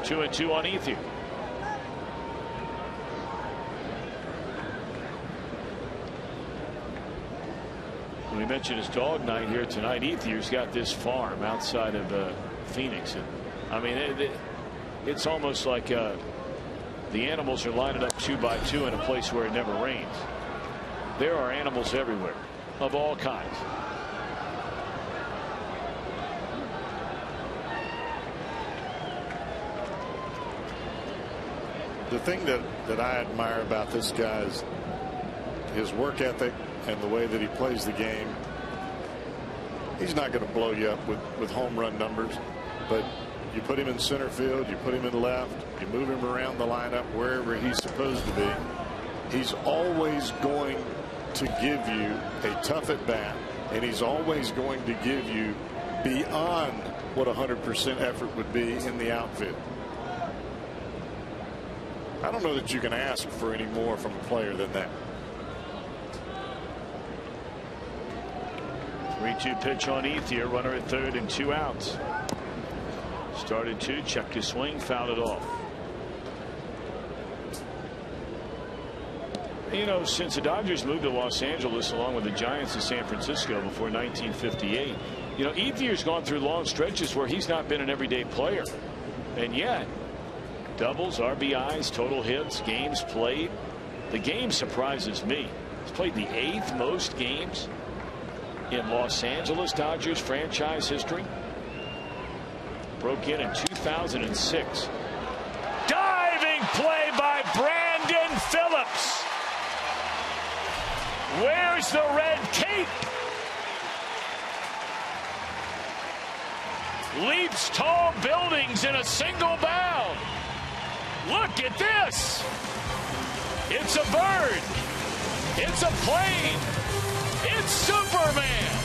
Two and two on Ethier. We mentioned his dog night here tonight. Ethier's got this farm outside of Phoenix. And, I mean, it's almost like the animals are lining up 2 by 2 in a place where it never rains. There are animals everywhere of all kinds. The thing that I admire about this guy is his work ethic and the way that he plays the game. He's not going to blow you up with home run numbers, but you put him in center field, you put him in left, you move him around the lineup wherever he's supposed to be. He's always going to give you a tough at bat, and he's always going to give you beyond what 100% effort would be in the outfield. I don't know that you can ask for any more from a player than that. 3-2 pitch on Ethier. Runner at third and 2 outs. Started 2, checked his swing, fouled it off. You know, since the Dodgers moved to Los Angeles along with the Giants to San Francisco before 1958, you know, Ethier's gone through long stretches where he's not been an everyday player, and yet doubles, RBIs, total hits, games played. The game surprises me. He's played the 8th most games in Los Angeles Dodgers franchise history. Broke in 2006. Diving play by Brandon Phillips. Where's the red cape? Leaps tall buildings in a single bound. Look at this. It's a bird. It's a plane. It's Superman.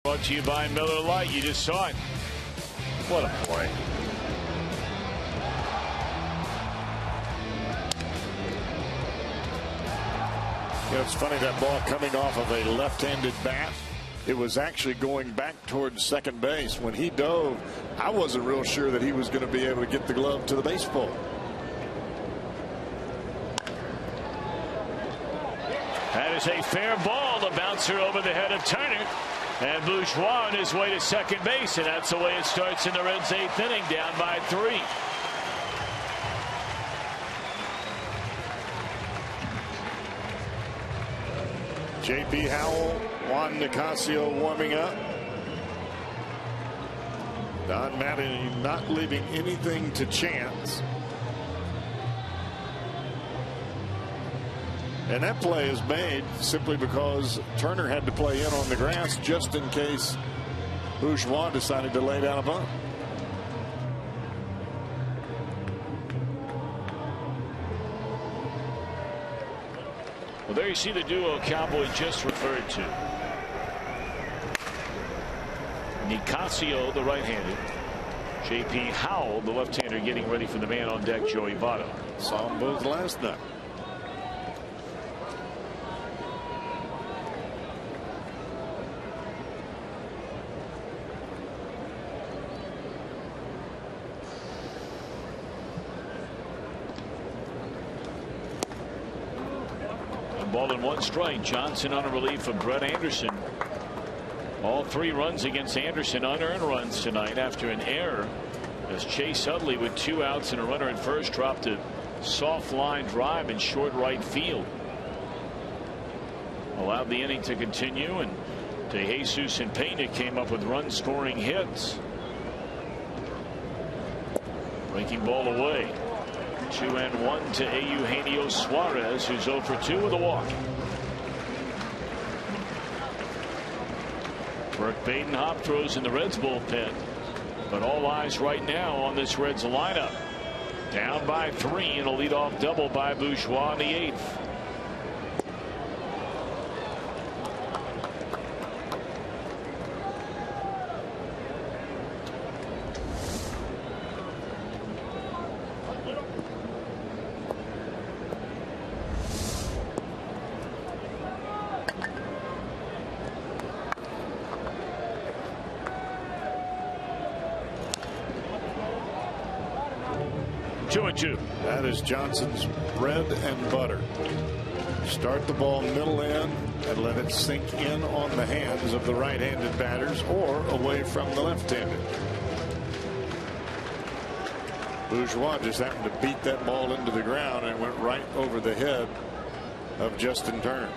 Brought to you by Miller Lite. You just saw it. What a play. You know, it's funny, that ball coming off of a left-handed bat, it was actually going back towards second base. When he dove, I wasn't real sure that he was going to be able to get the glove to the baseball. Had is a fair ball, the bouncer over the head of Turner. And Bourgeois on his way to second base, and that's the way it starts in the Reds' 8th inning, down by 3. J.P. Howell, Juan Nicasio warming up. Don Mattingly not leaving anything to chance. And that play is made simply because Turner had to play in on the grass just in case Bourgeois decided to lay down a bunt. Well, there you see the duo Cowboy just referred to. Nicasio, the right-handed. J.P. Howell, the left-hander, getting ready for the man on deck, Joey Votto. Saw them both last night. Ball and 1 strike. Johnson on a relief from Brett Anderson. All 3 runs against Anderson, unearned runs tonight after an error, as Chase Utley with 2 outs and a runner at first dropped a soft line drive in short right field. Allowed the inning to continue, and DeJesus and Pena came up with run scoring hits. Breaking ball away. 2-1 to Eugenio Suarez, who's 0 for 2 with a walk. Burke Badenhop throws in the Reds bullpen, but all eyes right now on this Reds lineup. Down by 3 and a leadoff double by Bourgeois in the 8th. That is Johnson's bread and butter. Start the ball middle in and let it sink in on the hands of the right-handed batters or away from the left-handed. Bourgeois just happened to beat that ball into the ground and went right over the head of Justin Turner.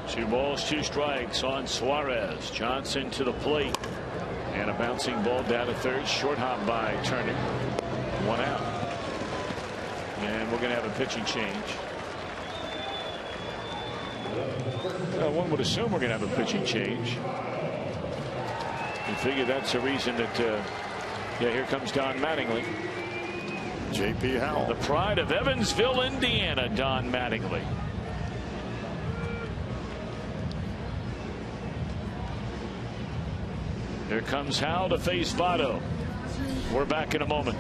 Two balls, 2 strikes on Suarez. Johnson to the plate, and a bouncing ball down to third. Short hop by Turner. 1 out, and we're going to have a pitching change. One would assume we're going to have a pitching change. You figure that's the reason that yeah, here comes Don Mattingly. J.P. Howell, the pride of Evansville, Indiana, Don Mattingly. Here comes Howell to face Votto. We're back in a moment.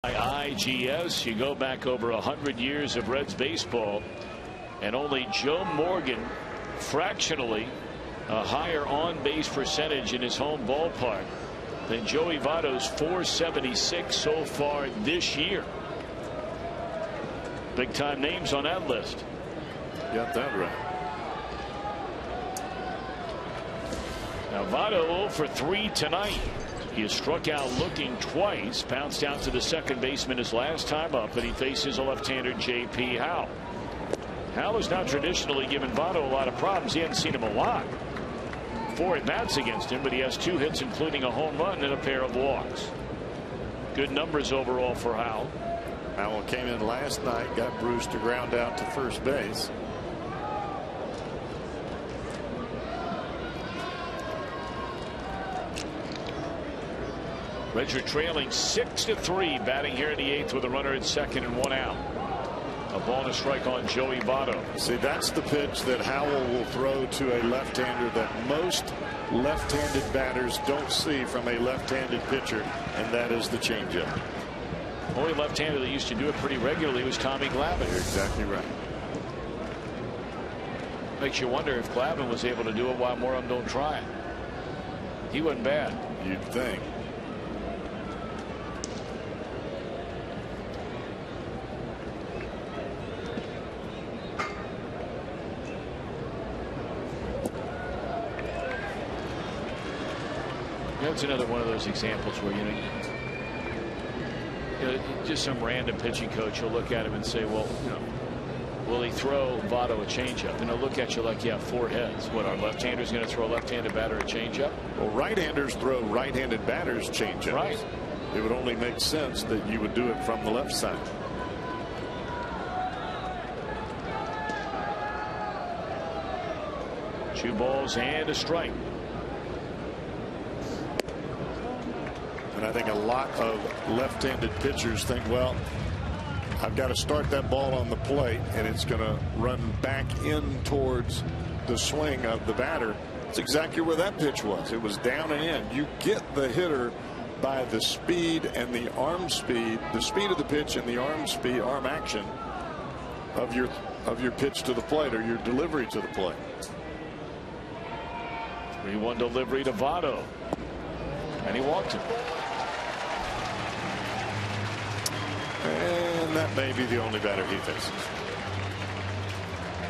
IGS, you go back over 100 years of Reds baseball, and only Joe Morgan fractionally a higher on-base percentage in his home ballpark than Joey Votto's 476 so far this year. Big time names on that list. Got that right. Now Votto 0 for 3 tonight. He has struck out looking twice, bounced out to the second baseman his last time up, and he faces a left-hander J.P. Howell. Howell has not traditionally given Votto a lot of problems. He hasn't seen him a lot. 4 at-bats against him, but he has 2 hits, including a home run and a pair of walks. Good numbers overall for Howell. Howell came in last night, got Bruce to ground out to first base. Reds are trailing 6-3, batting here in the 8th with a runner at second and 1 out. A ball and a strike on Joey Votto. See, that's the pitch that Howell will throw to a left-hander that most left-handed batters don't see from a left-handed pitcher, and that is the changeup. Only left-hander that used to do it pretty regularly was Tommy Glavine. You're exactly right. Makes you wonder if Glavine was able to do it while more of them don't try it. He wasn't bad. You'd think. That's another one of those examples where you know, just some random pitching coach will look at him and say, well, will he throw Votto a changeup? And he'll look at you like you have 4 heads. What, our left-hander's going to throw a left-handed batter a changeup? Well, right-handers throw right-handed batters changeups. Right. It would only make sense that you would do it from the left side. Two balls and a strike. And I think a lot of left-handed pitchers think, well, I've got to start that ball on the plate and it's going to run back in towards the swing of the batter. It's exactly where that pitch was. It was down and in. You get the hitter by the speed and the arm speed, the speed of the pitch and the arm speed, arm action of your pitch to the plate or your delivery to the plate. 3-1 delivery to Votto, and he walked him. And that may be the only batter he faces.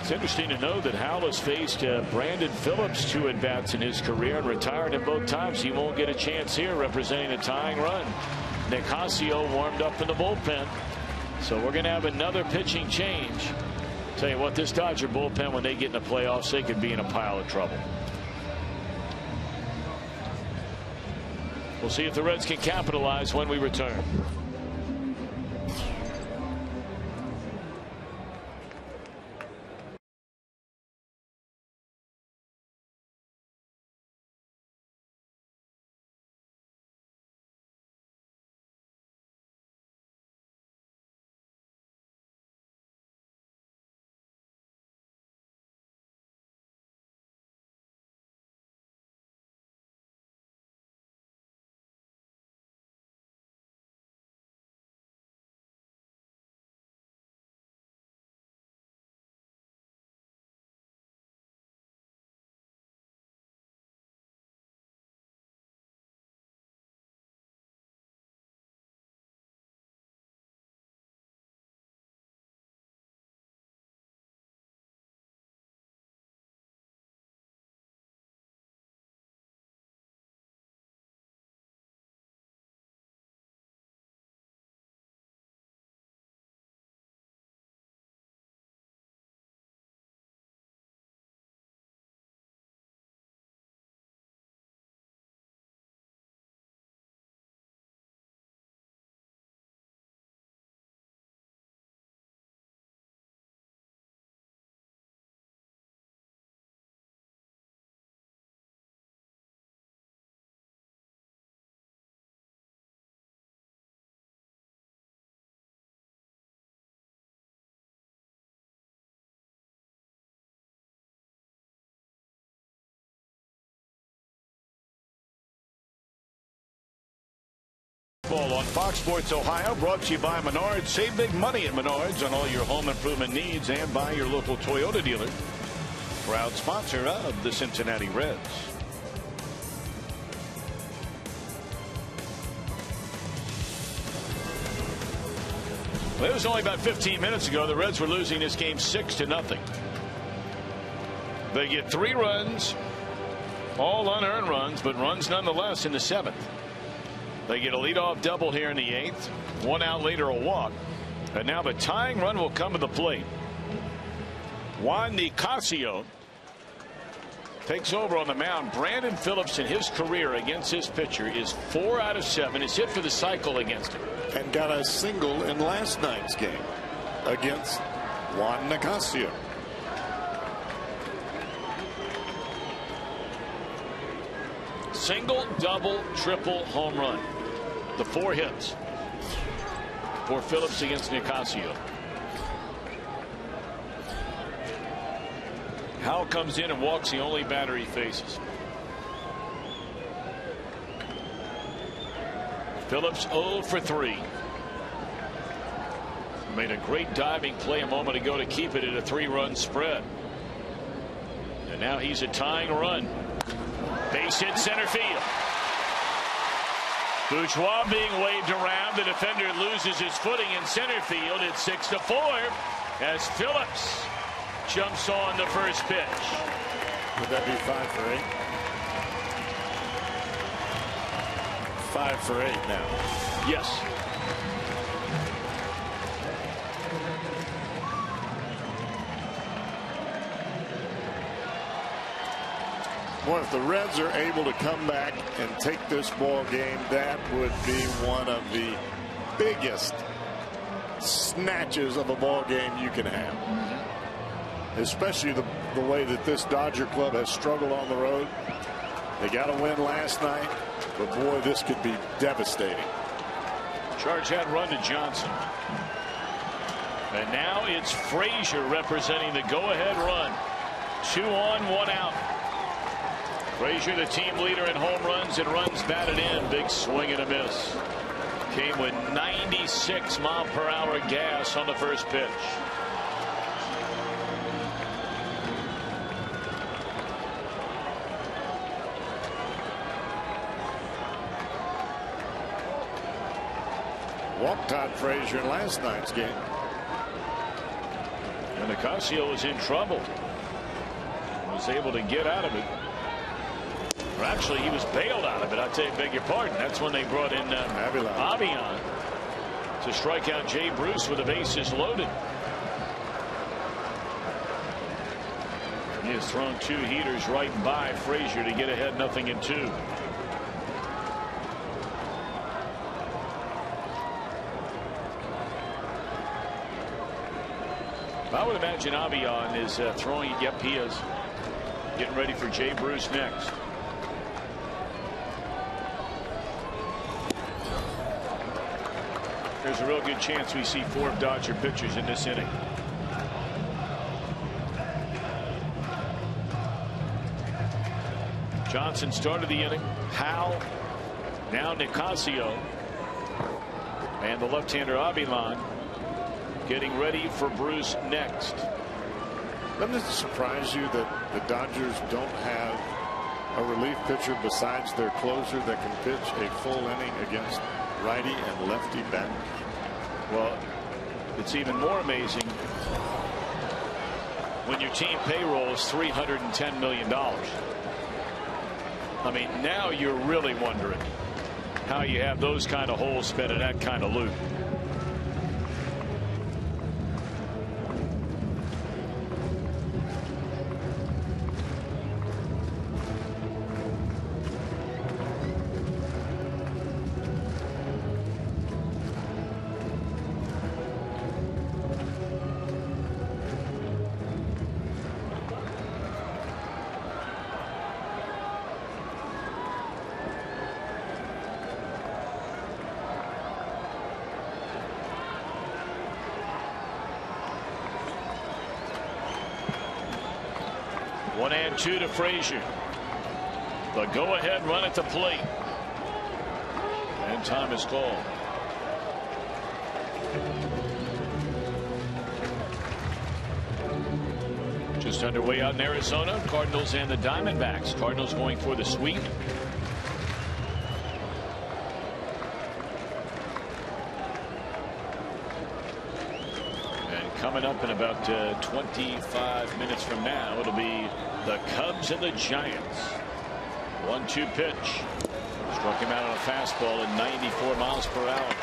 It's interesting to know that Howell has faced Brandon Phillips 2 at-bats in his career and retired him both times. He won't get a chance here representing a tying run. Nick Hasio warmed up in the bullpen. So we're going to have another pitching change. Tell you what, this Dodger bullpen, when they get in the playoffs, they could be in a pile of trouble. We'll see if the Reds can capitalize when we return. on Fox Sports Ohio, brought to you by Menards. Save big money at Menards on all your home improvement needs and by your local Toyota dealer. Proud sponsor of the Cincinnati Reds. Well, it was only about 15 minutes ago the Reds were losing this game 6-0. They get 3 runs, all unearned runs, but runs nonetheless in the 7th. They get a leadoff double here in the 8th. 1 out later, a walk. And now the tying run will come to the plate. Juan Nicasio takes over on the mound. Brandon Phillips in his career against his pitcher is 4 out of 7. It's hit for the cycle against him. And got a single in last night's game against Juan Nicasio. Single, double, triple, home run. The 4 hits for Phillips against Nicasio. Howell comes in and walks the only batter he faces. Phillips 0 for 3. Made a great diving play a moment ago to keep it at a 3-run spread. And now he's a tying run. Base hit center field. Bourgeois being waved around. The defender loses his footing in center field. It's 6-4 as Phillips jumps on the first pitch. Would that be 5 for 8? 5 for 8 now. Yes. Well, if the Reds are able to come back and take this ball game, that would be one of the biggest snatches of a ball game you can have. Especially the way that this Dodger club has struggled on the road. They got a win last night, but boy, this could be devastating. Charge that run to Johnson. And now it's Frazier representing the go-ahead run. 2 on, 1 out. Frazier, the team leader in home runs and runs batted in. Big swing and a miss. Came with 96-mile-per-hour gas on the first pitch. Walked Todd Frazier in last night's game. And Nicasio was in trouble. Was able to get out of it. Or actually, he was bailed out of it. I beg your pardon. That's when they brought in Avion to strike out Jay Bruce with the bases loaded. He has thrown 2 heaters right by Frazier to get ahead 0-2. I would imagine Avion is throwing. Yep, he is. Getting ready for Jay Bruce next. There's a real good chance we see 4 Dodger pitchers in this inning. Johnson started the inning. Howell, now Nicasio, and the left-hander Avilan getting ready for Bruce next. Doesn't it surprise you that the Dodgers don't have a relief pitcher besides their closer that can pitch a full inning against righty and lefty batters? Well, it's even more amazing when your team payroll is $310 million. I mean, now you're really wondering how you have those kind of holes spent in that kind of loot. One and 2 to Frazier. The go-ahead run at the plate. And time is called. Just underway out in Arizona. Cardinals and the Diamondbacks. Cardinals going for the sweep. And coming up in about 25 minutes from now, it'll be the Cubs and the Giants. 1-2 pitch. Struck him out on a fastball at 94 miles per hour.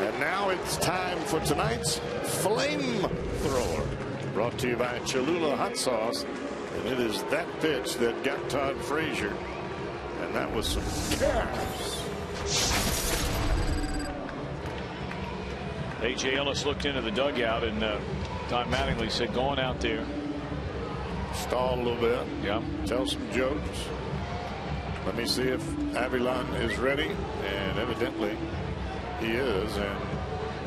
And now it's time for tonight's flamethrower, brought to you by Cholula Hot Sauce. And it is that pitch that got Todd Frazier, and that was some gas. A.J. Ellis looked into the dugout, and Don Mattingly said, going out there. Stall a little bit. Yeah. Tell some jokes. Let me see if Avilan is ready, and evidently he is, and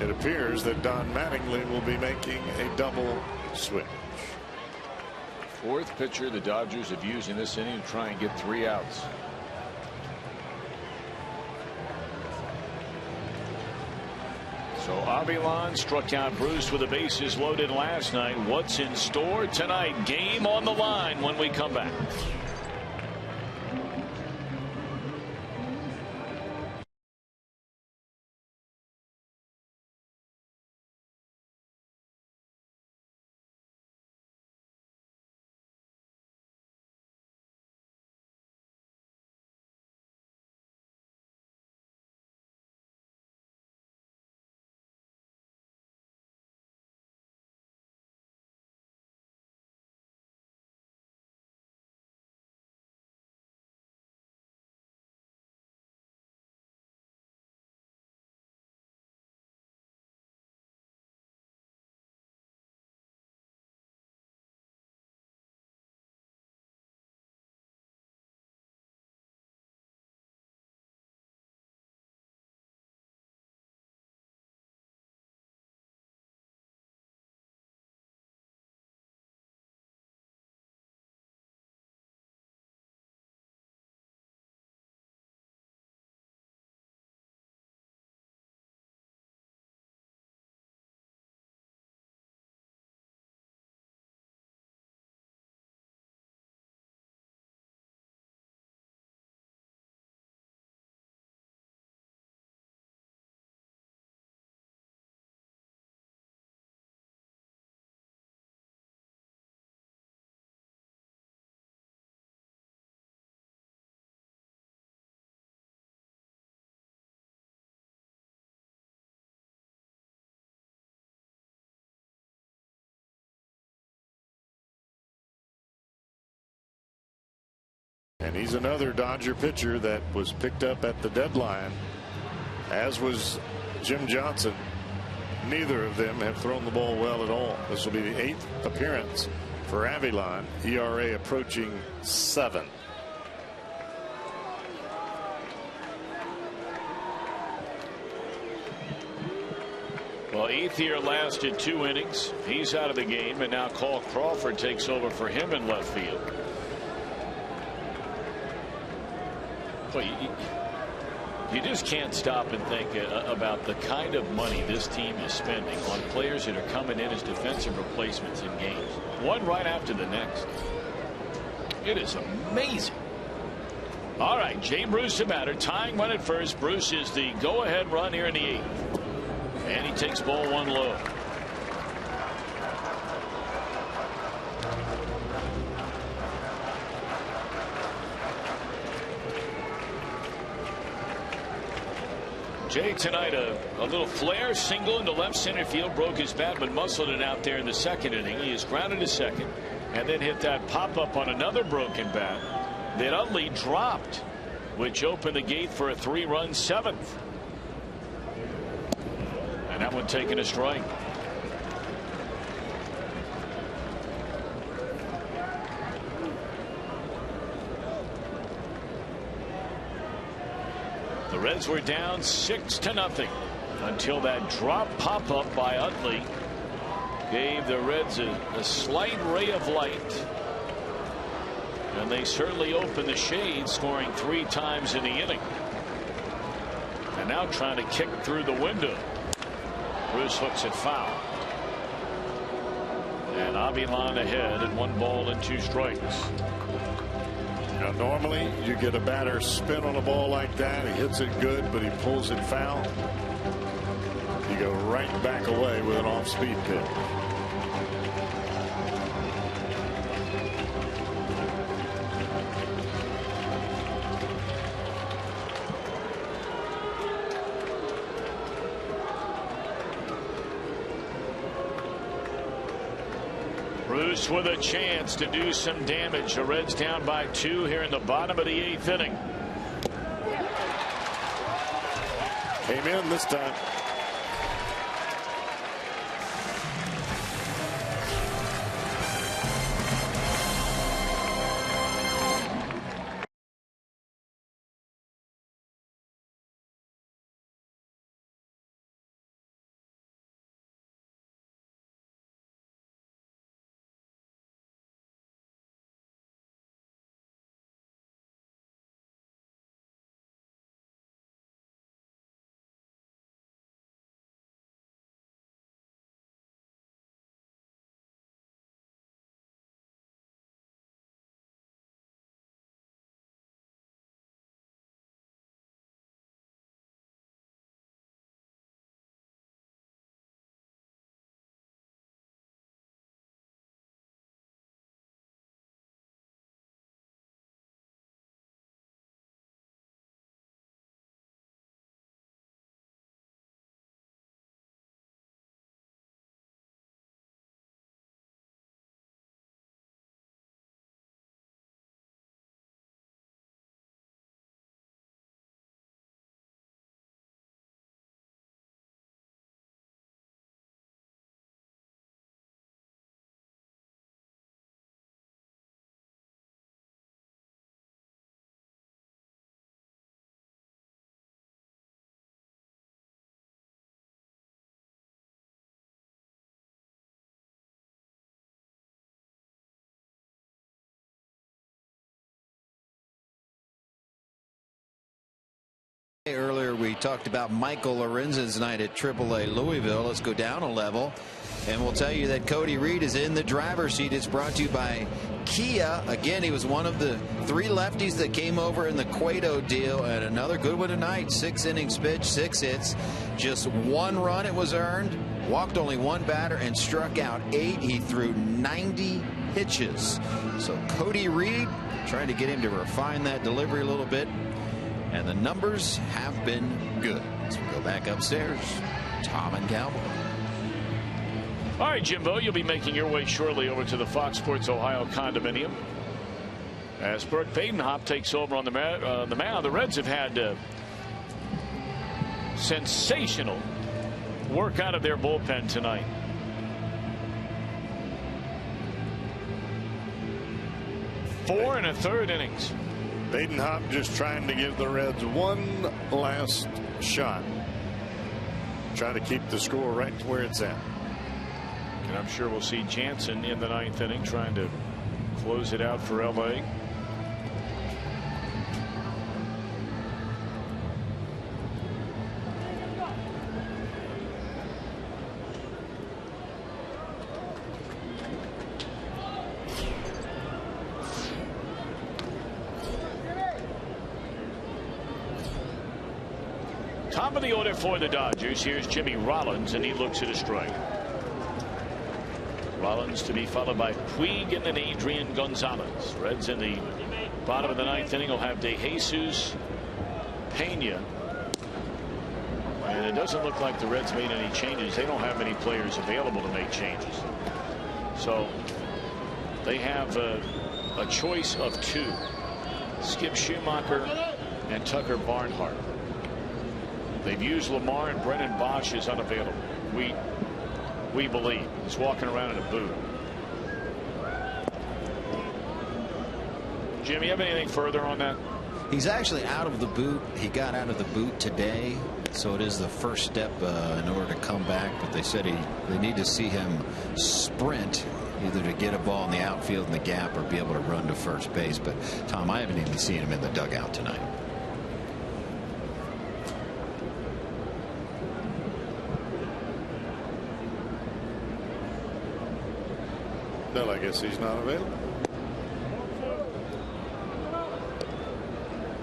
it appears that Don Mattingly will be making a double switch. Fourth pitcher the Dodgers have used in this inning to try and get 3 outs. So Avilan struck out Bruce with the bases loaded last night. What's in store tonight? Game on the line when we come back. And he's another Dodger pitcher that was picked up at the deadline, as was Jim Johnson. Neither of them have thrown the ball well at all. This will be the 8th appearance for Avilan. ERA approaching 7. Well, Ethier lasted 2 innings. He's out of the game, and now Cole Crawford takes over for him in left field. Well, you just can't stop and think about the kind of money this team is spending on players that are coming in as defensive replacements in games, one right after the next. It is amazing. All right, Jay Bruce the batter, tying run at first. Bruce is the go-ahead run here in the 8th. And he takes ball 1 low. Jay tonight a little flare single into left center field, broke his bat but muscled it out there in the 2nd inning. He is grounded to second and then hit that pop up on another broken bat that Utley dropped, which opened the gate for a 3-run 7th. And that one taking a strike. The Reds were down 6-0 until that drop pop up by Utley gave the Reds a slight ray of light. And they certainly opened the shade, scoring 3 times in the inning. And now trying to kick through the window. Bruce hooks it foul. And Avilan ahead at 1 ball and 2 strikes. Now, normally you get a batter spin on a ball like that. He hits it good, but he pulls it foul. You go right back away with an off-speed pitch. Bruce with a chance to do some damage. The Reds down by 2 here in the bottom of the 8th inning. Came in this time. Earlier we talked about Michael Lorenzen's night at AAA Louisville. Let's go down a level and we'll tell you that Cody Reed is in the driver's seat. It's brought to you by Kia. Again, he was one of the 3 lefties that came over in the Cueto deal, and another good one tonight. 6 innings pitched, 6 hits, just 1 run it was earned, walked only 1 batter and struck out 8. He threw 90 pitches. So Cody Reed, trying to get him to refine that delivery a little bit. And the numbers have been good. As we go back upstairs, Tom and Cowboy. All right, Jimbo, you'll be making your way shortly over to the Fox Sports Ohio condominium as Burke Badenhop takes over on the mound. The Reds have had sensational work out of their bullpen tonight. Four and a third innings. Badenhop just trying to give the Reds one last shot. Trying to keep the score right where it's at. And I'm sure we'll see Jansen in the 9th inning trying to close it out for LA. Top of the order for the Dodgers. Here's Jimmy Rollins, and he looks at a strike. Rollins to be followed by Puig and then Adrian Gonzalez. Reds in the bottom of the 9th inning will have De Jesus, Pena. And it doesn't look like the Reds made any changes. They don't have many players available to make changes. So they have a choice of 2. Skip Schumacher and Tucker Barnhart. They've used Lamar, and Brennan Bosch is unavailable. We believe he's walking around in a boot. Jimmy, you have anything further on that? He's actually out of the boot. He got out of the boot today, so it is the first step in order to come back. But they said they need to see him sprint, either to get a ball in the outfield in the gap or be able to run to first base. But Tom, I haven't even seen him in the dugout tonight. No, I guess he's not available.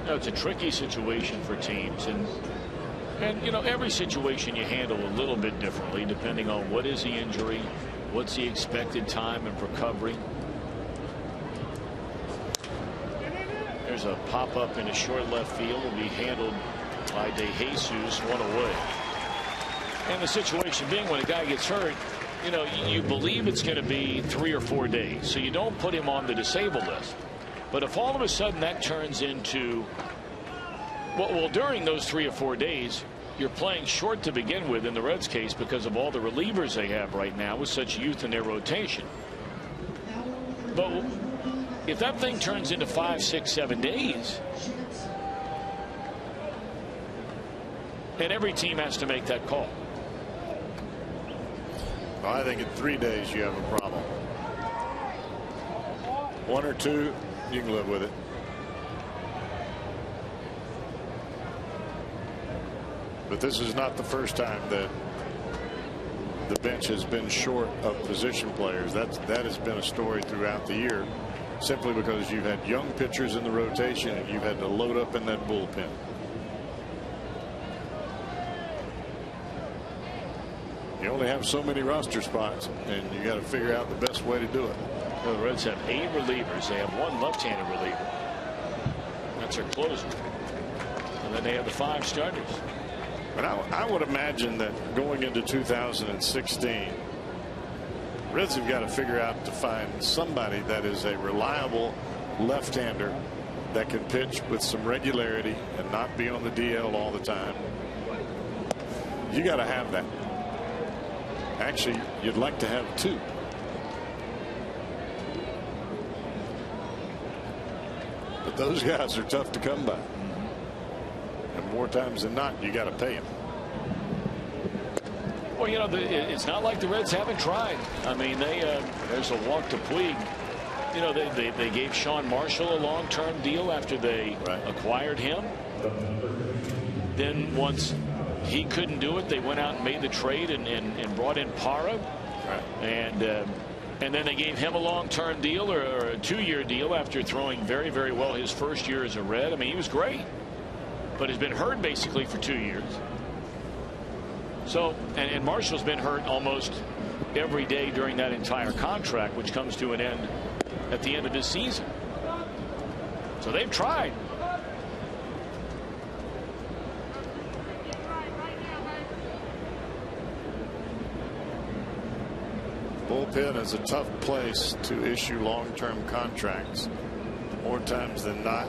No, it's a tricky situation for teams, and you know, every situation you handle a little bit differently depending on what is the injury, what's the expected time of recovery. There's a pop-up in a short left field, will be handled by DeJesus, one away. And the situation being, when a guy gets hurt, you know, you believe it's going to be 3 or 4 days, so you don't put him on the disabled list. But if all of a sudden that turns into, well, during those 3 or 4 days, you're playing short to begin with in the Reds' case because of all the relievers they have right now with such youth in their rotation. But if that thing turns into 5, 6, 7 days, and every team has to make that call. Well, I think in 3 days you have a problem. 1 or 2, you can live with it. But this is not the first time that the bench has been short of position players. That has been a story throughout the year, simply because you've had young pitchers in the rotation and you've had to load up in that bullpen. You only have so many roster spots, and you got to figure out the best way to do it. Well, the Reds have 8 relievers. They have 1 left-handed reliever. That's their closer. And then they have the 5 starters. But I would imagine that going into 2016, Reds have got to figure out to find somebody that is a reliable left-hander that can pitch with some regularity and not be on the DL all the time. You got to have that. Actually, you'd like to have 2. But those guys are tough to come by. And more times than not, you got to pay them. Well, you know, it's not like the Reds haven't tried. I mean, there's a walk to Puig. You know, they gave Sean Marshall a long-term deal after they acquired him. Then once he couldn't do it, they went out and made the trade and brought in Parra. And then they gave him a long-term deal or a 2-year deal after throwing very, very well his first year as a Red. I mean, he was great, but has been hurt basically for 2 years. So, and Marshall's been hurt almost every day during that entire contract, which comes to an end at the end of this season. So they've tried. Bullpen is a tough place to issue long-term contracts. More times than not,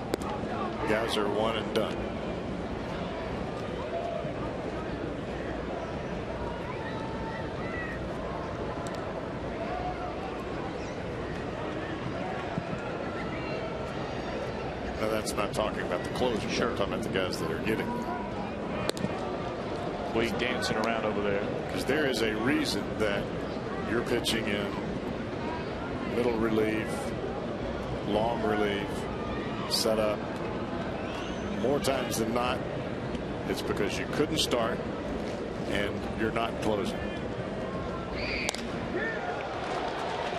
guys are one and done. Now that's not talking about the closer. Sure. I'm talking about the guys that are getting. Wade dancing around over there. Because there is a reason that you're pitching in middle relief, long relief, setup. More times than not, it's because you couldn't start and you're not closing.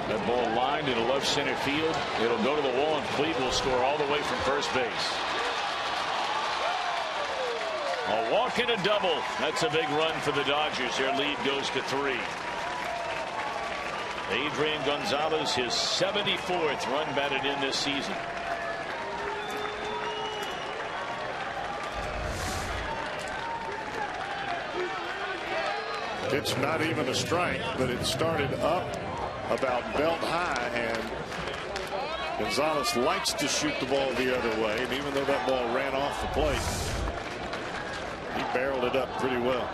That ball lined into left center field. It'll go to the wall, and Puig will score all the way from first base. A walk and a double. That's a big run for the Dodgers. Their lead goes to 3. Adrian Gonzalez, his 74th run batted in this season. It's not even a strike, but it started up about belt high, and Gonzalez likes to shoot the ball the other way, and even though that ball ran off the plate, he barreled it up pretty well.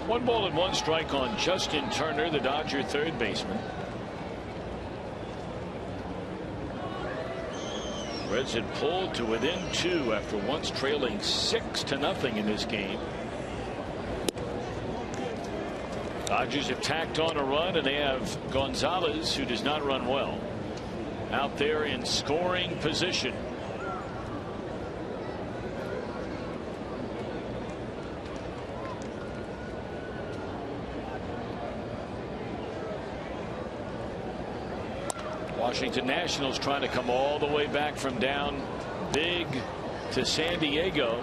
1-1 on Justin Turner, the Dodger third baseman. Reds had pulled to within 2 after once trailing 6-0 in this game. Dodgers have tacked on a run, and they have Gonzalez, who does not run well, out there in scoring position. Washington Nationals trying to come all the way back from down big to San Diego.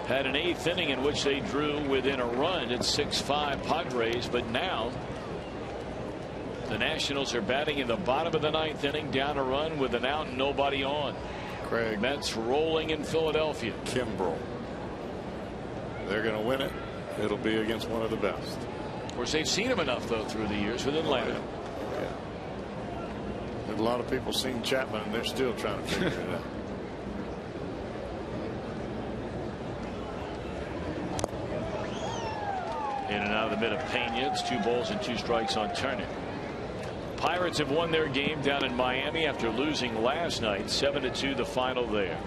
Had an 8th inning in which they drew within a run at 6-5 Padres, but now the Nationals are batting in the bottom of the 9th inning, down a run with an out and nobody on. Craig. Mets rolling in Philadelphia. Kimbrel. They're going to win it. It'll be against one of the best. Of course, they've seen him enough, though, through the years with Atlanta. A lot of people seen Chapman, and they're still trying to figure it out. In and out of the mid of Pena. It's 2 balls and 2 strikes on Turner. Pirates have won their game down in Miami after losing last night, 7-2 the final there.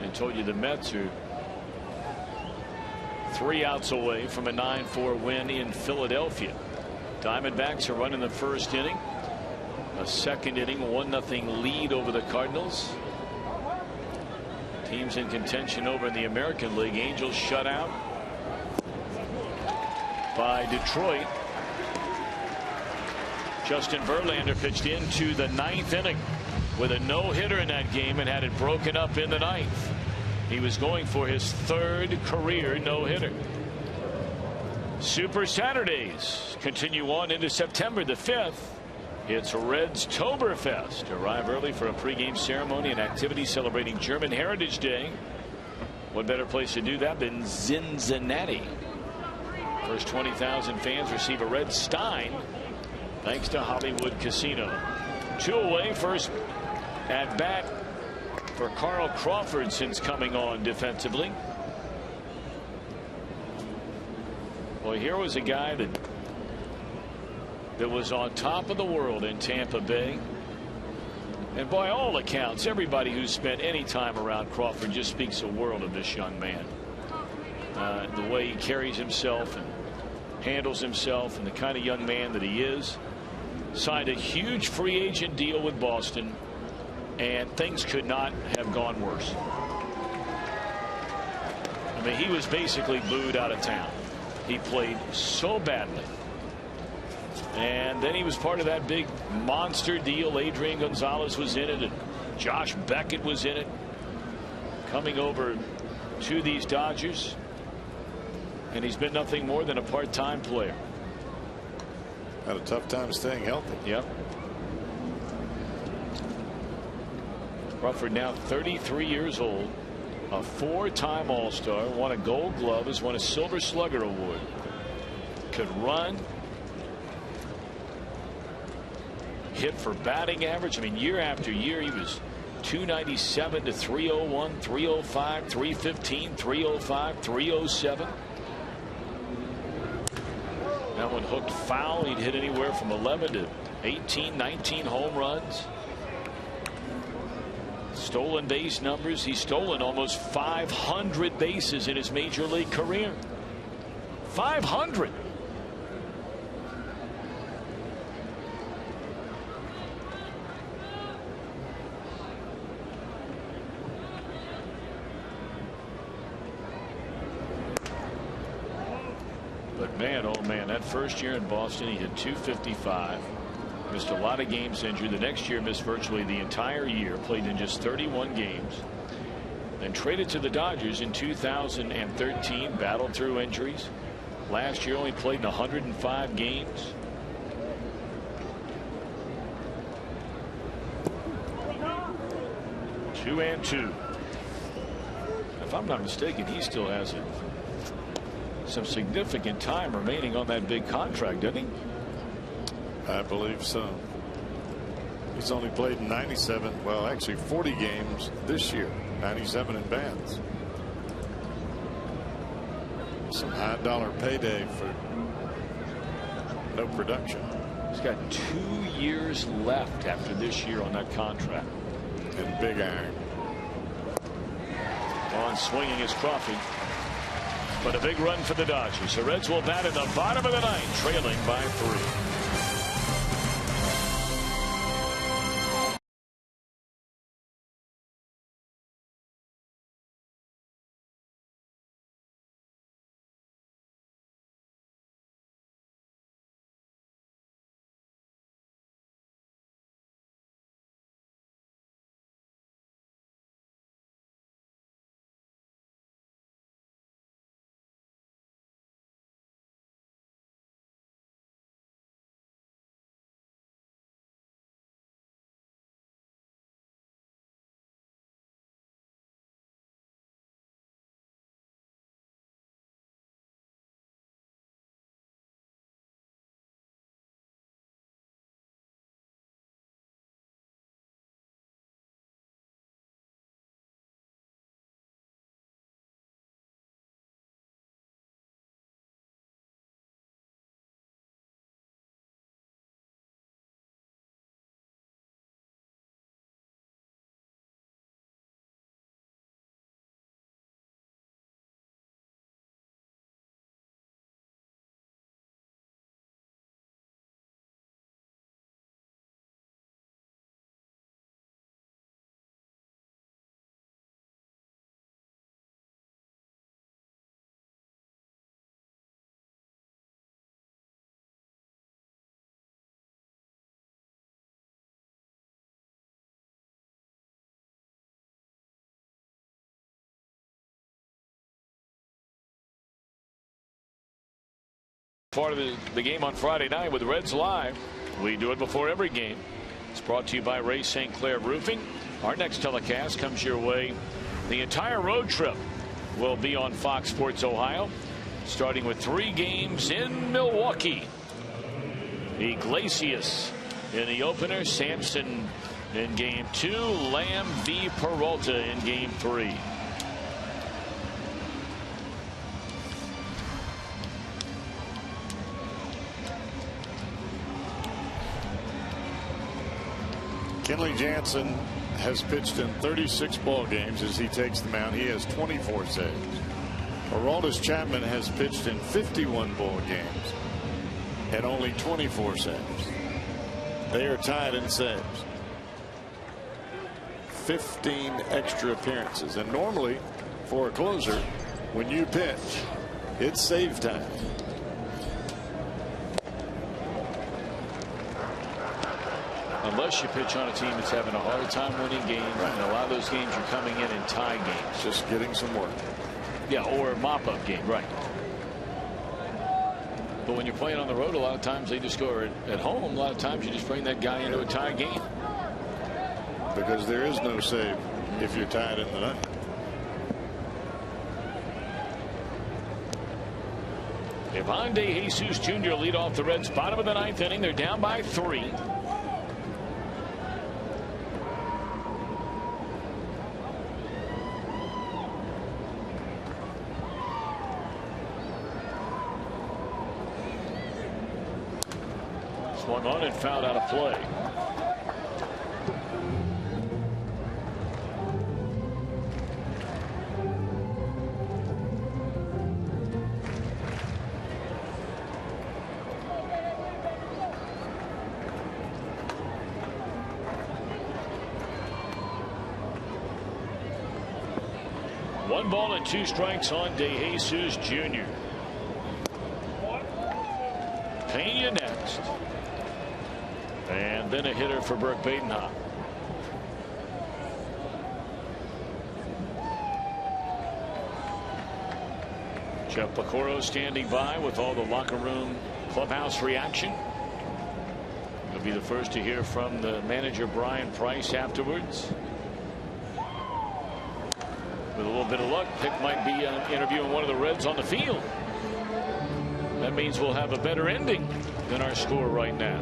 And told you the Mets are 3 outs away from a 9-4 win in Philadelphia. Diamondbacks are running the first inning. A second inning 1-0 lead over the Cardinals. Teams in contention over in the American League. Angels shut out by Detroit. Justin Verlander pitched into the 9th inning with a no-hitter in that game and had it broken up in the 9th. He was going for his 3rd career no-hitter. Super Saturdays continue on into September the 5th. It's Reds-Toberfest. Arrive early for a pregame ceremony and activity celebrating German Heritage Day. What better place to do that than Cincinnati? First 20,000 fans receive a Red Stein thanks to Hollywood Casino. 2 away. First at bat for Carl Crawford since coming on defensively. Well, here was a guy that was on top of the world in Tampa Bay. And by all accounts, everybody who's spent any time around Crawford just speaks a world of this young man. The way he carries himself and handles himself, and the kind of young man that he is. Signed a huge free agent deal with Boston, and things could not have gone worse. I mean, he was basically booed out of town. He played so badly. And then he was part of that big monster deal. Adrian Gonzalez was in it, and Josh Beckett was in it. Coming over to these Dodgers, and he's been nothing more than a part-time player. Had a tough time staying healthy. Yep. Crawford now 33 years old, a 4-time All-Star, won a Gold Glove, has won a Silver Slugger Award. Could run, hit for batting average. I mean, year after year he was 297 to 301, 305, 315, 305, 307. That one hooked foul. He'd hit anywhere from 11 to 18, 19 home runs. Stolen base numbers. He's stolen almost 500 bases in his major league career. 500. But man, oh man, that first year in Boston, he hit 255. Missed a lot of games injured. The next year missed virtually the entire year. Played in just 31 games. Then traded to the Dodgers in 2013. Battled through injuries. Last year only played in 105 games. Two and two. If I'm not mistaken, he still has some significant time remaining on that big contract, doesn't he? I believe so. He's only played in 97, well, actually 40 games this year, 97 in bans. Some high dollar payday for no production. He's got 2 years left after this year on that contract. And big iron. On swinging is Crawford. But a big run for the Dodgers. The Reds will bat in the bottom of the ninth, trailing by 3. Part of the game on Friday night with Reds Live. We do it before every game. It's brought to you by Ray St. Clair Roofing. Our next telecast comes your way. The entire road trip will be on Fox Sports Ohio, starting with 3 games in Milwaukee. Iglesias in the opener, Sampson in game 2, Lamb v. Peralta in game 3. Kenley Jansen has pitched in 36 ball games as he takes the mound. He has 24 saves. Aroldis Chapman has pitched in 51 ball games and only 24 saves. They are tied in saves. 15 extra appearances. And normally for a closer, when you pitch, it's save time. Unless you pitch on a team that's having a hard time winning games, and a lot of those games are coming in tie games. Just getting some work. Yeah, or a mop-up game, right. But when you're playing on the road, a lot of times they just go at home. A lot of times you just bring that guy into a tie game. Because there is no save if you're tied in the ninth. Ivan De Jesus Jr. lead off the Reds bottom of the ninth inning. They're down by 3. Swung on and fouled out of play. One ball and 2 strikes on De Jesus Jr. Pena next. And then a hitter for Burke Badenhop. Jeff Pecoro standing by with all the locker room clubhouse reaction. He'll be the first to hear from the manager Brian Price afterwards. With a little bit of luck, Pick might be interviewing one of the Reds on the field. That means we'll have a better ending than our score right now.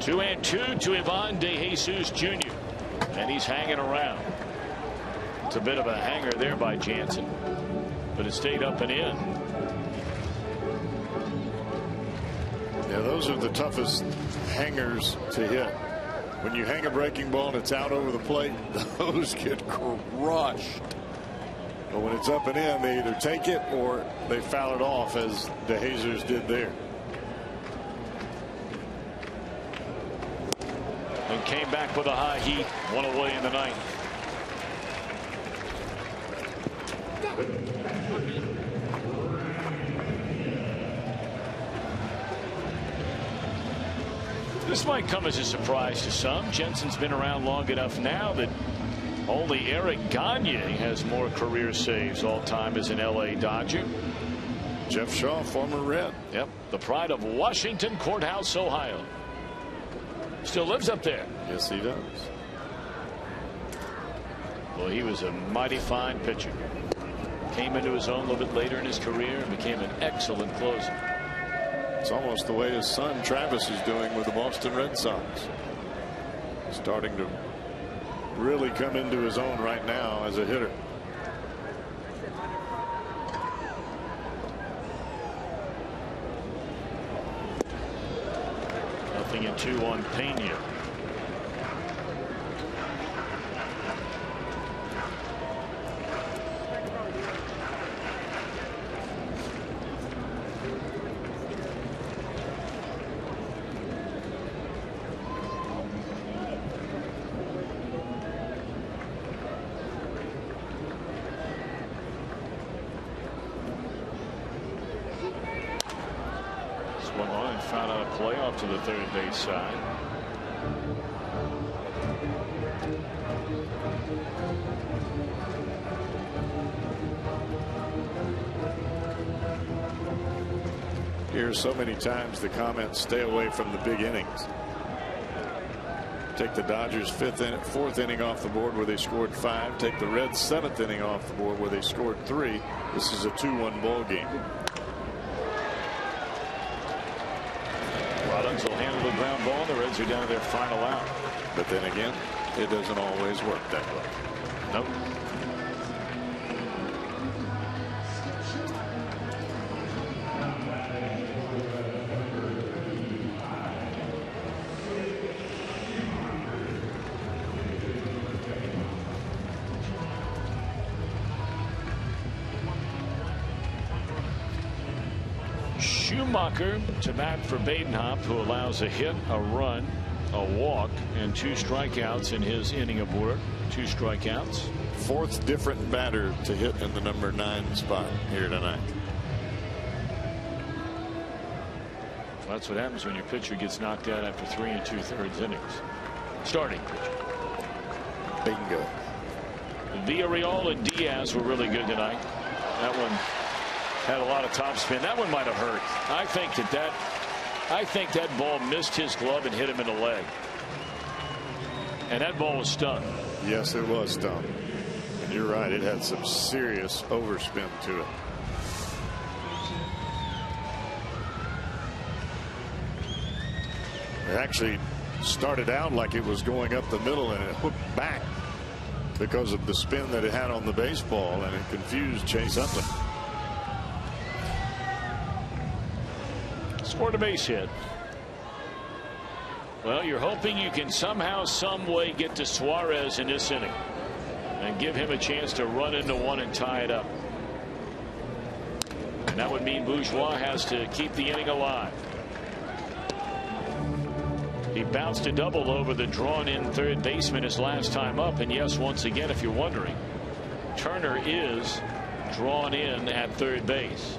2-2 to Ivan De Jesus Jr. And he's hanging around. It's a bit of a hanger there by Jansen, but it stayed up and in. Yeah, those are the toughest hangers to hit. When you hang a breaking ball and it's out over the plate, those get crushed. But when it's up and in, they either take it or they foul it off, as De Jesus did there. And came back with a high heat, one away in the ninth. This might come as a surprise to some. Jensen's been around long enough now that only Eric Gagne has more career saves all time as an LA Dodger. Jeff Shaw, former Red. Yep, the pride of Washington Courthouse, Ohio. Still lives up there. Yes, he does. Well, he was a mighty fine pitcher. Came into his own a little bit later in his career and became an excellent closer. It's almost the way his son Travis is doing with the Boston Red Sox. Starting to really come into his own right now as a hitter. Nothing in 2 on Pena. Found out a playoff to the third base side. Hear so many times the comment, stay away from the big innings. Take the Dodgers' fourth inning off the board where they scored 5. Take the Reds' 7th inning off the board where they scored 3. This is a 2-1 ball game. Rollins will handle the ground ball. The Reds are down to their final out. But then again, it doesn't always work that way. Nope. Schumacher to bat for Badenhop, who allows a hit, a run, a walk, and 2 strikeouts in his inning of work. 2 strikeouts. 4th different batter to hit in the number 9 spot here tonight. Well, that's what happens when your pitcher gets knocked out after 3 2/3 innings. Starting pitcher. Bingo. Villarreal and Diaz were really good tonight. That one had a lot of top spin. That one might have hurt. I think that ball missed his glove and hit him in the leg. And that ball was stunned. Yes, it was stunned. And you're right. It had some serious overspin to it. It actually started out like it was going up the middle and it hooked back because of the spin that it had on the baseball, and it confused Chase Utley. Scored a base hit. Well, you're hoping you can somehow, some way get to Suarez in this inning and give him a chance to run into one and tie it up. And that would mean Bourgeois has to keep the inning alive. He bounced a double over the drawn-in third baseman his last time up. And yes, once again, if you're wondering, Turner is drawn in at third base.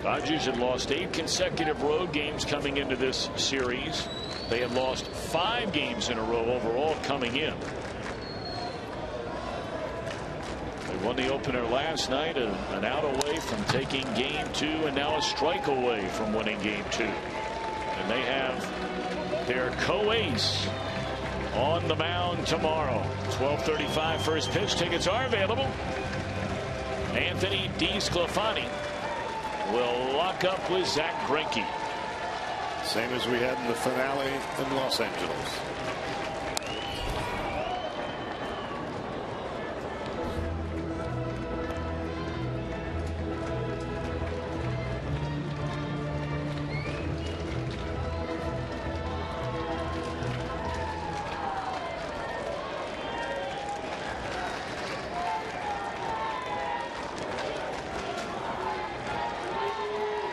Dodgers had lost 8 consecutive road games coming into this series. They had lost 5 games in a row overall coming in. They Won the opener last night, an out away from taking game 2, and now a strike away from winning game 2. And they have their co-ace on the mound tomorrow. 12:35 first pitch. Tickets are available. Anthony DeSclafani will lock up with Zach Greinke. Same as we had in the finale in Los Angeles.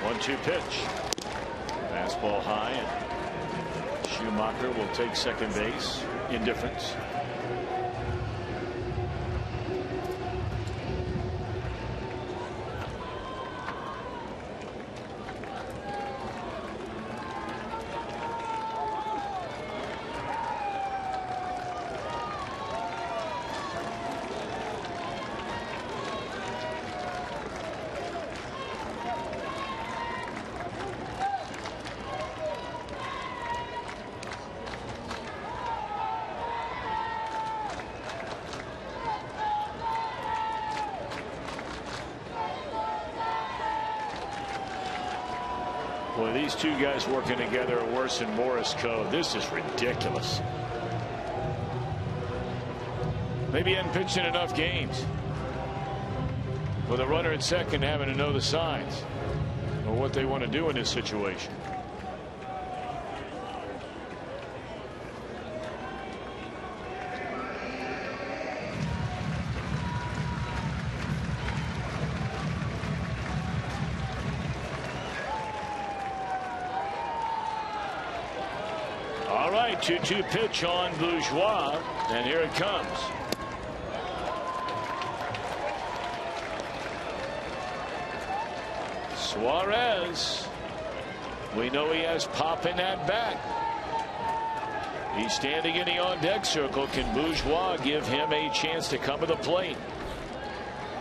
One-two pitch. Fastball high, and Schumacher will take second base. Indifference. Boy, these two guys working together are worse than Morris Code. This is ridiculous. Maybe he hadn't pitched in enough games. With a runner at second, having to know the signs or what they want to do in this situation. All right, 2-2 pitch on Bourgeois, and here it comes. Suarez, we know he has pop in that bat. He's standing in the on-deck circle. Can Bourgeois give him a chance to come to the plate?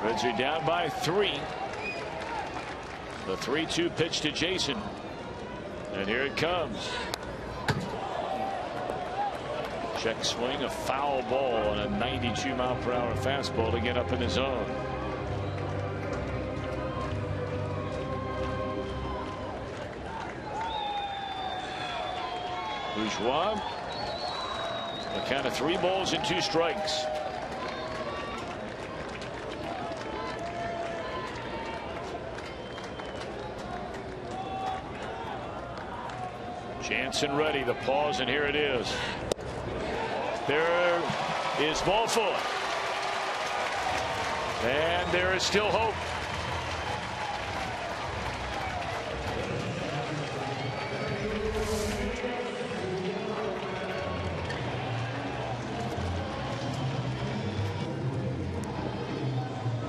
Reds are down by 3. The 3-2 pitch to Jason, and here it comes. Check swing, a foul ball, and a 92-mile-per-hour fastball to get up in the zone. Bourgeois, a count of 3 balls and 2 strikes. Jansen ready, the pause, and here it is. There is ball 4. And there is still hope.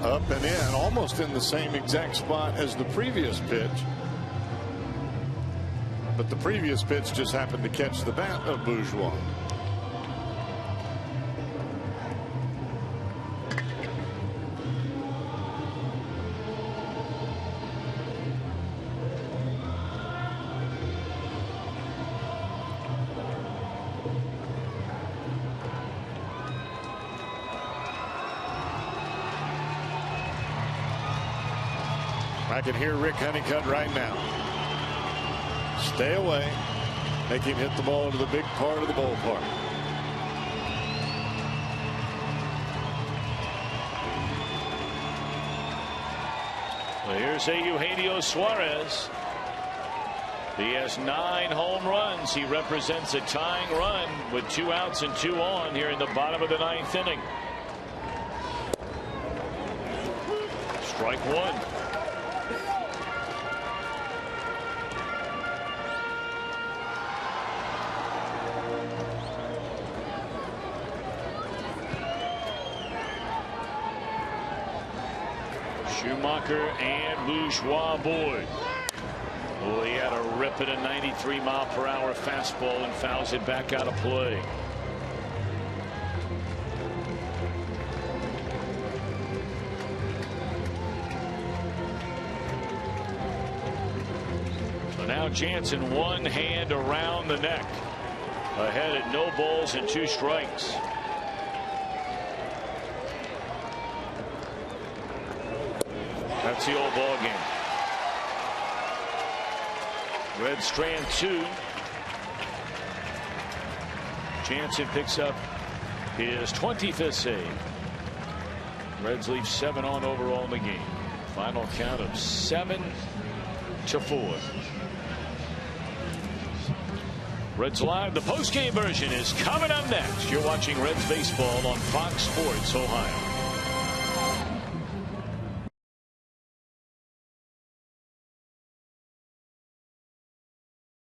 Up and in, almost in the same exact spot as the previous pitch. But the previous pitch just happened to catch the bat of Bourgeois. I can hear Rick Honeycutt right now. Stay away. Make him hit the ball into the big part of the ballpark. Well, here's Eugenio Suarez. He has 9 home runs. He represents a tying run with 2 outs and 2 on here in the bottom of the 9th inning. Strike 1. Schumacher and Bourgeois board. Oh, he had a rip at a 93-mile-per-hour fastball and fouls it back out of play. Now Jansen, one hand around the neck. Ahead at no balls and 2 strikes. That's the old ball game. Reds strand 2. Jansen picks up his 25th save. Reds leave 7 on overall in the game. Final count of 7-4. Reds Live, the postgame version is coming up next. You're watching Reds baseball on Fox Sports Ohio.